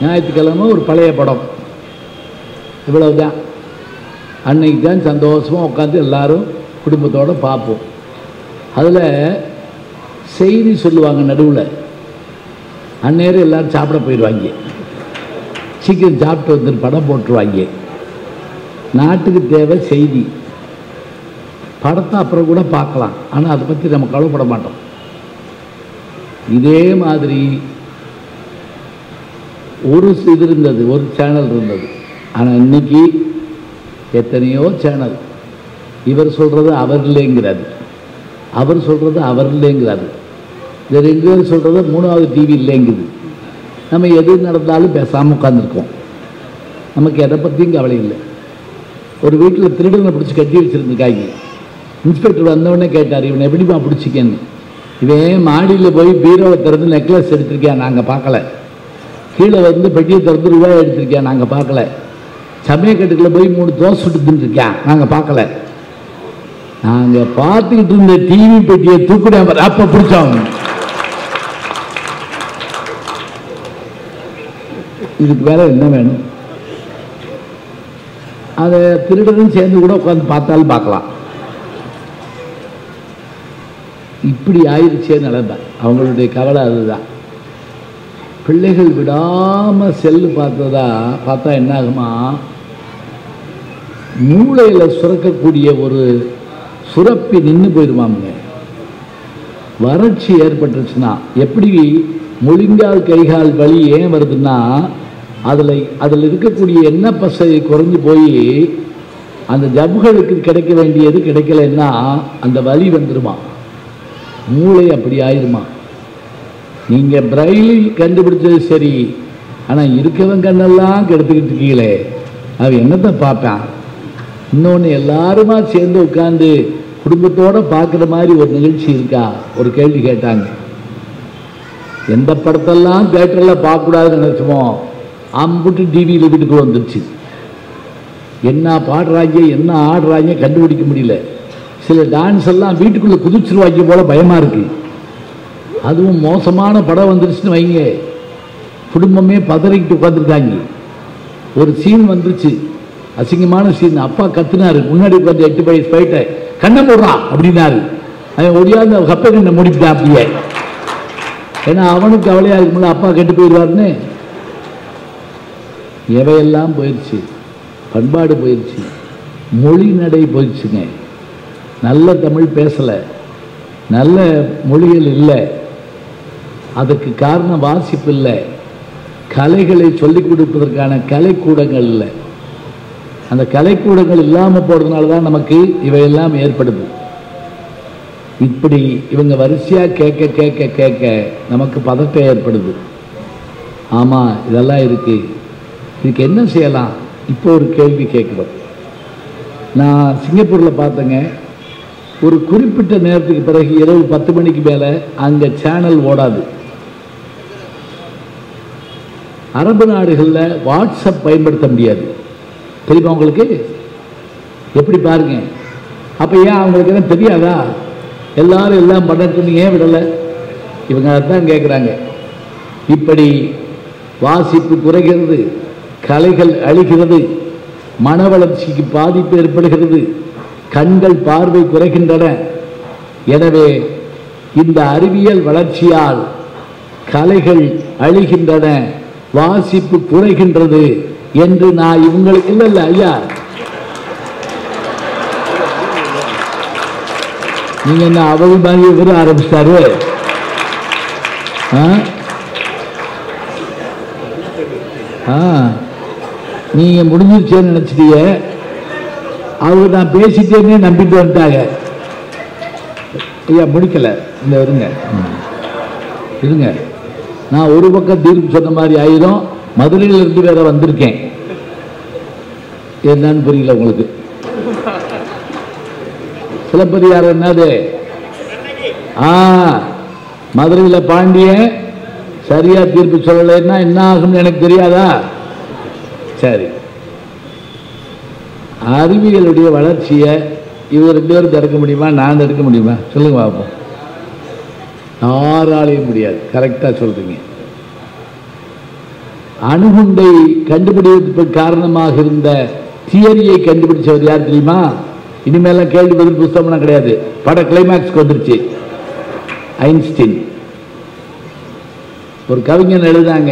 ஞாயிற்றுக்கிழமை ஒரு பழைய படம், இவ்வளவுதான். அன்னைக்கு தான் சந்தோஷமாக உட்காந்து எல்லாரும் குடும்பத்தோடு பார்ப்போம். அதில் செய்தி சொல்லுவாங்க நடுவில். அந்நேரம் எல்லோரும் சாப்பிட போயிடுவாங்க, சீக்கிரம் சாப்பிட்டு வந்து படம் போட்டுருவாங்க. நாட்டுக்கு தேவை செய்தி. படத்தை அப்புறம் கூட பார்க்கலாம், ஆனால் அதை பற்றி நம்ம கவலைப்பட மாட்டோம். இதே மாதிரி ஒரு இது இருந்தது, ஒரு சேனல் இருந்தது. ஆனால் இன்னைக்கு எத்தனையோ சேனல். இவர் சொல்கிறது அவர் இல்லைங்கிறாரு, அவர் சொல்கிறது அவர் இல்லைங்கிறாரு, இந்த 2 பேர் சொல்கிறது 3வது டிவி இல்லைங்குது. நம்ம எது நடந்தாலும் பேசாமல் உட்காந்துருக்கோம். நமக்கு எதை பற்றியும் கவலை இல்லை. ஒரு வீட்டில் திருடனை பிடிச்சி கட்டி வச்சுருந்துருக்காங்க. இன்ஸ்பெக்டர் வந்தவொடனே கேட்டார், இவனை எப்படிப்பா பிடிச்சிக்கன்னு. இவன் மாடியில் போய் பீரோவை திறந்து நெக்லஸ் எடுத்திருக்கேன், நாங்கள் பார்க்கல. கீழே வந்து பெட்டியை திறந்து ரூபாய் எடுத்திருக்கேன், நாங்கள் பார்க்கல. சமயக்கட்டுக்குள்ள போய் 3 தோசை சுட்டு தின்னுருக்கேன், நாங்கள் பார்க்கல. நாங்கள் பார்த்துக்கிட்டு இருந்த டிவி பெட்டியை தூக்குட அப்போ பிடிச்சோம். இதுக்கு வேற என்ன வேணும்? அதை திருடனும் சேர்ந்து கூட உட்காந்து பார்த்தாலும் பார்க்கலாம். இப்படி ஆயிடுச்சே நிலைமை. அவங்களுடைய கவலை அதுதான். பிள்ளைகள் விடாம செல்லு பார்த்தா என்ன ஆகுமா, மூளையில சுரக்கக்கூடிய ஒரு சுரப்பி நின்று போயிடுவாங்க. வறட்சி ஏற்பட்டுருச்சுன்னா எப்படி முழங்கால் கைகால் வலி ஏன் வருதுன்னா, அதில் இருக்கக்கூடிய எண்ணெய் பசை குறைஞ்சு போய் அந்த ஜவ்வுகளுக்கு கிடைக்க வேண்டியது கிடைக்கலன்னா அந்த வலி வந்துருமா. மூளை அப்படி ஆயிருமா. நீங்கள் பிரைலி கண்டுபிடிச்சது சரி, ஆனால் இருக்கவன் கண்ணெல்லாம் கெடுத்துக்கிட்டு இருக்கீங்களே, அவன் என்னத்தை பார்ப்பான். இன்னொன்று எல்லாருமா சேர்ந்து உட்காந்து குடும்பத்தோடு பார்க்குற மாதிரி ஒரு நிகழ்ச்சி இருக்கா? ஒரு கேள்வி கேட்டாங்க. எந்த படத்தெல்லாம் தியேட்டரில் பார்க்கக்கூடாதுன்னு நினச்சோமோ அம்புட்டு டிவியில் வீட்டுக்கு வந்துடுச்சு. என்ன பாடுறாங்க என்ன ஆடுறாங்க கண்டுபிடிக்க முடியல. சில டான்ஸ் எல்லாம் வீட்டுக்குள்ளே குதிச்சிருவாங்க போல பயமாக இருக்குது. அதுவும் மோசமான படம் வந்துருச்சுன்னு வைங்க, குடும்பமே பதறிக்கிட்டு உட்காந்துருக்காங்க. ஒரு சீன் வந்துருச்சு, அசிங்கமான சீன். அப்பா கத்துனாரு, முன்னாடி உட்காந்து 8 வயசு போயிட்ட கண்ணை போடுறான் அப்படின்னாரு. அவன் ஒடியாந்து கப்பை கண்ணை முடிப்பிட்டான் அப்படியே. ஏன்னா அவனுக்கு கவலையா இருக்கும்ல, அப்பா கெட்டு போயிடுவாருன்னு. எவையெல்லாம் போயிடுச்சு, பண்பாடு போயிடுச்சு, மொழி நடை போயிடுச்சுங்க. நல்ல தமிழ் பேசலை, நல்ல மொழிகள் இல்லை. அதுக்கு காரணம் வாசிப்பு இல்லை, கலைகளை சொல்லிக் கொடுப்பதற்கான கலைக்கூடங்கள் இல்லை. அந்த கலைக்கூடங்கள் இல்லாமல் போகிறதுனால தான் நமக்கு இவையெல்லாம் ஏற்படுது. இப்படி இவங்க வரிசையாக கேட்க கேட்க கேட்க நமக்கு பதட்டம் ஏற்படுது. ஆமாம் இதெல்லாம் இருக்கு, இதுக்கு என்ன செய்யலாம்? இப்போ ஒரு கேள்வி கேட்குறோம். நான் சிங்கப்பூரில் பார்த்தேங்க, ஒரு குறிப்பிட்ட நேரத்துக்கு பிறகு இரவு 10 மணிக்கு மேலே அங்கே சேனல் ஓடாது. அரபு நாடுகளில் வாட்ஸ்அப் பயன்படுத்த முடியாது, தெரியுமா உங்களுக்கு? எப்படி பாருங்க. அப்போ ஏன் அவங்களுக்கு என்ன தெரியாதா? எல்லாரும் எல்லாம் பண்ண ஏன் விடலை? இவங்க அதான் கேட்குறாங்க. இப்படி வாசிப்பு குறைகிறது, கலைகள் அழிகிறது, மன வளர்ச்சிக்கு பாதிப்பு ஏற்படுகிறது, கண்கள் பார்வை குறைகின்றன. எனவே இந்த அறிவியல் வளர்ச்சியால் கலைகள் அழிகின்றன, வாசிப்பு குறைகின்றது என்று நான் இவங்களுக்கு இல்ல ஐயா, நீங்க என்ன அவள் மாதிரி விட ஆரம்பிச்சாரு. நீங்க முடிஞ்சிருச்சேன்னு நினைச்சிட்டீங்க. அவங்க நான் பேசிட்டேன்னே நம்பிட்டு வந்துட்டாங்க. ஐயா முடிக்கல, இந்த இருங்க இருங்க. நான் ஒரு பக்கம் தீர்ப்பு சொன்ன மாதிரி ஆயிரும். மதுரையிலிருந்து வேற வந்திருக்கேன், என்னன்னு புரியல உங்களுக்கு. சிலப்பதிகாரம் என்னது? மதுரையில் பாண்டியன் சரியா தீர்ப்பு சொல்லலைன்னா என்ன ஆகும்னு எனக்கு தெரியாதா? சரி, அறிவியலுடைய வளர்ச்சியை இவர் 2 பேரும் தடுக்க முடியுமா? நான் தடுக்க முடியுமா? சொல்லுங்க பார்ப்போம். யாராலையும் முடியாது. கரெக்டா சொல்றீங்க. அணுகுண்டை கண்டுபிடிப்பதற்கு காரணமாக இருந்த தியரியை கண்டுபிடிச்சவர் யார் தெரியுமா? இனிமேல கேள்வி பதில் புத்தகம்லாம் கிடையாது, பட கிளைமேக்ஸ்க்கு வந்துருச்சு. ஐன்ஸ்டீன். ஒரு கவிஞன் எழுதாங்க,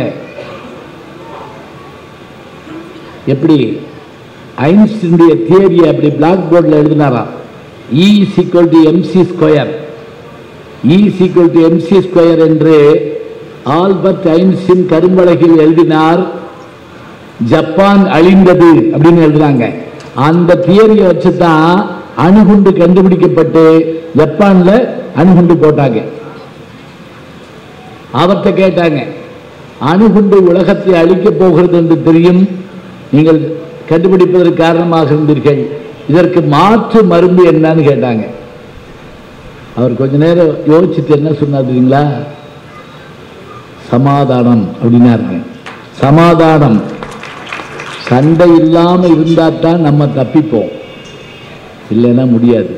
எப்படி ஐன்ஸ்டீனுடைய தியரியை அப்படி பிளாக் போர்டில் எழுதினாராம். E is equal to mc square, E is equal to mc square என்று ஆல்பர்ட் ஐன்ஸ்டீன் கரும்பலகையில் எழுதினார். ஜப்பான் அழிந்தது அப்படின்னு எழுதுறாங்க. அந்த தியரியை வச்சுதான் அணுகுண்டு கண்டுபிடிக்கப்பட்டு ஜப்பான்ல அணுகுண்டு போட்டாங்க. அவர்கிட்ட கேட்டாங்க, அணுகுண்டு உலகத்தை அழிக்கப் போகிறது என்று தெரியும், நீங்கள் கண்டுபிடிப்பதற்கு காரணமாக இருந்தீர்கள், இதற்கு மாற்று மருந்து என்னன்னு கேட்டாங்க. அவர் கொஞ்ச நேரம் யோசிச்சுட்டு என்ன சொன்னார் தெரியுங்களா? சமாதானம் அப்படின்னாருங்க. சமாதானம். சண்டை இல்லாம இருந்தா தான் நம்ம தப்பிப்போம், இல்லைன்னா முடியாது.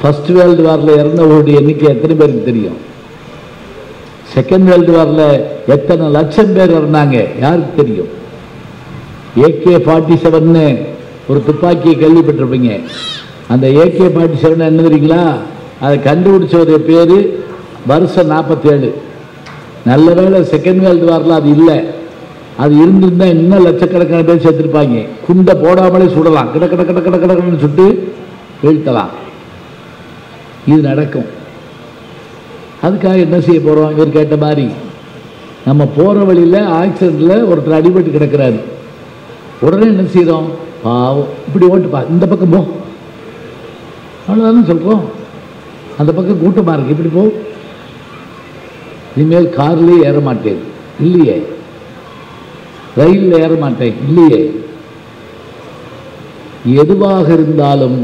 ஃபர்ஸ்ட் வேர்ல்டு வார்ல இறந்தவர்களுடைய எண்ணிக்கை எத்தனை பேருக்கு தெரியும்? செகண்ட் வேர்ல்டு வார்ல எத்தனை லட்சம் பேர் இறந்தாங்க யாருக்கு தெரியும்? AK-47 ஒரு துப்பாக்கியை கேள்விப்பட்டிருப்பீங்க. அந்த AK-47 என்ன தெரியுங்களா? அதை கண்டுபிடிச்சவருடைய பேரு வருஷம் 47. நல்ல வேளை செகண்ட் வேர்ல்டு வார்ல அது இல்லை. அது இருந்திருந்தா இன்னும் லட்சக்கணக்கான பேர் சேர்த்திருப்பாங்க. குண்டை போடாமலே சுடலாம், கிட கிட கிட கிட கிடன்னு சுட்டு வீழ்த்தலாம். இது நடக்கும். அதுக்காக என்ன செய்ய போறோம்? இவர் கேட்ட மாதிரி நம்ம போற வழியில ஆக்சிடென்ட்ல ஒருத்தர் அடிபட்டு கிடக்கிறாரு. உடனே என்ன செய்யறோம்? பாவம், இப்படி ஓட்டுப்பா, இந்த பக்கம் போ, அவ்வளவுதானே சொல்றோம். அந்த பக்கம் கூட்டமா இருக்கு, இப்படி போ. இனிமேல் கார்லயே ஏற மாட்டேன் இல்லையே, ரயிலில் ஏற மாட்டேன் இல்லையே. எதுவாக இருந்தாலும்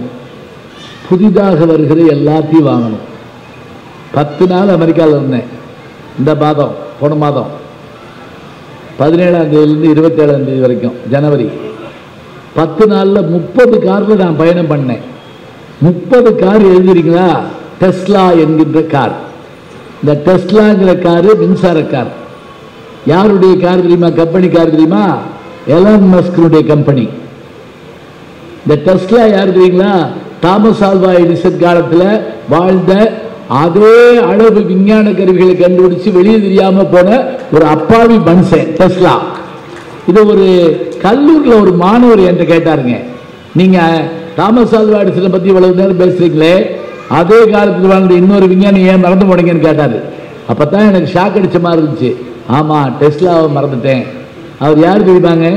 புதிதாக வருகிற எல்லாத்தையும் வாங்கணும். 10 நாள் அமெரிக்காவில் இருந்தேன். இந்த மாதம், போன மாதம் 17ஆம் தேதியிலிருந்து 27ஆம் தேதி வரைக்கும், ஜனவரி 10 நாளில் 30 காரில் நான் பயணம் பண்ணேன். 30 கார் எழுதிருக்கீங்களா? டெஸ்லா என்கின்ற கார். இந்த டெஸ்லாங்கிற காரு மின்சார கார். யாருடைய கார் தெரியுமா? கம்பெனி கார் தெரியுமா? எலான் மஸ்கினுடைய கம்பெனி. இந்த டெஸ்லா யார் தெரியுங்களா? தாமஸ் ஆல்வா எடிசன் காலத்தில் வாழ்ந்த அதே அளவு விஞ்ஞான கருவிகளை கண்டுபிடிச்சு வெளியே தெரியாம போன ஒரு அப்பாவி மனுஷன் டெஸ்லா. இது ஒரு கல்லூரியில் ஒரு மாணவர் என்கிட்ட கேட்டாருங்க, நீங்க தாமஸ் ஆல்வா எடிசனை பத்தி இவ்வளவு நேரம் பேசுறீங்களே, அதே காலத்தில் வாழ்ந்த இன்னொரு விஞ்ஞானி ஏன் மறந்து போனீங்கன்னு கேட்டாரு. அப்பதான் எனக்கு ஷாக் அடிச்ச மாதிரி இருந்துச்சு. ஆமா, டெஸ்லாவை மறந்துட்டேன். அவர் யார் தெரியுமாங்க?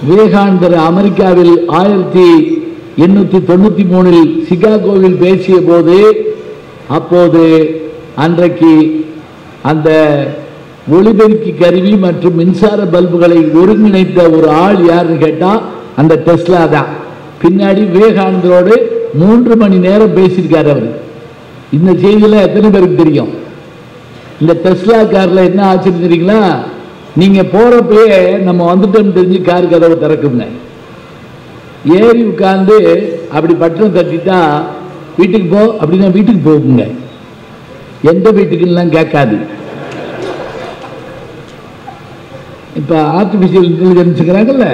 விவேகானந்தர் அமெரிக்காவில் 1893 சிகாகோவில் பேசிய போது, அப்போது அன்றைக்கு அந்த ஒளிபெருக்கி கருவி மற்றும் மின்சார பல்புகளை ஒருங்கிணைத்த ஒரு ஆள் யாருன்னு கேட்டா அந்த டெஸ்லா தான். பின்னாடி விவேகானந்தரோடு 3 மணி நேரம் பேசியிருக்காரு அவர். இந்த செய்தியில எத்தனை பேருக்கு தெரியும்? இந்த டெஸ்லா கார்ல என்ன ஆச்சுன்னு தெரியுங்களா? நீங்க போறப்பயே நம்ம வந்துட்டோம் தெரிஞ்சு கார் கதவை திறக்குங்க. ஏறி உட்கார்ந்து அப்படி பட்டம் தட்டிட்டா வீட்டுக்கு போ அப்படின்னா வீட்டுக்கு போகுங்க. எந்த வீட்டுக்குலாம் கேட்காது. இப்ப ஆர்டிபிஷியல் இன்டெலிஜென்ஸ்ங்கிறாங்கல்ல,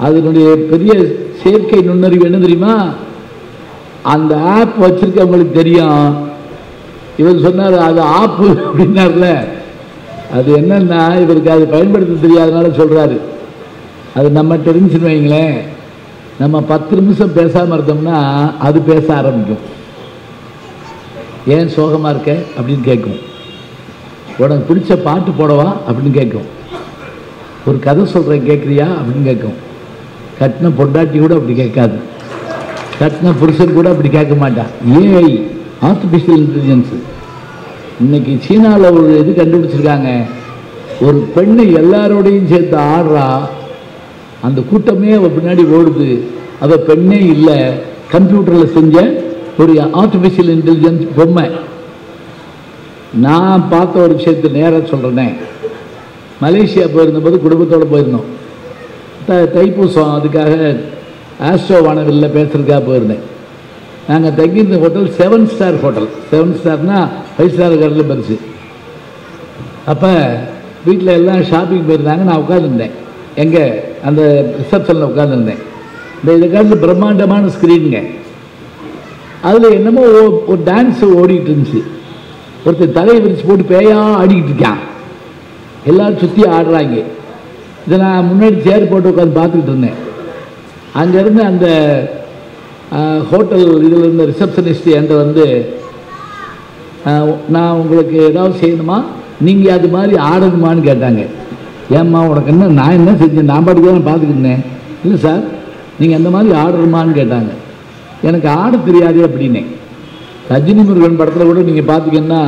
அதனுடைய பெரிய செயற்கை நுண்ணறிவு என்ன தெரியுமா? அந்த ஆப் வச்சிருக்கவங்களுக்கு தெரியும். இவர் சொன்னார் அது ஆப்பு அப்படின்னார்ல, அது என்னன்னா இவருக்கு அது பயன்படுத்த தெரியாதனால சொல்றாரு. அது நம்ம தெரிஞ்சுன்னு வைங்களேன், நம்ம 10 நிமிஷம் பேசாம இருந்தோம்னா அது பேச ஆரம்பிக்கும். ஏன் சோகமா இருக்க அப்படின்னு கேட்கும். உனக்கு பிடிச்ச பாட்டு போடவா அப்படின்னு கேட்கும். ஒரு கதை சொல்றேன் கேட்குறியா அப்படின்னு கேட்கும். கட்டின பொண்டாட்டி கூட அப்படி கேட்காது, கட்டின புருஷன் கூட அப்படி கேட்க மாட்டான். AI, artificial intelligence. இன்னைக்கு சீனாவில் ஒரு இது கண்டுபிடிச்சிருக்காங்க, ஒரு பெண்ணை எல்லாரோடையும் சேர்த்து ஆடுறா, அந்த கூட்டமே அவ பின்னாடி ஓடுது, அவ பெண்ணே இல்லை, கம்ப்யூட்டரில் செஞ்ச ஒரு ஆர்டிபிஷியல் இன்டெலிஜென்ஸ் பொம்மை. நான் பார்த்த ஒரு விஷயத்தை நேராக சொல்கிறேனே, மலேசியா போயிருந்தபோது குடும்பத்தோடு போயிருந்தோம். தைப்பூசம், அதுக்காக ஆஸ்ட்ரோ வானவில்ல பேசுறதுக்காக போயிருந்தேன். நாங்கள் தங்கியிருந்த ஹோட்டல் 7 ஸ்டார் ஹோட்டல். 7 ஸ்டார்னா 5 ஸ்டார் கடலில் பெருசு. அப்போ வீட்டில் எல்லாம் ஷாப்பிங் போயிருந்தாங்க. நான் உட்காந்துருந்தேன், எங்கே அந்த ரிசப்ஷனில் உட்காந்துருந்தேன். இந்த காலத்தில் பிரம்மாண்டமான ஸ்க்ரீனுங்க. அதில் என்னமோ ஒரு டான்ஸு ஓடிக்கிட்டு இருந்துச்சு. ஒருத்தர் தலையை விரிச்சு போட்டு பேயா ஆடிக்கிட்டு இருக்கான். எல்லாரும் சுற்றி ஆடுறாங்க. இதை நான் முன்னாடி சேர் போட்டு உட்காந்து பார்த்துக்கிட்டு இருந்தேன். அங்கேருந்து அந்த ஹோட்டல் இதில் இருந்த ரிசப்ஷனிஸ்ட் என்கிட்ட வந்து நான் உங்களுக்கு ஏதாவது செய்யணுமா, நீங்கள் அது மாதிரி ஆடணுமான்னு கேட்டாங்க. ஏம்மா உனக்கு என்ன, நான் என்ன செஞ்சேன், நான் பாட்டுக்கு தான் பார்த்துக்கிட்டேன். இல்லை சார் நீங்கள் அந்த மாதிரி ஆடணுமான்னு கேட்டாங்க. எனக்கு ஆட தெரியாதே அப்படின்னே. ரஜினி முருகன் படத்தில் கூட நீங்கள் பார்த்தீங்கன்னா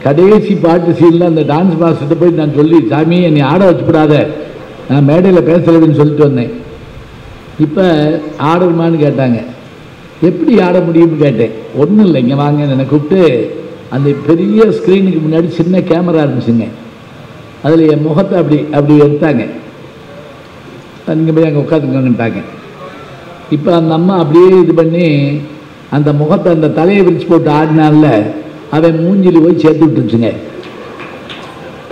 கடைசி பாட்டு சீனில் அந்த டான்ஸ் மாஸ்டர்கிட்ட போய் நான் சொல்லி, சாமி என்னை ஆட வச்சுக்கூடாத, நான் மேடையில் பேசுறதுன்னு சொல்லிட்டு வந்தேன். இப்போ ஆடணுமான்னு கேட்டாங்க. எப்படி ஆட முடியும்னு கேட்டேன். ஒன்றும் இல்லை, இங்கே வாங்க என்னை கூப்பிட்டு அந்த பெரிய ஸ்க்ரீனுக்கு முன்னாடி சின்ன கேமரா இருந்துச்சுங்க, அதில் என் முகத்தை அப்படி எடுத்தாங்க. நீங்கள் போய் அங்கே உட்காந்துக்கோங்கட்டாங்க. இப்போ அந்த அம்மா அப்படியே இது பண்ணி அந்த முகத்தை அந்த தலையை விரிச்சு போட்டு ஆடினால அவன் மூஞ்சில் போய் சேர்த்து விட்டுருச்சுங்க.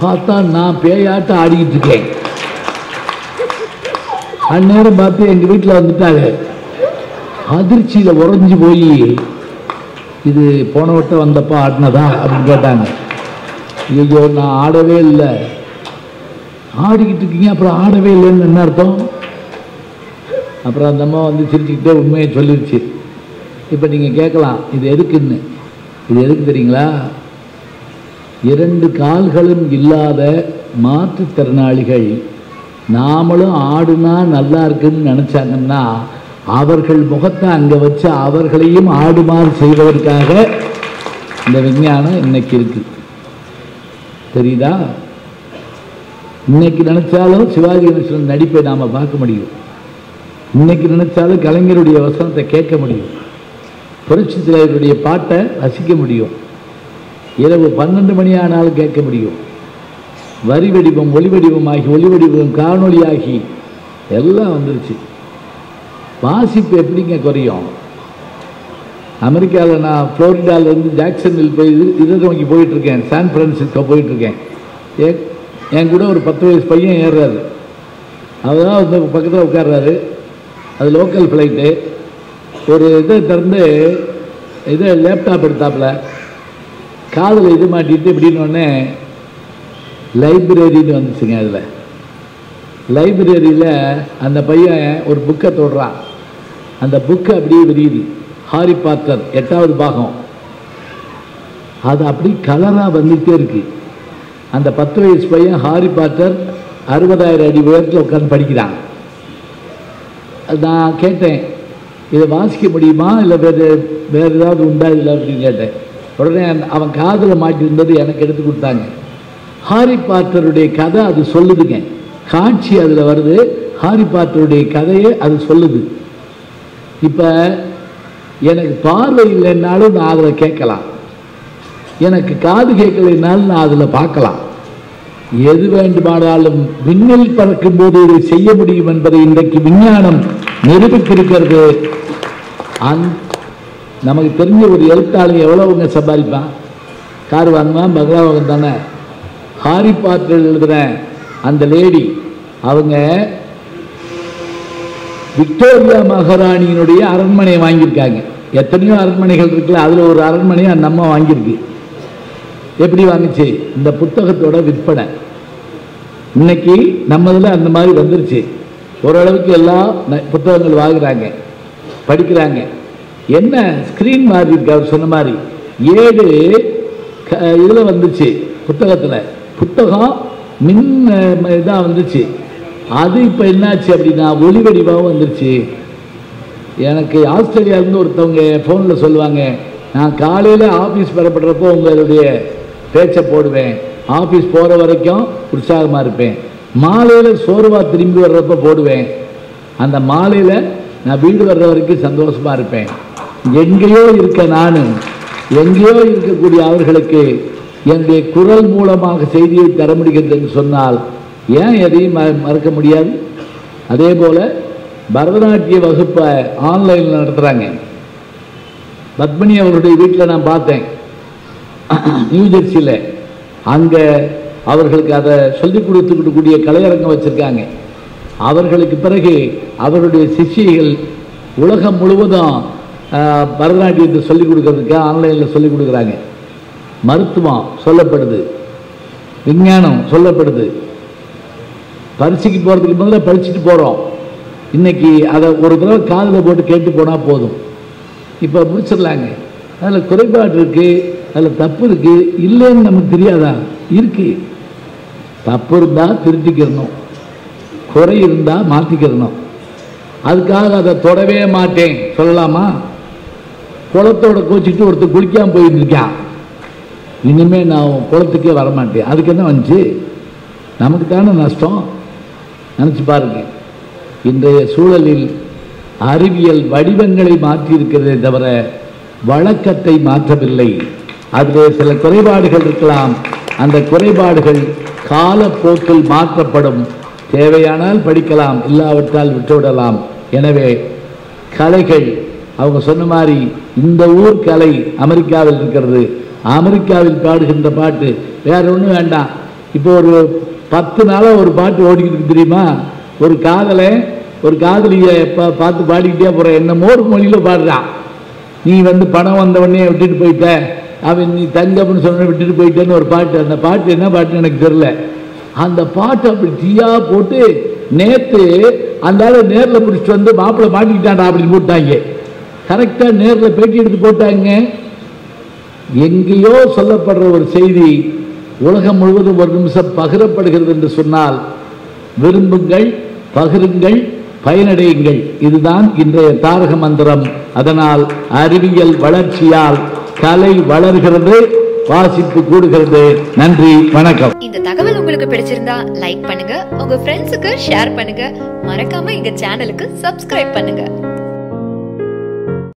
பார்த்தா நான் பேயாட்டம் ஆடிக்கிட்டு இருக்கேன். அந்நேரம் பார்த்து எங்கள் வீட்டில் வந்துட்டாங்க. அதிர்ச்சியில் உறைஞ்சி போய், இது போன வட்டம் வந்தப்போ ஆடினதா அப்படின்னு கேட்டாங்க. ஐயோ நான் ஆடவே இல்லை. ஆடிக்கிட்டு இருக்கீங்க அப்புறம் ஆடவே இல்லைன்னு என்ன அர்த்தம்? அப்புறம் அந்த அம்மா வந்து சிரிச்சுக்கிட்டே உண்மையை சொல்லிடுச்சு. இப்போ நீங்கள் கேட்கலாம் இது எதுக்குன்னு. இது எதுக்கு தெரியுங்களா? 2 கால்களும் இல்லாத மாற்றுத்திறனாளிகள் நாமளும் ஆடுனா நல்லா இருக்குன்னு நினச்சாங்கன்னா அவர்கள் முகத்தை அங்கே வச்சு அவர்களையும் ஆடுமாறு செய்வதற்காக இந்த விஞ்ஞானம் இன்னைக்கு இருக்கு. தெரியுதா? இன்னைக்கு நினைச்சாலும் சிவாஜி கணேசன் நடிப்பை நாம பார்க்க முடியும். இன்னைக்கு நினைச்சாலும் கலைஞருடைய வசனத்தை கேட்க முடியும். புரட்சி தலைவருடைய பாட்டை ரசிக்க முடியும். இரவு 12 மணி ஆனாலும் கேட்க முடியும். வரி வடிவம் ஒளி வடிவமாகி, ஒளி வடிவம் காணொலியாகி எல்லாம் வந்துருச்சு. வாசிப்பு எப்படிங்க குறையும்? அமெரிக்காவில் நான் ஃப்ளோரிடாவிலேருந்து ஜாக்சன்வில் போய் இதை நோக்கி போயிட்டுருக்கேன். சான் பிரான்சிஸ்கோ போயிட்டுருக்கேன். என் கூட ஒரு 10 வயசு பையன் ஏறுறாரு. அவர் தான் வந்து பக்கத்தில் உட்கார்றாரு. அது லோக்கல் ஃப்ளைட்டு. ஒரு இதை திறந்து இதை லேப்டாப் எடுத்தாப்புல காதில் இது மாட்டிட்டு இப்படின்னொடனே லைப்ரரின்னு வந்துச்சுங்க. அதில் லைப்ரரியில் அந்த பையன் ஒரு புக்கை தொடுறான். அந்த புக்கு அப்படியே விரியுது. ஹாரி பாட்டர் 8வது பாகம். அது அப்படி கலராக வந்துகிட்டே இருக்கு. அந்த 10 வயசு பையன் ஹாரி பாட்டர் 60,000 அடி உயரத்தில் உட்காந்து படிக்கிறான். நான் கேட்டேன், இதை வாசிக்க முடியுமா இல்லை வேறு ஏதாவது உண்டா இல்லை அப்படின்னு கேட்டேன். உடனே அவன் காதில் மாட்டியிருந்தது எனக்கு எடுத்து கொடுத்தாங்க. ஹாரி பாட்டருடைய கதை அது சொல்லுதுங்க. காட்சி அதில் வருது. ஹாரி பாட்டருடைய கதையை அது சொல்லுது. இப்போ எனக்கு பார்வை இல்லைன்னாலும் நான் அதில் கேட்கலாம். எனக்கு காது கேட்கலைன்னாலும் நான் அதில் பார்க்கலாம். எது வேண்டுமானாலும் விண்ணில் பறக்கும் போது இதை செய்ய முடியும் என்பதை இன்றைக்கு விஞ்ஞானம் நிரூபித்திருக்கிறது. நமக்கு தெரிஞ்ச ஒரு எழுத்தாளி எவ்வளவுங்க சம்பாதிப்பான்? கார் வாங்குவான், பங்களா வாங்க தானே. ஹாரி பாட்டர் எழுதுற அந்த லேடி அவங்க விக்டோரியா மகாராணியினுடைய அரண்மனையை வாங்கியிருக்காங்க. எத்தனையோ அரண்மனைகள் இருக்குல்ல, அதில் ஒரு அரண்மனையை அந்த அம்மா வாங்கியிருக்கு. எப்படி வாங்கிச்சு? இந்த புத்தகத்தோட விற்பனை. இன்னைக்கு நம்ம இதில் அந்த மாதிரி வந்துருச்சு. ஓரளவுக்கு எல்லா புத்தகங்கள் வாங்குறாங்க, படிக்கிறாங்க. என்ன ஸ்கிரீன் மாதிரி இருக்கு. அவர் சொன்ன மாதிரி 7 இதில் வந்துச்சு புத்தகத்தில். புத்தகம் மின் இதாக வந்துச்சு. அது இப்போ என்னாச்சு அப்படின்னா ஒளி வடிவாகவும் வந்துருச்சு. எனக்கு ஆஸ்திரேலியாவிலேருந்து ஒருத்தவங்க ஃபோனில் சொல்லுவாங்க, நான் காலையில் ஆஃபீஸ் பெறப்படுறப்போ உங்களுடைய பேச்சை போடுவேன், ஆஃபீஸ் போகிற வரைக்கும் உற்சாகமாக இருப்பேன், மாலையில் சோர்வாக திரும்பி வர்றப்போ போடுவேன், அந்த மாலையில் நான் வீடு வர்ற வரைக்கும் சந்தோஷமாக இருப்பேன். எங்கேயோ இருக்க நான் எங்கேயோ இருக்கக்கூடிய அவர்களுக்கு என்னுடைய குரல் மூலமாக செய்தியை தர முடிகிறது என்று சொன்னால் ஏன் எதையும் மறக்க முடியாது? அதே போல் பரதநாட்டிய வகுப்பை ஆன்லைனில் நடத்துகிறாங்க. பத்மினி அவருடைய வீட்டில் நான் பார்த்தேன், நியூ ஜெர்சியில். அங்கே அவர்களுக்கு அதை சொல்லிக் கொடுத்துக்கூடிய கலையரங்கம் வச்சுருக்காங்க. அவர்களுக்கு பிறகு அவருடைய சிஷ்யைகள் உலகம் முழுவதும் பரதநாட்டியத்தை சொல்லிக் கொடுக்கறதுக்கு ஆன்லைனில் சொல்லிக் கொடுக்குறாங்க. மருத்துவம் சொல்லப்படுது, விஞ்ஞானம் சொல்லப்படுது. பரீட்சைக்கு போகிறதுக்கு முதல்ல படிச்சுட்டு போகிறோம். இன்னைக்கு அதை ஒரு தடவை காதில் போட்டு கேட்டு போனால் போதும். இப்போ முடிச்சிடலாங்க. அதில் குறைபாடு இருக்கு, அதில் தப்பு இருக்கு, இல்லைன்னு நமக்கு தெரியாதா? இருக்கு. தப்பு இருந்தால் திருத்திக்கிறணும், குறை இருந்தால் மாற்றிக்கிறணும். அதுக்காக அதை தொடவே மாட்டேன் சொல்லலாமா? குளத்தோட கோச்சிட்டு ஒருத்தர் குளிக்காம போயிட்டு இருக்கான், இனிமே நான் குளத்துக்கே வரமாட்டேன். அதுக்கு என்ன வந்துச்சு? நமக்கு தானே நஷ்டம். நினச்சி பாருங்க. இன்றைய சூழலில் அறிவியல் வடிவங்களை மாற்றியிருக்கிறதே தவிர வழக்கத்தை மாற்றவில்லை. அதில் சில குறைபாடுகள் இருக்கலாம். அந்த குறைபாடுகள் காலப்போக்கில் மாற்றப்படும். தேவையானால் படிக்கலாம், இல்லாவிட்டால் விட்டுவிடலாம். எனவே கலைகள் அவங்க சொன்ன மாதிரி இந்த ஊர் கலை அமெரிக்காவில் இருக்கிறது. அமெரிக்காவில் பாடுகின்ற பாட்டு வேற ஒன்றும் வேண்டாம். இப்போ ஒரு 10 நாளாக ஒரு பாட்டு ஓடிக்கிட்டு தெரியுமா? ஒரு காதலை ஒரு காதலியை பார்த்து பாடிக்கிட்டே போகிற, என்னமோ ஒரு மொழியில் பாடுறான். நீ வந்து பணம் வந்தவொடனே விட்டுட்டு போயிட்ட, அவன் நீ தங்கம்னு சொன்ன விட்டுட்டு போயிட்டேன்னு ஒரு பாட்டு. அந்த பாட்டு என்ன பாட்டுன்னு எனக்கு தெரியல. அந்த பாட்டு அப்படி தீயா போட்டு நேற்று அந்த நேரில் பிடிச்சிட்டு வந்து மாப்பிள்ளை மாட்டிக்கிட்டாண்டா அப்படின்னு போட்டாங்க. கரெக்டாக நேரில் பேட்டி எடுத்து போட்டாங்க. எங்கேயோ சொல்லப்படுற ஒரு செய்தி உலகம் முழுவதும் ஒரு நிமிஷம் பகிரப்படுகிறது என்று சொன்னால் விரும்புங்கள், பகிருங்கள், பயனடையுங்கள். இதுதான் இன்றைய தாரக மந்திரம். அதனால் அறிவியல் வளர்ச்சியால் கலை வளர்கிறது, வாசிப்பு கூடுகிறது. நன்றி, வணக்கம். இந்த தகவல் உங்களுக்கு பிடிச்சிருந்தா லைக் பண்ணுங்க, உங்க ஃப்ரெண்ட்ஸுக்கு ஷேர் பண்ணுங்க, மறக்காம எங்க சேனலுக்கு சப்ஸ்கிரைப் பண்ணுங்க.